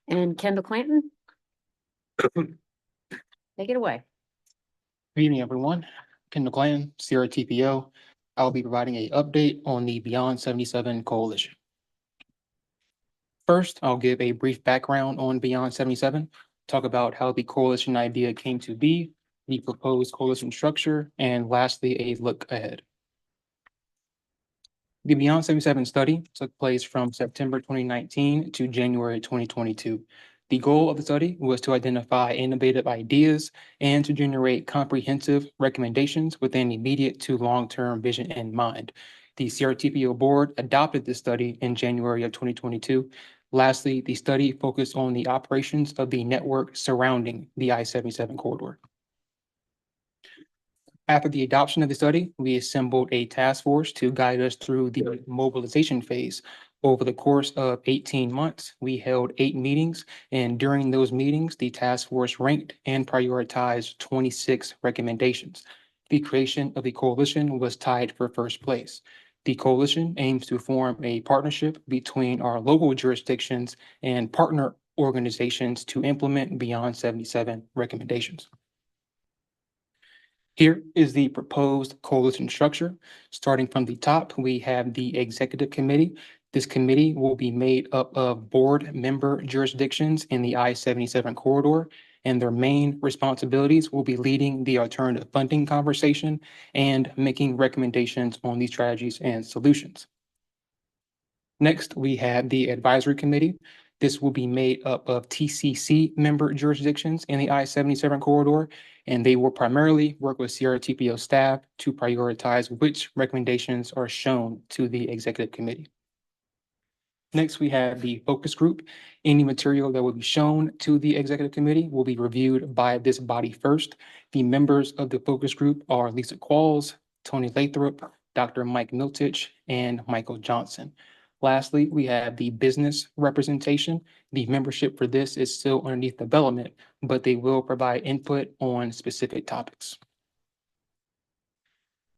And Kendall Clanton. Take it away. Good evening, everyone. Kendall Clanton, CRTPO. I'll be providing an update on the Beyond 77 Coalition. First, I'll give a brief background on Beyond 77, talk about how the coalition idea came to be, the proposed coalition structure, and lastly, a look ahead. The Beyond 77 study took place from September 2019 to January 2022. The goal of the study was to identify innovative ideas and to generate comprehensive recommendations with an immediate to long-term vision in mind. The CRTPO board adopted this study in January of 2022. Lastly, the study focused on the operations of the network surrounding the I-77 corridor. After the adoption of the study, we assembled a task force to guide us through the mobilization phase. Over the course of 18 months, we held 8 meetings, and during those meetings, the task force ranked and prioritized 26 recommendations. The creation of the coalition was tied for first place. The coalition aims to form a partnership between our local jurisdictions and partner organizations to implement Beyond 77 recommendations. Here is the proposed coalition structure. Starting from the top, we have the executive committee. This committee will be made up of board member jurisdictions in the I-77 corridor, and their main responsibilities will be leading the alternative funding conversation and making recommendations on these strategies and solutions. Next, we have the advisory committee. This will be made up of TCC member jurisdictions in the I-77 corridor, and they will primarily work with CRTPO staff to prioritize which recommendations are shown to the executive committee. Next, we have the focus group. Any material that will be shown to the executive committee will be reviewed by this body first. The members of the focus group are Lisa Qualls, Tony Lathrop, Dr. Mike Miltich, and Michael Johnson. Lastly, we have the business representation. The membership for this is still underneath development, but they will provide input on specific topics.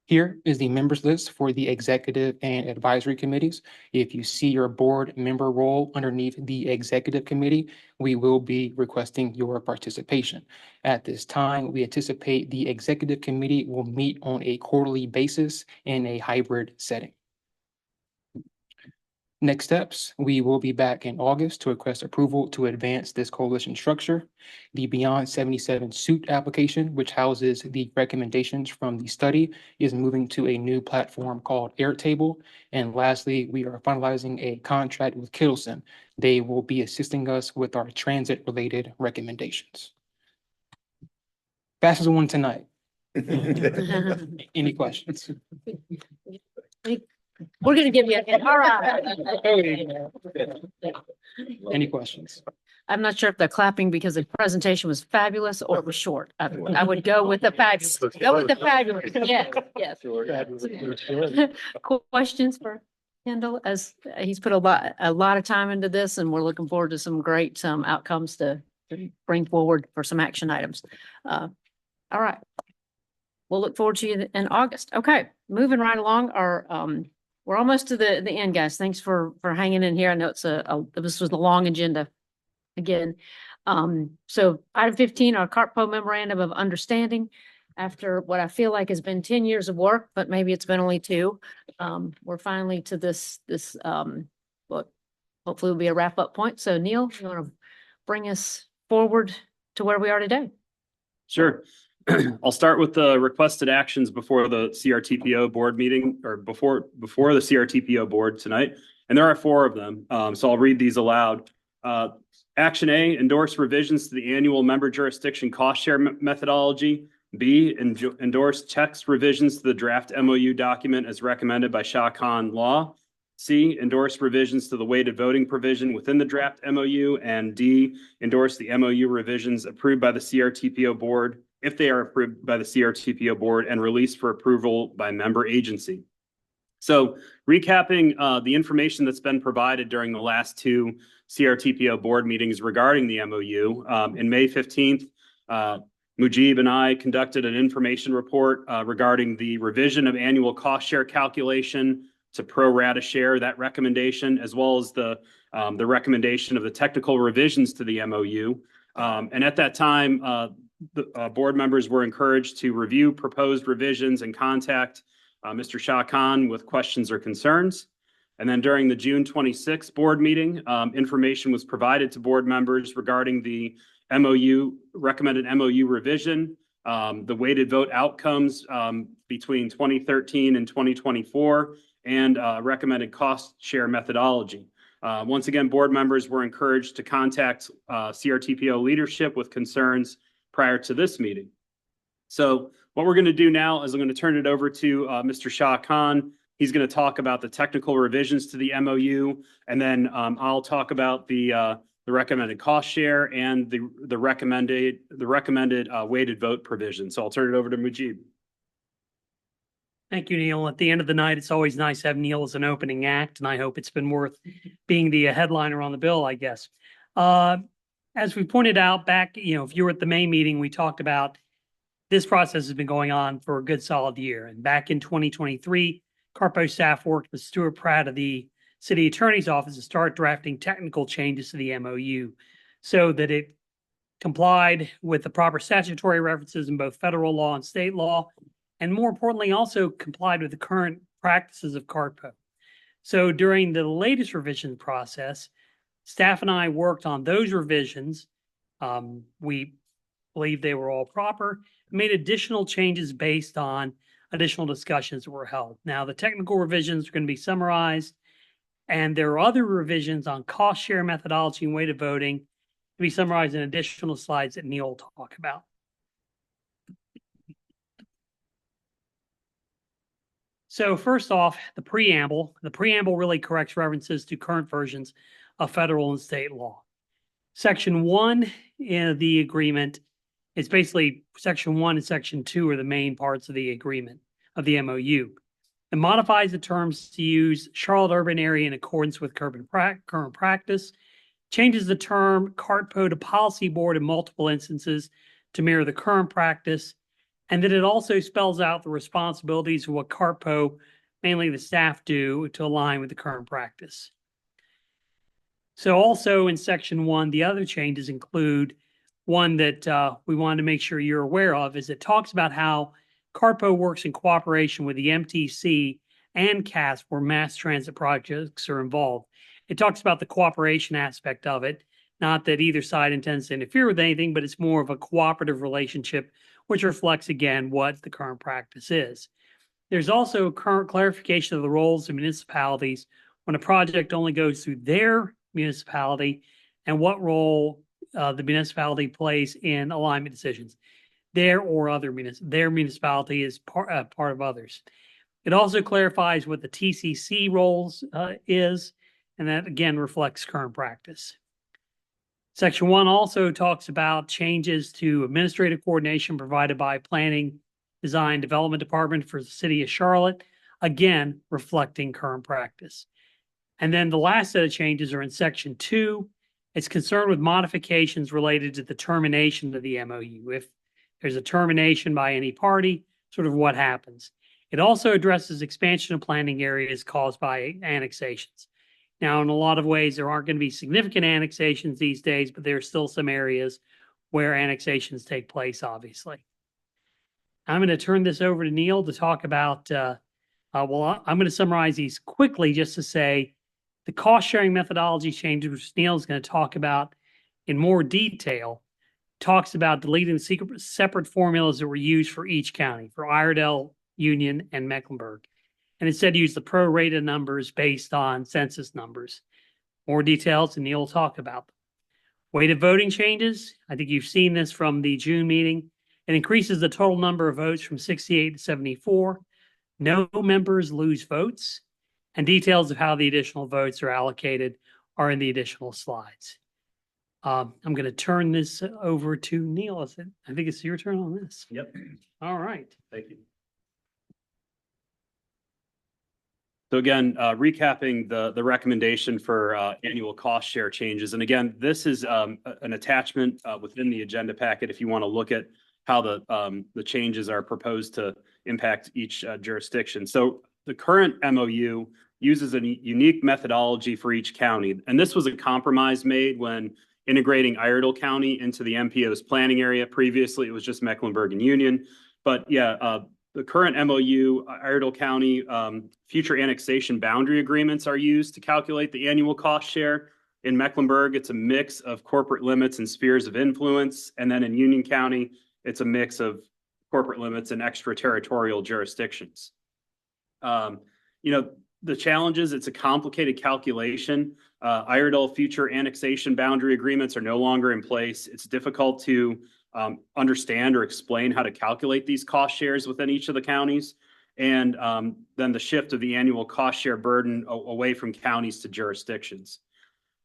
Here is the members list for the executive and advisory committees. If you see your board member role underneath the executive committee, we will be requesting your participation. At this time, we anticipate the executive committee will meet on a quarterly basis in a hybrid setting. Next steps, we will be back in August to request approval to advance this coalition structure. The Beyond 77 suit application, which houses the recommendations from the study, is moving to a new platform called Airtable. And lastly, we are finalizing a contract with Kittleson. They will be assisting us with our transit-related recommendations. Fastest one tonight. Any questions? We're gonna give you a, all right. Any questions? I'm not sure if they're clapping because the presentation was fabulous or it was short. I would go with the fabulous. Go with the fabulous. Yes, yes. Questions for Kendall, as he's put a lot of time into this, and we're looking forward to some great outcomes to bring forward for some action items. All right. We'll look forward to you in August. Okay, moving right along. We're almost to the end, guys. Thanks for hanging in here. I know this was a long agenda again. So item 15, our CRTPO memorandum of understanding. After what I feel like has been 10 years of work, but maybe it's been only 2. We're finally to this what hopefully will be a wrap up point. So Neil, you want to bring us forward to where we are today? Sure. I'll start with the requested actions before the CRTPO board meeting, or before the CRTPO board tonight. And there are 4 of them. So I'll read these aloud. Action A, endorse revisions to the annual member jurisdiction cost share methodology. B, endorse text revisions to the draft MOU document as recommended by Shah Khan Law. C, endorse revisions to the weighted voting provision within the draft MOU, and D, endorse the MOU revisions approved by the CRTPO board, if they are approved by the CRTPO board and released for approval by member agency. So recapping the information that's been provided during the last two CRTPO board meetings regarding the MOU, in May 15th, Mujib and I conducted an information report regarding the revision of annual cost share calculation to pro rata share, that recommendation, as well as the recommendation of the technical revisions to the MOU. And at that time, the board members were encouraged to review proposed revisions and contact Mr. Shah Khan with questions or concerns. And then during the June 26th board meeting, information was provided to board members regarding the recommended MOU revision, the weighted vote outcomes between 2013 and 2024, and recommended cost share methodology. Once again, board members were encouraged to contact CRTPO leadership with concerns prior to this meeting. So what we're going to do now is I'm going to turn it over to Mr. Shah Khan. He's going to talk about the technical revisions to the MOU, and then I'll talk about the recommended cost share and the recommended weighted vote provision. So I'll turn it over to Mujib. Thank you, Neil. At the end of the night, it's always nice to have Neil as an opening act, and I hope it's been worth being the headliner on the bill, I guess. As we pointed out back, if you were at the May meeting, we talked about this process has been going on for a good solid year. And back in 2023, CRTPO staff worked with Stuart Pratt of the City Attorney's Office to start drafting technical changes to the MOU so that it complied with the proper statutory references in both federal law and state law, and more importantly, also complied with the current practices of CRTPO. So during the latest revision process, staff and I worked on those revisions. We believe they were all proper, made additional changes based on additional discussions that were held. Now, the technical revisions are going to be summarized, and there are other revisions on cost share methodology and weighted voting to be summarized in additional slides that Neil will talk about. So first off, the preamble. The preamble really corrects references to current versions of federal and state law. Section 1 in the agreement is basically Section 1 and Section 2 are the main parts of the agreement of the MOU. It modifies the terms to use Charlotte urban area in accordance with current practice, changes the term CRTPO to policy board in multiple instances to mirror the current practice, and that it also spells out the responsibilities of what CRTPO, mainly the staff, do to align with the current practice. So also in Section 1, the other changes include one that we wanted to make sure you're aware of, is it talks about how CRTPO works in cooperation with the MTC and CAS where mass transit projects are involved. It talks about the cooperation aspect of it, not that either side intends to interfere with anything, but it's more of a cooperative relationship, which reflects, again, what the current practice is. There's also a current clarification of the roles of municipalities when a project only goes through their municipality and what role the municipality plays in alignment decisions. Their municipality is part of others. It also clarifies what the TCC roles is, and that again reflects current practice. Section 1 also talks about changes to administrative coordination provided by Planning, Design, Development Department for the City of Charlotte, again reflecting current practice. And then the last set of changes are in Section 2. It's concerned with modifications related to the termination of the MOU. If there's a termination by any party, sort of what happens. It also addresses expansion of planning areas caused by annexations. Now, in a lot of ways, there aren't going to be significant annexations these days, but there are still some areas where annexations take place, obviously. I'm going to turn this over to Neil to talk about, I'm going to summarize these quickly just to say the cost sharing methodology changes, which Neil is going to talk about in more detail, talks about deleting the separate formulas that were used for each county, for Iredell, Union, and Mecklenburg, and instead use the pro-rata numbers based on census numbers. More details, and Neil will talk about them. Weighted voting changes. I think you've seen this from the June meeting. It increases the total number of votes from 68 to 74. No members lose votes. And details of how the additional votes are allocated are in the additional slides. I'm going to turn this over to Neil. I think it's your turn on this. Yep. All right. Thank you. So again, recapping the recommendation for annual cost share changes. And again, this is an attachment within the agenda packet if you want to look at how the changes are proposed to impact each jurisdiction. So the current MOU uses a unique methodology for each county. And this was a compromise made when integrating Iredell County into the MPO's planning area. Previously, it was just Mecklenburg and Union. But yeah, the current MOU, Iredell County, future annexation boundary agreements are used to calculate the annual cost share. In Mecklenburg, it's a mix of corporate limits and spheres of influence. And then in Union County, it's a mix of corporate limits and extraterritorial jurisdictions. The challenge is it's a complicated calculation. Iredell future annexation boundary agreements are no longer in place. It's difficult to understand or explain how to calculate these cost shares within each of the counties. And then the shift of the annual cost share burden away from counties to jurisdictions.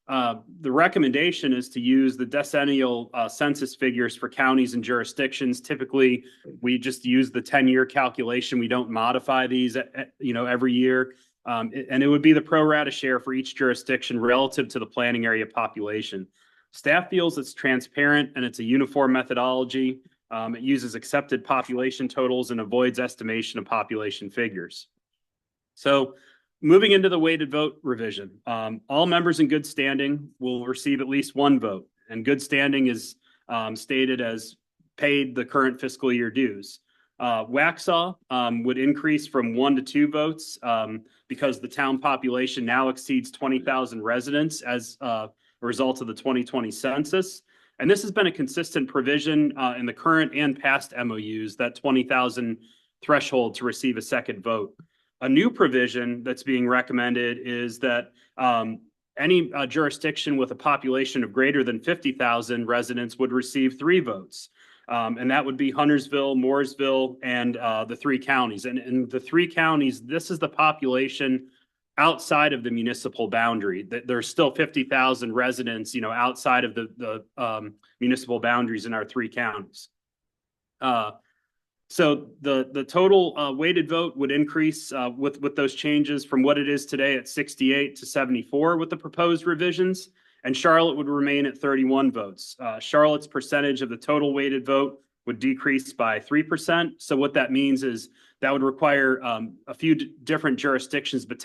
The recommendation is to use the decennial census figures for counties and jurisdictions. Typically, we just use the 10-year calculation. We don't modify these, every year. And it would be the pro rata share for each jurisdiction relative to the planning area population. Staff feels it's transparent and it's a uniform methodology. It uses accepted population totals and avoids estimation of population figures. So moving into the weighted vote revision, all members in good standing will receive at least one vote. And good standing is stated as paid the current fiscal year dues. Waxhaw would increase from 1 to 2 votes because the town population now exceeds 20,000 residents as a result of the 2020 census. And this has been a consistent provision in the current and past MOUs, that 20,000 threshold to receive a second vote. A new provision that's being recommended is that any jurisdiction with a population of greater than 50,000 residents would receive 3 votes. And that would be Huntersville, Mooresville, and the 3 counties. And in the 3 counties, this is the population outside of the municipal boundary. There's still 50,000 residents, outside of the municipal boundaries in our 3 counties. So the total weighted vote would increase with those changes from what it is today at 68 to 74 with the proposed revisions. And Charlotte would remain at 31 votes. Charlotte's percentage of the total weighted vote would decrease by 3%. So what that means is that would require a few different jurisdictions, but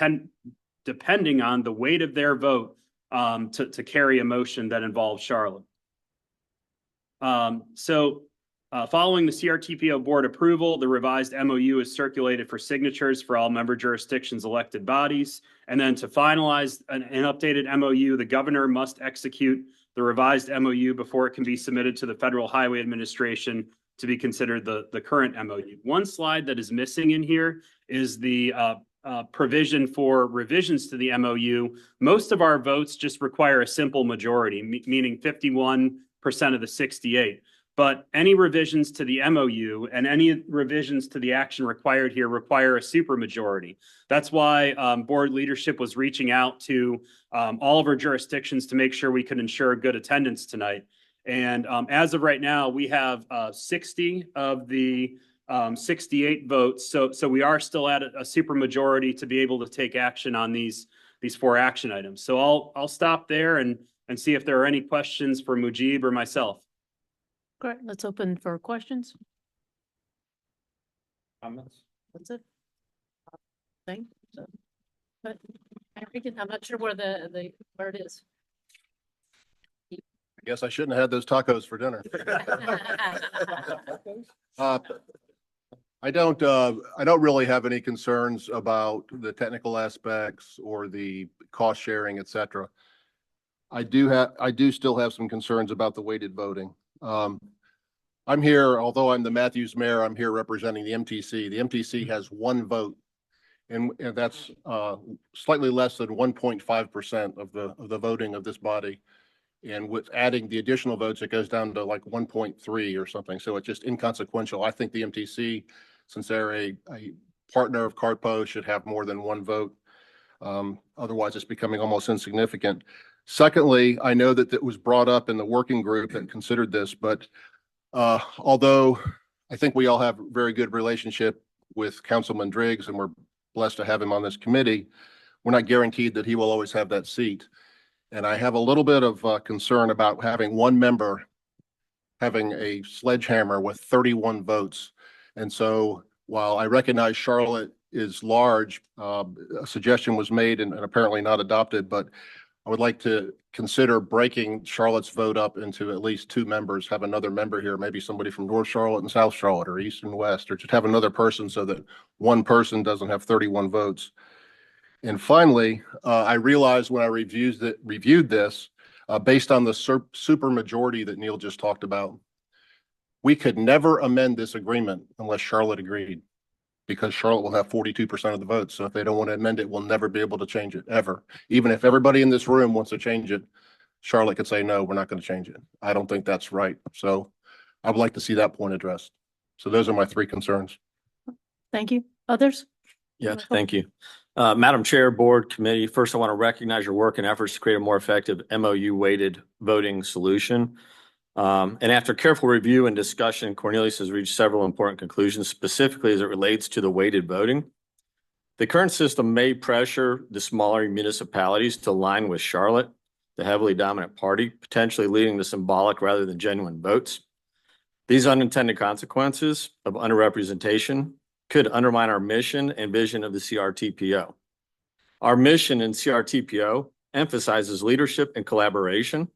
depending on the weight of their vote to carry a motion that involves Charlotte. Following the CRTPO board approval, the revised MOU is circulated for signatures for all member jurisdictions' elected bodies. And then to finalize an updated MOU, the governor must execute the revised MOU before it can be submitted to the Federal Highway Administration to be considered the current MOU. One slide that is missing in here is the provision for revisions to the MOU. Most of our votes just require a simple majority, meaning 51% of the 68. But any revisions to the MOU and any revisions to the action required here require a supermajority. That's why board leadership was reaching out to all of our jurisdictions to make sure we could ensure good attendance tonight. And as of right now, we have 60 of the 68 votes. So we are still at a supermajority to be able to take action on these 4 action items. So I'll stop there and see if there are any questions for Mujib or myself. Great, let's open for questions. Comments? That's it. Thing, so, but I'm not sure where where it is. I guess I shouldn't have had those tacos for dinner. I don't really have any concerns about the technical aspects or the cost sharing, et cetera. I do still have some concerns about the weighted voting. I'm here, although I'm the Matthews mayor, I'm here representing the MTC. The MTC has 1 vote, and that's slightly less than 1.5% of the voting of this body. And with adding the additional votes, it goes down to like 1.3 or something. So it's just inconsequential. I think the MTC, since they're a partner of CRTPO, should have more than 1 vote. Otherwise, it's becoming almost insignificant. Secondly, I know that it was brought up in the working group that considered this, but although I think we all have a very good relationship with Councilman Driggs and we're blessed to have him on this committee, we're not guaranteed that he will always have that seat. And I have a little bit of concern about having one member having a sledgehammer with 31 votes. And so while I recognize Charlotte is large, a suggestion was made and apparently not adopted, but I would like to consider breaking Charlotte's vote up into at least two members, have another member here, maybe somebody from North Charlotte and South Charlotte or East and West, or just have another person so that one person doesn't have 31 votes. And finally, I realized when I reviewed this, based on the super majority that Neil just talked about, we could never amend this agreement unless Charlotte agreed, because Charlotte will have 42% of the votes. So if they don't want to amend it, we'll never be able to change it ever. Even if everybody in this room wants to change it, Charlotte could say, no, we're not going to change it. I don't think that's right. So I would like to see that point addressed. So those are my three concerns. Thank you. Others? Yes, thank you. Madam Chair, Board, Committee, first I want to recognize your work and efforts to create a more effective MOU-weighted voting solution. And after careful review and discussion, Cornelius has reached several important conclusions, specifically as it relates to the weighted voting. The current system may pressure the smaller municipalities to align with Charlotte, the heavily dominant party, potentially leading to symbolic rather than genuine votes. These unintended consequences of underrepresentation could undermine our mission and vision of the CRTPO. Our mission in CRTPO emphasizes leadership and collaboration.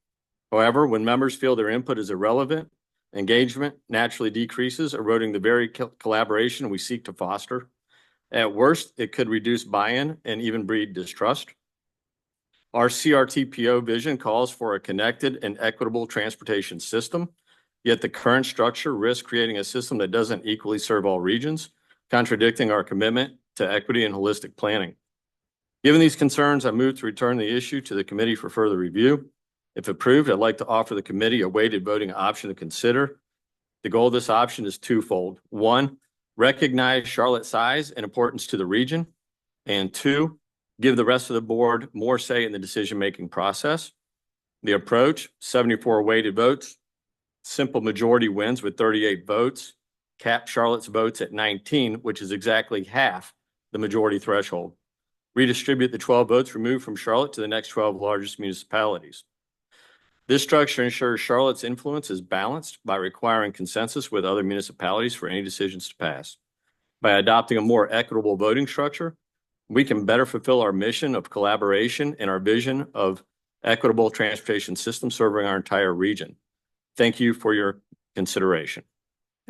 However, when members feel their input is irrelevant, engagement naturally decreases, eroding the very collaboration we seek to foster. At worst, it could reduce buy-in and even breed distrust. Our CRTPO vision calls for a connected and equitable transportation system, yet the current structure risks creating a system that doesn't equally serve all regions, contradicting our commitment to equity and holistic planning. Given these concerns, I move to return the issue to the committee for further review. If approved, I'd like to offer the committee a weighted voting option to consider. The goal of this option is twofold. One, recognize Charlotte's size and importance to the region. And two, give the rest of the board more say in the decision-making process. The approach, 74 weighted votes, simple majority wins with 38 votes, cap Charlotte's votes at 19, which is exactly half the majority threshold. Redistribute the 12 votes removed from Charlotte to the next 12 largest municipalities. This structure ensures Charlotte's influence is balanced by requiring consensus with other municipalities for any decisions to pass. By adopting a more equitable voting structure, we can better fulfill our mission of collaboration and our vision of equitable transportation system serving our entire region. Thank you for your consideration.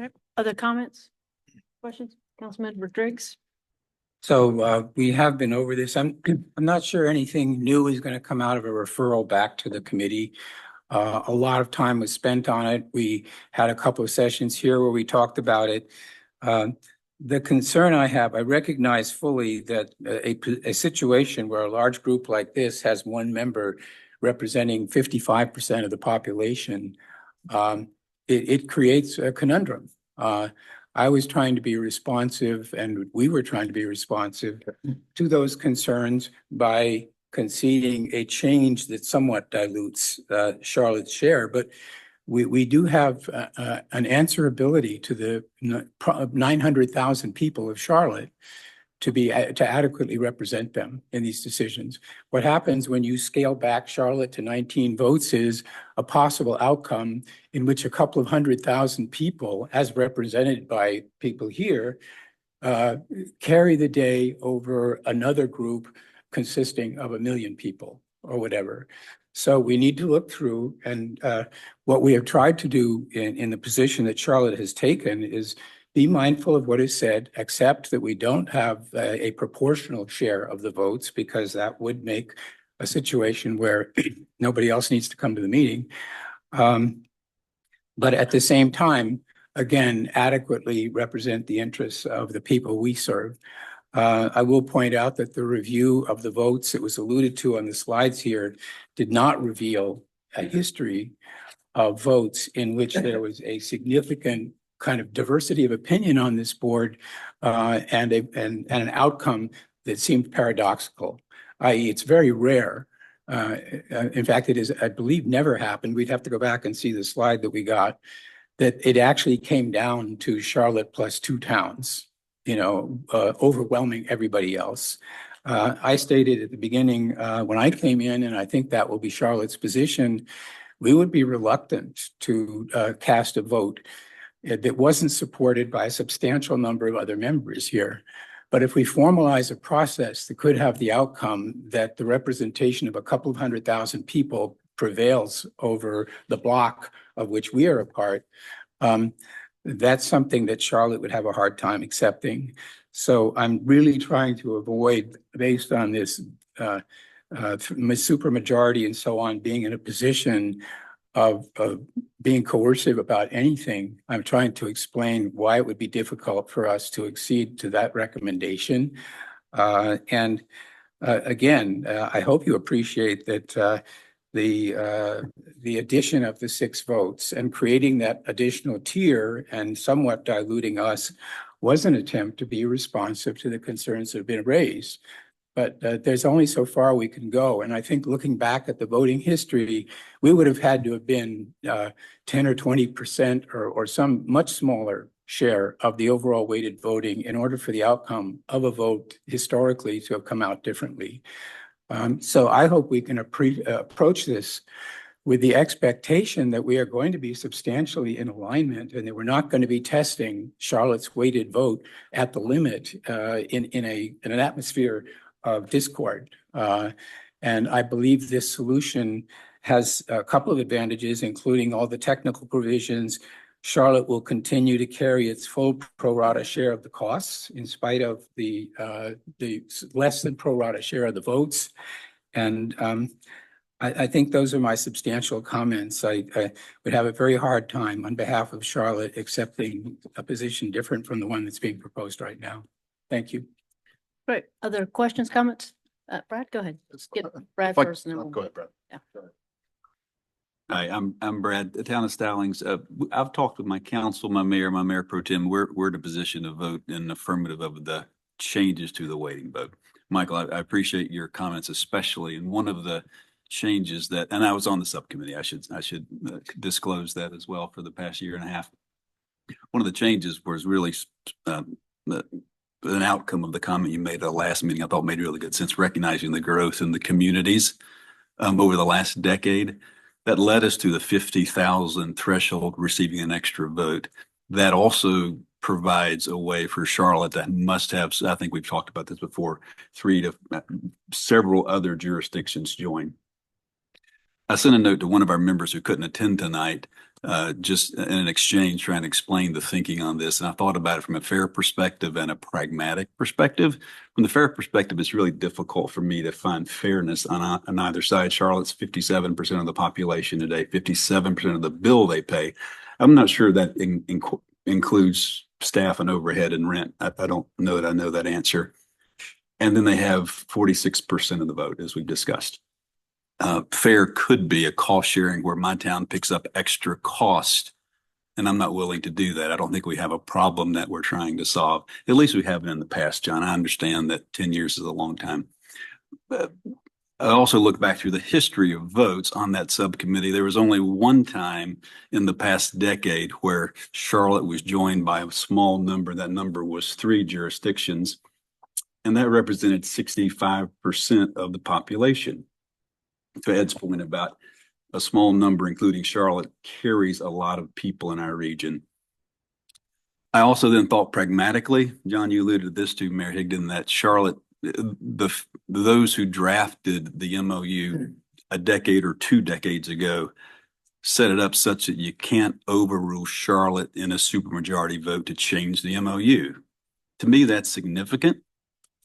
Okay. Other comments, questions? Councilmember Driggs? So we have been over this. I'm not sure anything new is going to come out of a referral back to the committee. A lot of time was spent on it. We had a couple of sessions here where we talked about it. The concern I have, I recognize fully that a situation where a large group like this has one member representing 55% of the population, it creates a conundrum. I was trying to be responsive, and we were trying to be responsive to those concerns by conceding a change that somewhat dilutes Charlotte's share. But we do have an answerability to the 900,000 people of Charlotte to adequately represent them in these decisions. What happens when you scale back Charlotte to 19 votes is a possible outcome in which a couple of 100,000 people, as represented by people here, carry the day over another group consisting of 1 million people or whatever. So we need to look through, and what we have tried to do in the position that Charlotte has taken is be mindful of what is said, accept that we don't have a proportional share of the votes, because that would make a situation where nobody else needs to come to the meeting. But at the same time, again, adequately represent the interests of the people we serve. I will point out that the review of the votes that was alluded to on the slides here did not reveal a history of votes in which there was a significant kind of diversity of opinion on this board and an outcome that seemed paradoxical. i.e. it's very rare. In fact, it is, I believe, never happened. We'd have to go back and see the slide that we got, that it actually came down to Charlotte plus two towns, overwhelming everybody else. I stated at the beginning, when I came in, and I think that will be Charlotte's position, we would be reluctant to cast a vote that wasn't supported by a substantial number of other members here. But if we formalize a process that could have the outcome that the representation of a couple of 100,000 people prevails over the block of which we are a part, that's something that Charlotte would have a hard time accepting. So I'm really trying to avoid, based on this supermajority and so on, being in a position of being coercive about anything. I'm trying to explain why it would be difficult for us to accede to that recommendation. Again, I hope you appreciate that the addition of the 6 votes and creating that additional tier and somewhat diluting us was an attempt to be responsive to the concerns that have been raised. But there's only so far we can go. And I think looking back at the voting history, we would have had to have been 10 or 20% or some much smaller share of the overall weighted voting in order for the outcome of a vote historically to have come out differently. So I hope we can approach this with the expectation that we are going to be substantially in alignment and that we're not going to be testing Charlotte's weighted vote at the limit in an atmosphere of discord. And I believe this solution has a couple of advantages, including all the technical provisions. Charlotte will continue to carry its full pro rata share of the costs in spite of the less than pro rata share of the votes. And I think those are my substantial comments. I would have a very hard time on behalf of Charlotte accepting a position different from the one that's being proposed right now. Thank you. Great. Other questions, comments? Brad, go ahead. Let's get Brad first. And then Go ahead, Brad. Yeah. Hi, I'm Brad, the town of Stallings. I've talked with my council, my mayor pro tem. We're in a position to vote in affirmative of the changes to the weighting vote. Michael, I appreciate your comments, especially in one of the changes that, and I was on the subcommittee. I should disclose that as well for the past year and a half. One of the changes was really an outcome of the comment you made at the last meeting. I thought made really good sense, recognizing the growth in the communities over the last decade. That led us to the 50,000 threshold, receiving an extra vote. That also provides a way for Charlotte that must have, I think we've talked about this before, 3 to several other jurisdictions join. I sent a note to one of our members who couldn't attend tonight, just in an exchange trying to explain the thinking on this. And I thought about it from a fair perspective and a pragmatic perspective. From the fair perspective, it's really difficult for me to find fairness on either side. Charlotte's 57% of the population today, 57% of the bill they pay. I'm not sure that includes staff and overhead and rent. I don't know that I know that answer. And then they have 46% of the vote, as we've discussed. Fair could be a cost sharing where my town picks up extra cost, and I'm not willing to do that. I don't think we have a problem that we're trying to solve. At least we haven't in the past, John. I understand that 10 years is a long time. I also look back through the history of votes on that subcommittee. There was only one time in the past decade where Charlotte was joined by a small number. That number was 3 jurisdictions, and that represented 65% of the population. To Ed's point about a small number, including Charlotte, carries a lot of people in our region. I also then thought pragmatically, John, you alluded to this too, Mayor Higdon, that Charlotte, those who drafted the MOU a decade or 2 decades ago set it up such that you can't overrule Charlotte in a supermajority vote to change the MOU. To me, that's significant.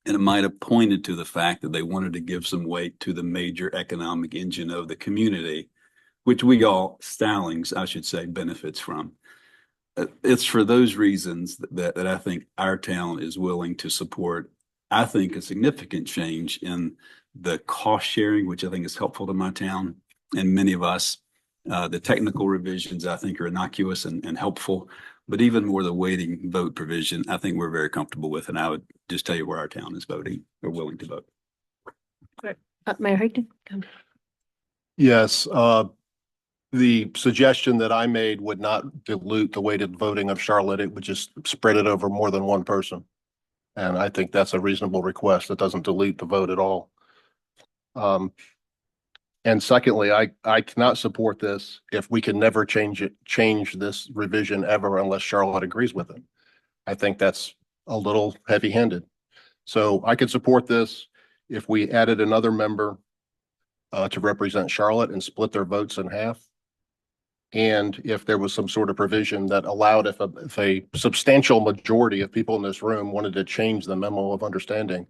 And it might have pointed to the fact that they wanted to give some weight to the major economic engine of the community, which we all, Stallings, I should say, benefits from. It's for those reasons that I think our town is willing to support, I think, a significant change in the cost sharing, which I think is helpful to my town and many of us. The technical revisions, I think, are innocuous and helpful. But even more the weighting vote provision, I think we're very comfortable with. And I would just tell you where our town is voting or willing to vote. Mayor Hickton? Yes, the suggestion that I made would not dilute the weighted voting of Charlotte. It would just spread it over more than one person. And I think that's a reasonable request. It doesn't dilute the vote at all. And secondly, I cannot support this if we can never change this revision ever unless Charlotte agrees with it. I think that's a little heavy-handed. So I could support this if we added another member to represent Charlotte and split their votes in half. And if there was some sort of provision that allowed if a substantial majority of people in this room wanted to change the memo of understanding,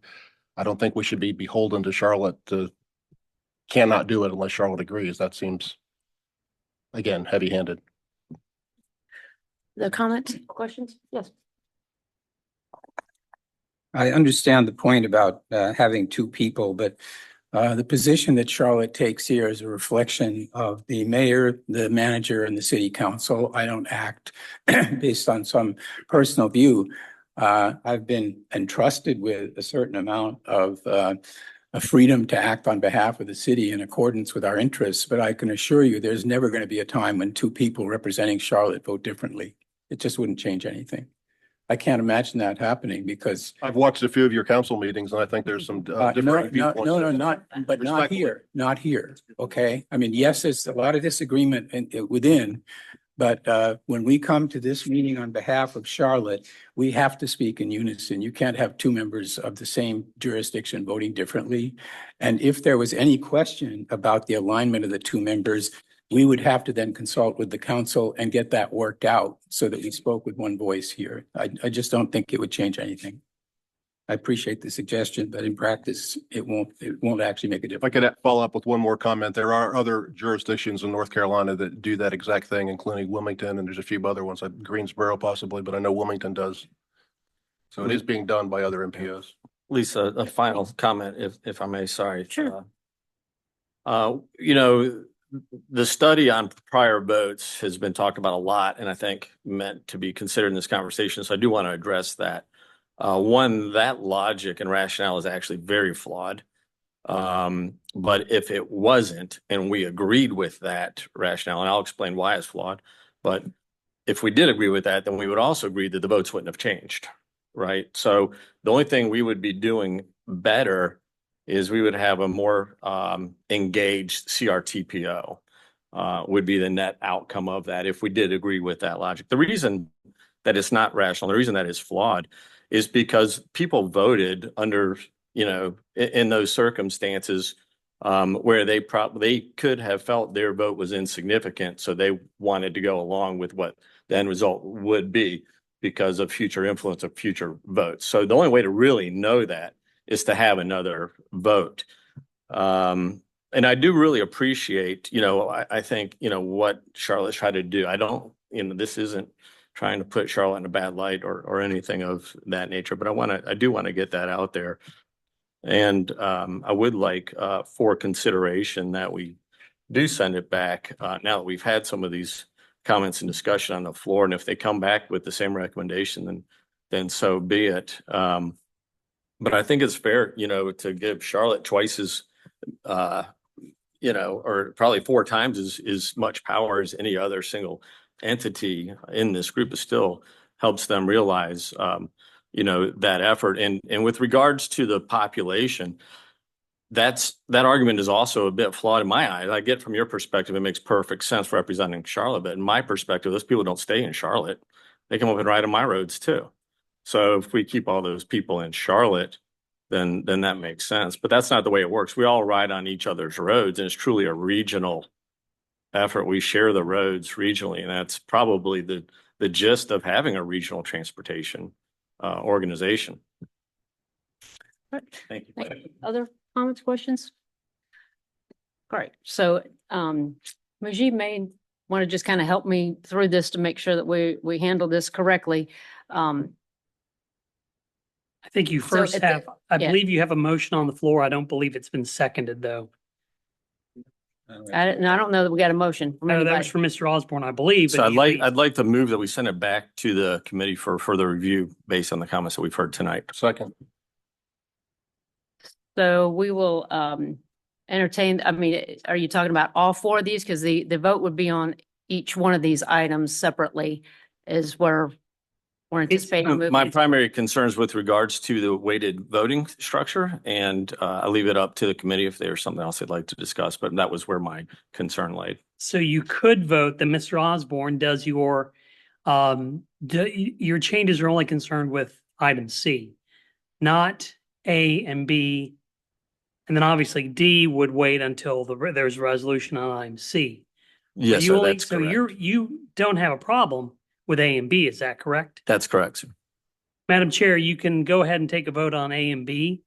I don't think we should be beholden to Charlotte to cannot do it unless Charlotte agrees. That seems, again, heavy-handed. The comments, questions? Yes. I understand the point about having two people, but the position that Charlotte takes here is a reflection of the mayor, the manager, and the city council. I don't act based on some personal view. I've been entrusted with a certain amount of a freedom to act on behalf of the city in accordance with our interests, but I can assure you there's never going to be a time when two people representing Charlotte vote differently. It just wouldn't change anything. I can't imagine that happening because I've watched a few of your council meetings and I think there's some different viewpoints. Not here, not here. Okay. I mean, yes, there's a lot of disagreement within, but when we come to this meeting on behalf of Charlotte, we have to speak in unison. You can't have two members of the same jurisdiction voting differently. And if there was any question about the alignment of the two members, we would have to then consult with the council and get that worked out so that we spoke with one voice here. I just don't think it would change anything. I appreciate the suggestion, but in practice, it won't actually make a If I difference. could follow up with one more comment, there are other jurisdictions in North Carolina that do that exact thing, including Wilmington, and there's a few other ones, like Greensboro possibly, but I know Wilmington does. So it is being done by other MPOs. Lisa, a final comment, if I may, sorry. Sure. You know, the study on prior votes has been talked about a lot and I think meant to be considered in this conversation. So I do want to address that. One, that logic and rationale is actually very flawed. But if it wasn't, and we agreed with that rationale, and I'll explain why it's flawed, but if we did agree with that, then we would also agree that the votes wouldn't have changed, right? So the only thing we would be doing better is we would have a more engaged CRTPO would be the net outcome of that if we did agree with that logic. The reason that it's not rational, the reason that it's flawed is because people voted under, you know, in those circumstances where they could have felt their vote was insignificant. So they wanted to go along with what the end result would be because of future influence of future votes. So the only way to really know that is to have another vote. And I do really appreciate, you know, I think, you know, what Charlotte's tried to do. I don't, you know, this isn't trying to put Charlotte in a bad light or anything of that nature, but I do want to get that out there. And I would like for consideration that we do send it back now that we've had some of these comments and discussion on the floor. And if they come back with the same recommendation, then so be it. But I think it's fair, you know, to give Charlotte twice as, you know, or probably 4 times as much power as any other single entity in this group. It still helps them realize, you know, that effort. And with regards to the population, that argument is also a bit flawed in my eyes. I get from your perspective, it makes perfect sense representing Charlotte, but in my perspective, those people don't stay in Charlotte. They come up and ride on my roads too. So if we keep all those people in Charlotte, then that makes sense. But that's not the way it works. We all ride on each other's roads, and it's truly a regional effort. We share the roads regionally, and that's probably the gist of having a regional transportation organization. Thank you. Other comments, questions? Great. So Mujib may want to just kind of help me through this to make sure that we handle this correctly. I think you first I believe you have a motion on the floor. I don't believe it's been seconded, though. I don't know that we got a motion. No, that was for Mr. Osborne, I believe. So I'd like to move that we send it back to the committee for further review based on the comments that we've heard tonight. Second. So we will entertain, I mean, are you talking about all four of these? Because the vote would be on each one of these items separately is where we're anticipating moving. My primary concerns with regards to the weighted voting structure, and I leave it up to the committee if there's something else they'd like to discuss, but that was where my concern lay. So you could vote that Mr. Osborne does your changes are only concerned with item C, not A and B. And then obviously D would wait until there's a resolution on item C. Yes, You sir, only, that's so correct. you don't have a problem with A and B, is that correct? That's correct, sir. Madam Chair, you can go ahead and take a vote on A and B.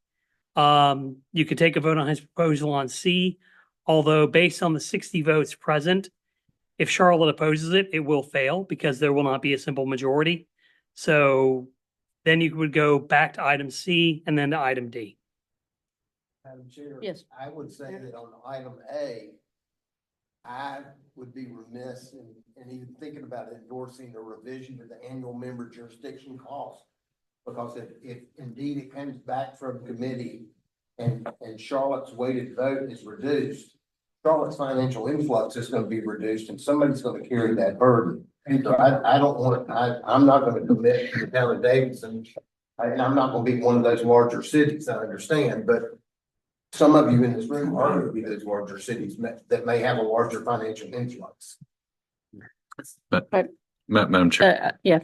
You could take a vote on his proposal on C, although based on the 60 votes present, if Charlotte opposes it, it will fail because there will not be a simple majority. So then you would go back to item C and then to item D. Madam Chair. Yes. I would say that on item A, I would be remiss in even thinking about endorsing a revision to the annual member jurisdiction cost. Because if indeed it comes back from committee and Charlotte's weighted vote is reduced, Charlotte's financial influx is going to be reduced and somebody's going to carry that burden. And so I don't want, I'm not going to commit to the town of Davidson. I'm not going to be one of those larger cities, I understand, but some of you in this room are going to be those larger cities that may have a larger financial influx. But, Madam Chair. Yeah.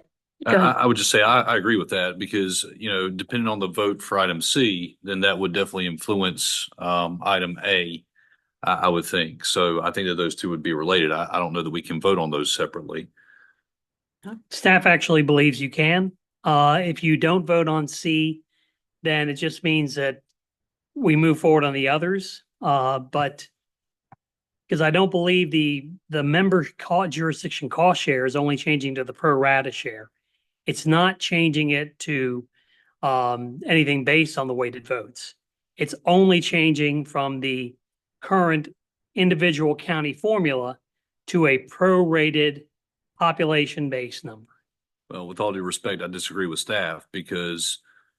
Go ahead. I would just say I agree with that because, you know, depending on the vote for item C, then that would definitely influence item A, I would think. So I think that those two would be related. I don't know that we can vote on those separately. Staff actually believes you can. If you don't vote on C, then it just means that we move forward on the others. But because I don't believe the member jurisdiction cost share is only changing to the pro rata share. It's not changing it to anything based on the weighted votes. It's only changing from the current individual county formula to a prorated population-based number. Well, with all due respect, I disagree with staff because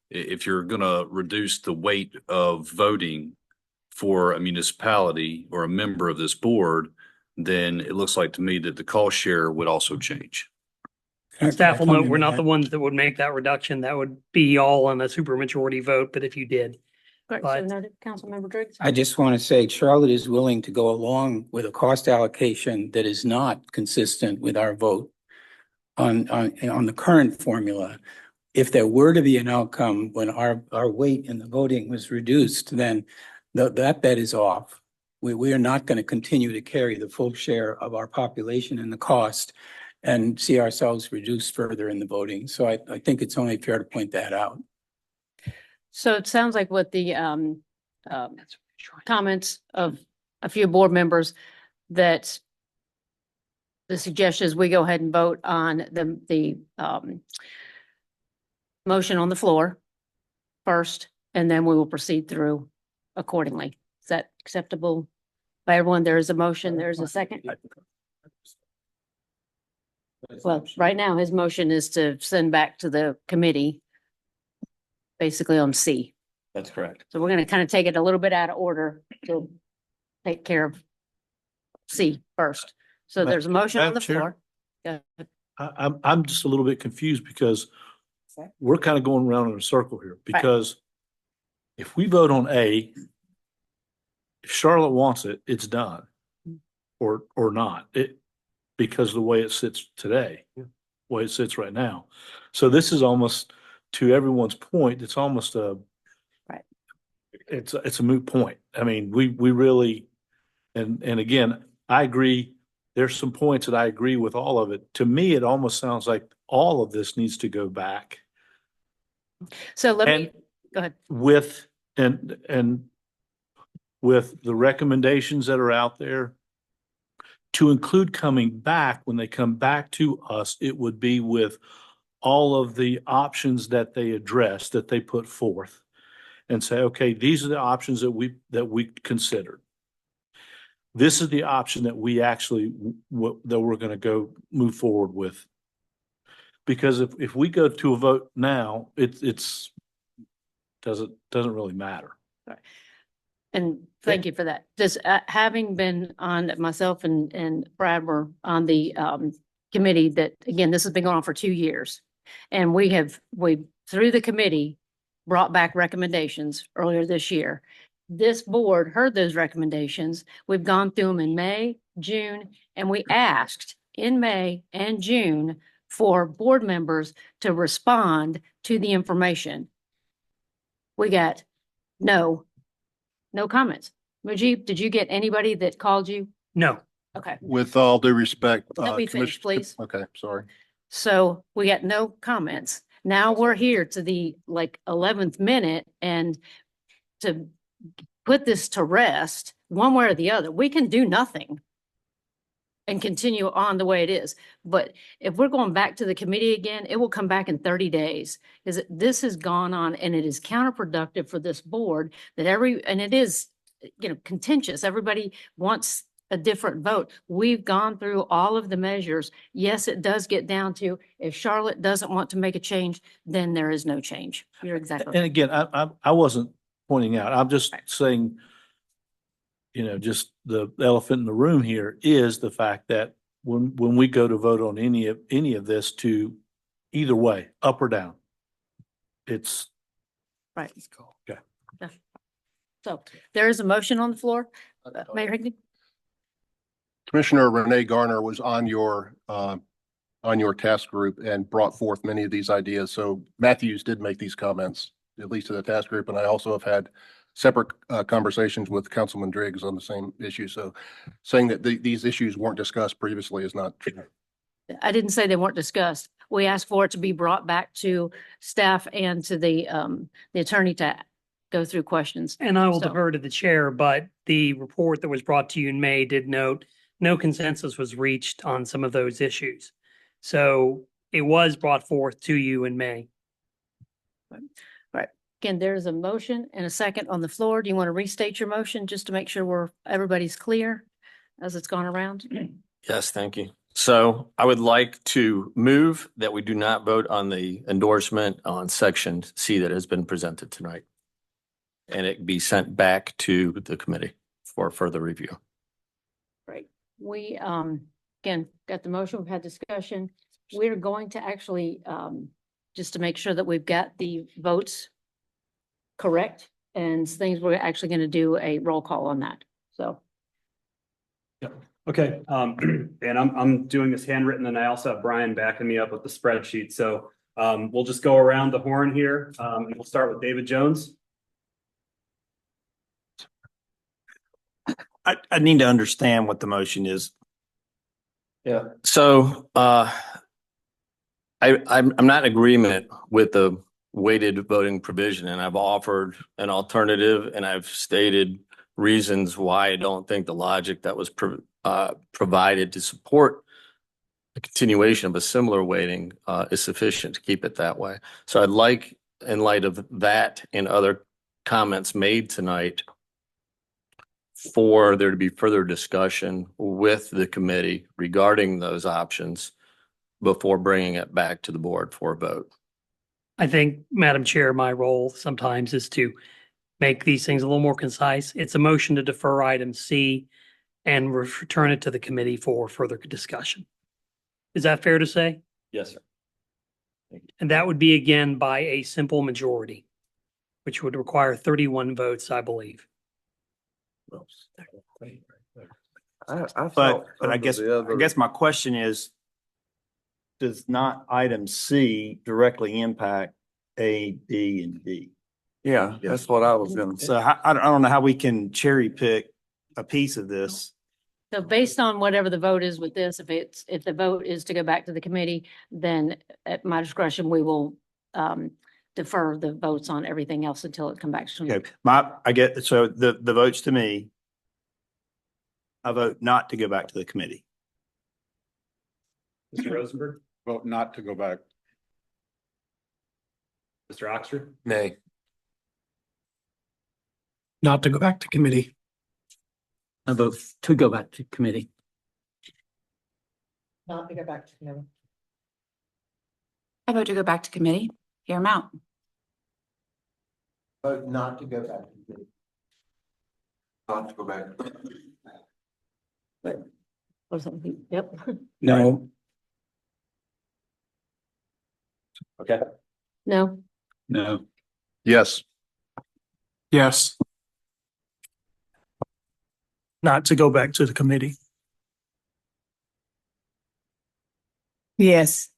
if you're going to reduce the weight of voting for a municipality or a member of this board, then it looks like to me that the cost share would also change. Staff will note, we're not the ones that would make that reduction. That would be all on a supermajority vote, but if you did. Right, so noted, Councilmember Driggs. I just want to say Charlotte is willing to go along with a cost allocation that is not consistent with our vote on the current formula. If there were to be an outcome when our weight in the voting was reduced, then that bet is off. We are not going to continue to carry the full share of our population and the cost and see ourselves reduced further in the voting. So I think it's only fair to point that out. So it sounds like with the comments of a few board members that the suggestion is we go ahead and vote on the motion on the floor first, and then we will proceed through accordingly. Is that acceptable by everyone? There is a motion. There's a second. Well, right now his motion is to send back to the committee basically on C. That's correct. So we're going to kind of take it a little bit out of order to take care of C first. So there's a motion on the floor. I'm just a little bit confused because we're kind of going around in a circle here because if we vote on A, if Charlotte wants it, it's done or not because of the way it sits today, the way it sits right now. So this is almost, to everyone's point, it's almost it's a moot point. I mean, we really, and again, I agree. There's some points that I agree with all of it. To me, it almost sounds like all of this needs to go back. So let me go ahead. With and with the recommendations that are out there, to include coming back, when they come back to us, it would be with all of the options that they address, that they put forth and say, okay, these are the options that we considered. This is the option that we actually, that we're going to go move forward with. Because if we go to a vote now, it's doesn't really matter. And thank you for that. Just having been on, myself and Brad were on the committee that, again, this has been going on for 2 years. And we through the committee, brought back recommendations earlier this year. This board heard those recommendations. We've gone through them in May, June, and we asked in May and June for board members to respond to the information. We got no comments. Mujib, did you get anybody that called you? No. Okay, With all due respect. let me finish, please. Okay, sorry. So we got no comments. Now we're here to the 11th minute, and to put this to rest one way or the other, we can do nothing and continue on the way it is. But if we're going back to the committee again, it will come back in 30 days because this has gone on and it is counterproductive for this board and it is, contentious. Everybody wants a different vote. We've gone through all of the measures. Yes, it does get down to if Charlotte doesn't want to make a change, then there is no change. You're exactly And right. again, I wasn't pointing out, I'm just saying, just the elephant in the room here is the fact that when we go to vote on any of this to either way, up or down, it's. Right. Okay. So there is a motion on the floor. Mayor Higbee? Commissioner Renee Garner was on your task group and brought forth many of these ideas. So Matthews did make these comments, at least to the task group. And I also have had separate conversations with Councilman Driggs on the same issue. So saying that these issues weren't discussed previously is not true. I didn't say they weren't discussed. We asked for it to be brought back to staff and to the attorney to go through questions. And I will So- defer to the chair, but the report that was brought to you in May did note no consensus was reached on some of those issues. So it was brought forth to you in May. Right. Again, there's a motion and a second on the floor. Do you want to restate your motion just to make sure everybody's clear as it's gone around? Yes, thank you. So I would like to move that we do not vote on the endorsement on section C that has been presented tonight. And it be sent back to the committee for further review. Right. We, again, got the motion, we've had discussion. We're going to actually, just to make sure that we've got the votes correct and things, we're actually going to do a roll call on that. So. Okay, and I'm doing this handwritten, and I also have Brian backing me up with the spreadsheet. So we'll just go around the horn here, and we'll start with David Jones. I need to understand what the motion is. Yeah. So I'm not in agreement with the weighted voting provision, and I've offered an alternative, and I've stated reasons why I don't think the logic that was provided to support the continuation of a similar weighting is sufficient to keep it that way. So I'd like, in light of that and other comments made tonight, for there to be further discussion with the committee regarding those options before bringing it back to the board for a vote. I think, Madam Chair, my role sometimes is to make these things a little more concise. It's a motion to defer item C and return it to the committee for further discussion. Is that fair to say? Yes, sir. And that would be again by a simple majority, which would require 31 votes, I believe. But I guess my question is, does not item C directly impact A, B, and D? Yeah, that's what I was gonna say. So I don't know how we can cherry pick a piece of this. So based on whatever the vote is with this, if the vote is to go back to the committee, then at my discretion, we will defer the votes on everything else until it comes back to me. Okay, so the votes to me, I vote not to go back to the committee. Mr. Rosenberg, Vote not to go back. Mr. Oxford, Nay. Not to go back to committee. I vote to go back to committee. Not to go back to committee. I vote to go back to committee. Hear 'em out. Vote not to go back to committee. I'll have to go back. Or something, yep. No. Okay. No, No. Yes. Yes. Not to go back to the committee. Yes.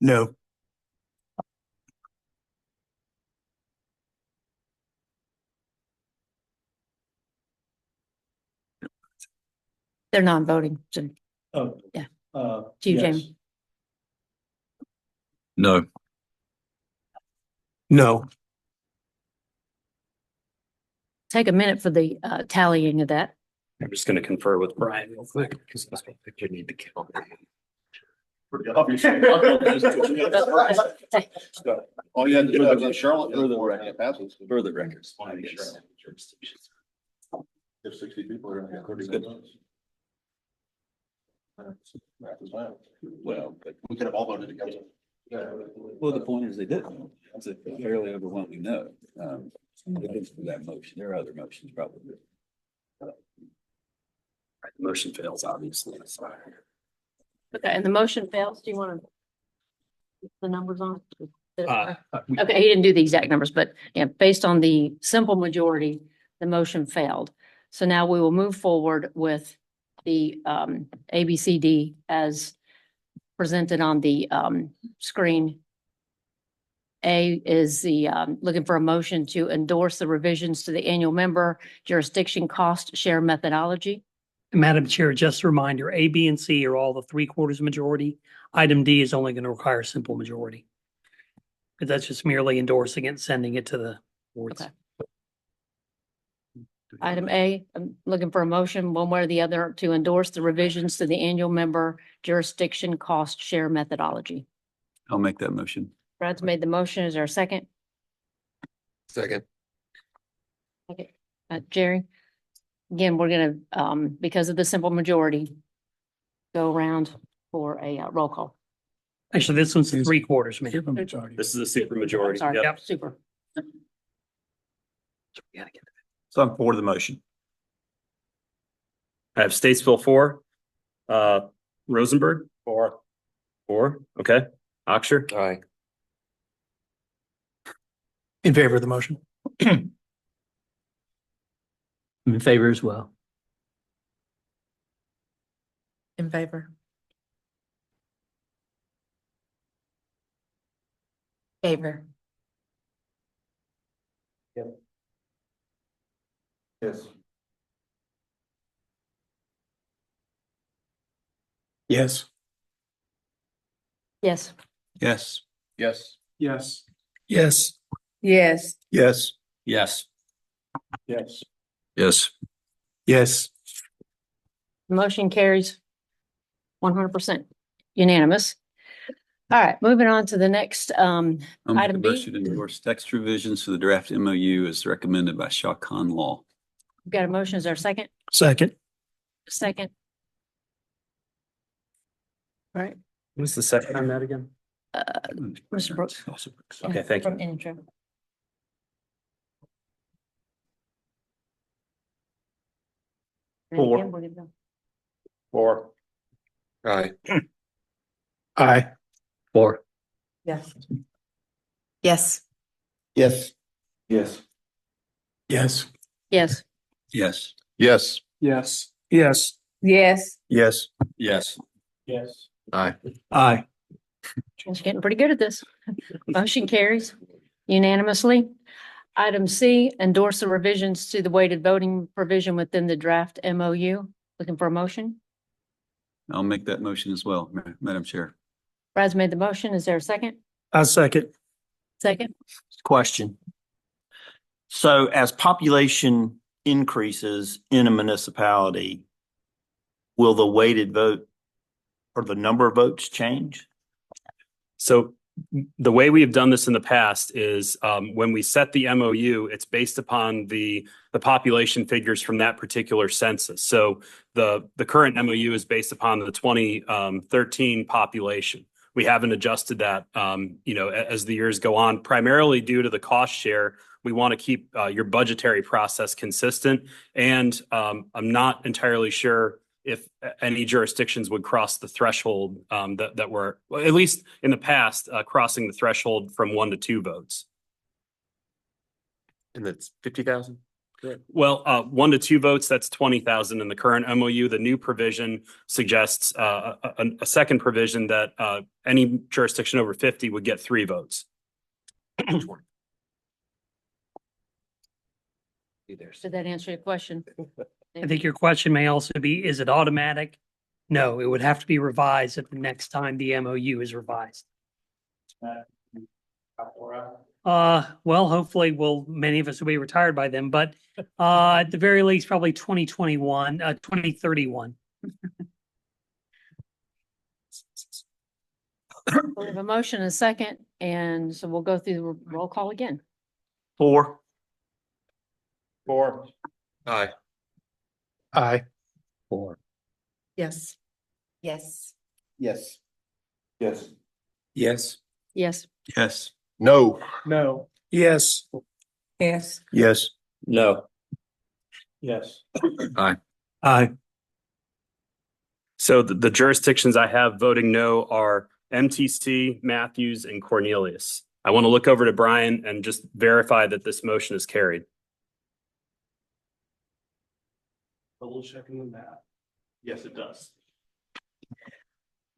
No. they're non-voting, so Oh. Yeah. To you, Jamie. No. No. Take a minute for the tallying of that. I'm just going to confer with Brian real quick because I don't think you need to count. All you had to do was Charlotte. For the records. If 60 people are gonna get 30 votes. Well, but, We could have all voted together. well, the point is they didn't. It's a fairly overwhelming no. It is for that motion. There are other motions probably. The motion fails, obviously. Okay, and the motion fails. Do you want to put the numbers on? Uh, Okay, he didn't do the exact numbers, but yeah, based on the simple majority, the motion failed. So now we will move forward with the ABCD as presented on the screen. A is the looking for a motion to endorse the revisions to the annual member jurisdiction cost share methodology. Madam Chair, just a reminder, A, B, and C are all the 3/4 majority. Item D is only going to require simple majority. Because that's just merely endorsing it and sending it to the boards. Okay. Item A, I'm looking for a motion, one way or the other, to endorse the revisions to the annual member jurisdiction cost share methodology. I'll make that motion. Brad's made the motion. Is there a second? Second. Okay, Jerry? Again, we're gonna, because of the simple majority, go around for a roll call. Actually, this one's 3/4, man. This is a super majority. Sorry, Yep. super. So I'm for the motion. I have Statesville 4, Rosenberg 4, okay. Oxer. Aye. In favor of the motion. I'm in favor as well. In favor. Favor. Yes. Yes. Yes. Yes. Yes. Yes. Yes. Yes. Yes. Yes. Yes. Yes. Yes. Motion carries 100% unanimous. All right, moving on to the next I'll make a item B. motion to endorse text revisions to the draft MOU as recommended by Shaw Khan Law. We've got a motion. Is there a second? Second. Second. All right, What's the second on that again? Mr. Brooks. Okay, thank you. From intro. And Four. again, we're gonna go. 4. Aye. Aye. 4. Yes. Yes. Yes. Yes. Yes. Yes. Yes. Yes. Yes. Yes. Yes. Yes. Yes. Yes. Aye. Aye. She's getting pretty good at this. Motion carries unanimously. Item C, endorse the revisions to the weighted voting provision within the draft MOU. Looking for a motion? I'll make that motion as well, Madam Chair. Brad's made the motion. Is there a second? I second. Second? Question. So as population increases in a municipality, will the weighted vote or the number of votes change? So the way we have done this in the past is when we set the MOU, it's based upon the population figures from that particular census. So the current MOU is based upon the 2013 population. We haven't adjusted that, as the years go on, primarily due to the cost share, we want to keep your budgetary process consistent. And I'm not entirely sure if any jurisdictions would cross the threshold that were, well, at least in the past, crossing the threshold from 1 to 2 votes. And that's 50,000? Well, 1 to 2 votes, that's 20,000 in the current MOU. The new provision suggests a second provision that any jurisdiction over 50 would get 3 votes. Did that answer your question? I think your question may also be, is it automatic? No, it would have to be revised at the next time the MOU is revised. Well, hopefully many of us will be retired by then, but at the very least, probably 2021, 2031. We have a motion and a second, and so we'll go through the roll call again. 4. Aye. Aye. 4. Yes. Yes. Yes. Yes. Yes. Yes. Yes. No. No. Yes. Yes. Yes. No. Yes. Aye. So the jurisdictions I have voting no are MTC, Matthews, and Cornelius. I want to look over to Brian and just verify that this motion is carried. Double checking that. Yes, it does.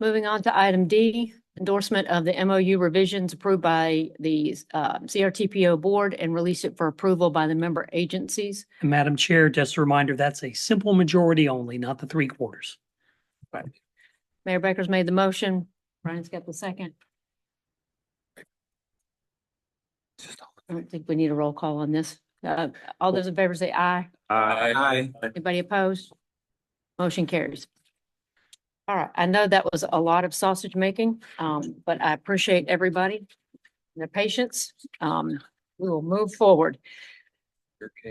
Moving on to item D, endorsement of the MOU revisions approved by the CRTPO board and release it for approval by the member agencies. And Madam Chair, just a reminder, that's a simple majority only, not the 3/4. Right. Mayor Becker's made the motion. Brian's got the second. I don't think we need a roll call on this. All those in favor say aye. Aye. Anybody opposed? Motion carries. All right, I know that was a lot of sausage making, but I appreciate everybody and their patience. We will move forward.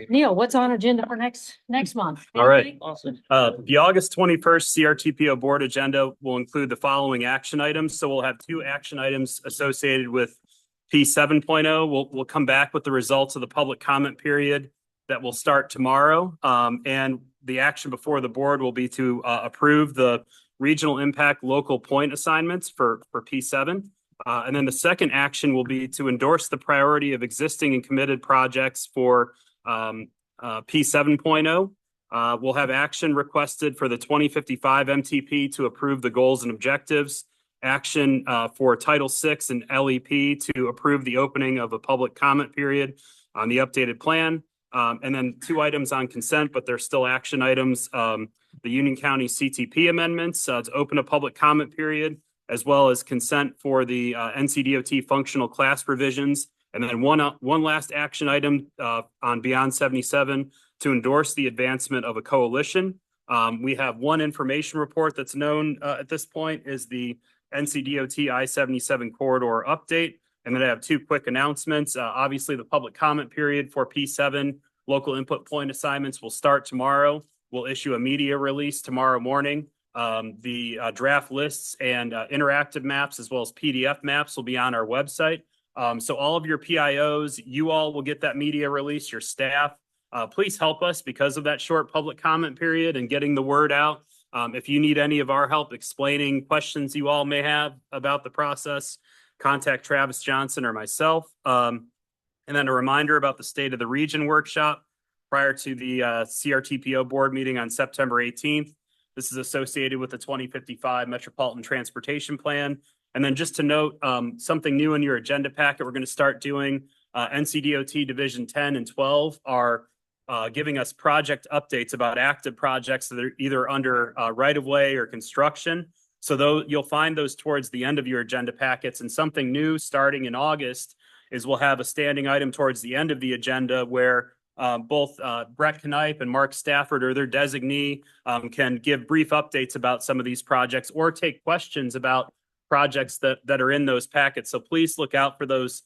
Neil, what's on agenda for next month? All right. Anything? Awesome. The August 21st CRTPO board agenda will include the following action items. So we'll have 2 action items associated with P 7.0. We'll come back with the results of the public comment period that will start tomorrow. And the action before the board will be to approve the regional impact local point assignments for P7. And then the second action will be to endorse the priority of existing and committed projects for P 7.0. We'll have action requested for the 2055 MTP to approve the goals and objectives. Action for Title VI and LEP to approve the opening of a public comment period on the updated plan. And then 2 items on consent, but they're still action items. The Union County CTP amendments to open a public comment period, as well as consent for the NCDOT functional class revisions. And then one last action item on Beyond 77 to endorse the advancement of a coalition. We have one information report that's known at this point is the NCDOT I-77 corridor update. And then I have 2 quick announcements. Obviously, the public comment period for P7 local input point assignments will start tomorrow. We'll issue a media release tomorrow morning. The draft lists and interactive maps, as well as PDF maps, will be on our website. So all of your PIOs, you all will get that media release, your staff. Please help us because of that short public comment period and getting the word out. If you need any of our help explaining questions you all may have about the process, contact Travis Johnson or myself. And then a reminder about the State of the Region workshop prior to the CRTPO board meeting on September 18th. This is associated with the 2055 Metropolitan Transportation Plan. And then just to note, something new in your agenda packet, we're going to start doing NCDOT Division 10 and 12 are giving us project updates about active projects that are either under right-of-way or construction. So you'll find those towards the end of your agenda packets. And something new starting in August is we'll have a standing item towards the end of the agenda where both Brett Knipe and Mark Stafford or their designee can give brief updates about some of these projects or take questions about projects that are in those packets. So please look out for those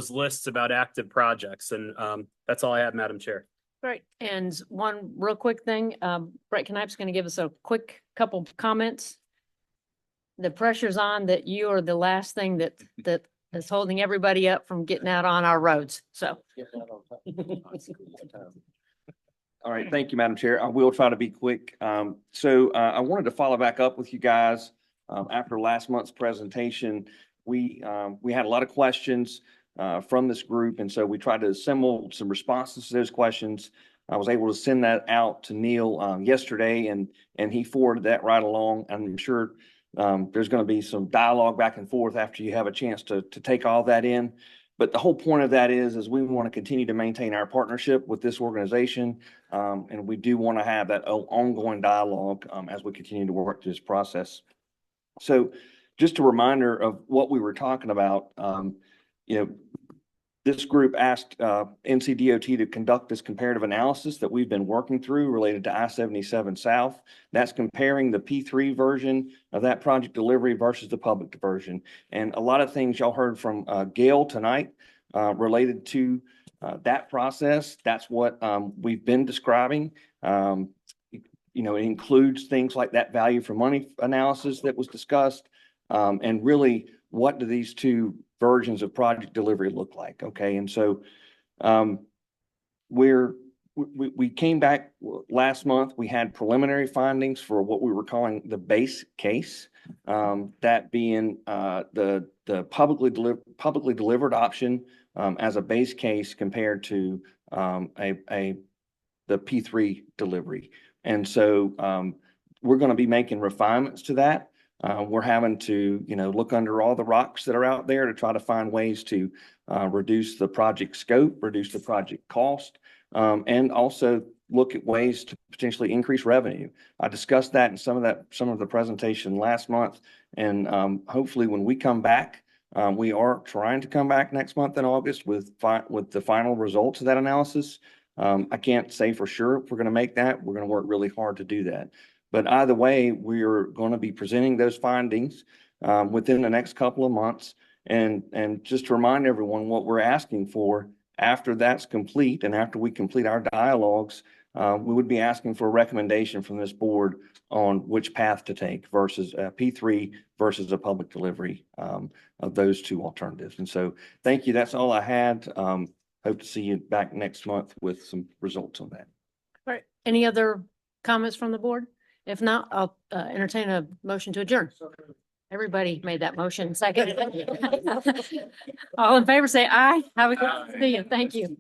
lists about active projects. And that's all I have, Madam Chair. Great. And one real quick thing, Brett Knipe's going to give us a quick couple comments. The pressure's on that you are the last thing that that's holding everybody up from getting out on our roads. So. All right, thank you, Madam Chair. I will try to be quick. I wanted to follow back up with you guys. After last month's presentation, we had a lot of questions from this group, and so we tried to assemble some responses to those questions. I was able to send that out to Neil yesterday, and he forwarded that right along. I'm sure there's going to be some dialogue back and forth after you have a chance to take all that in. But the whole point of that is we want to continue to maintain our partnership with this organization. And we do want to have that ongoing dialogue as we continue to work through this process. So just a reminder of what we were talking about, this group asked NCDOT to conduct this comparative analysis that we've been working through related to I-77 South. That's comparing the P3 version of that project delivery versus the public version. And a lot of things y'all heard from Gail tonight related to that process. That's what we've been describing. It includes things like that value for money analysis that was discussed. And really, what do these two versions of project delivery look like? Okay. And so we came back last month. We had preliminary findings for what we were calling the base case, that being the publicly delivered option as a base case compared to the P3 delivery. And so we're going to be making refinements to that. We're having to, look under all the rocks that are out there to try to find ways to reduce the project scope, reduce the project cost, and also look at ways to potentially increase revenue. I discussed that in some of the presentation last month, and hopefully when we come back, we are trying to come back next month in August with the final results of that analysis. I can't say for sure if we're going to make that. We're going to work really hard to do that. But either way, we're going to be presenting those findings within the next couple of months. And just to remind everyone what we're asking for after that's complete and after we complete our dialogues, we would be asking for a recommendation from this board on which path to take versus P3 versus a public delivery of those two alternatives. And so thank you. That's all I had. Hope to see you back next month with some results on that. All right. Any other comments from the board? If not, I'll entertain a motion to adjourn. Everybody made that motion. Second. All in favor, say aye. Have a good day. Thank you.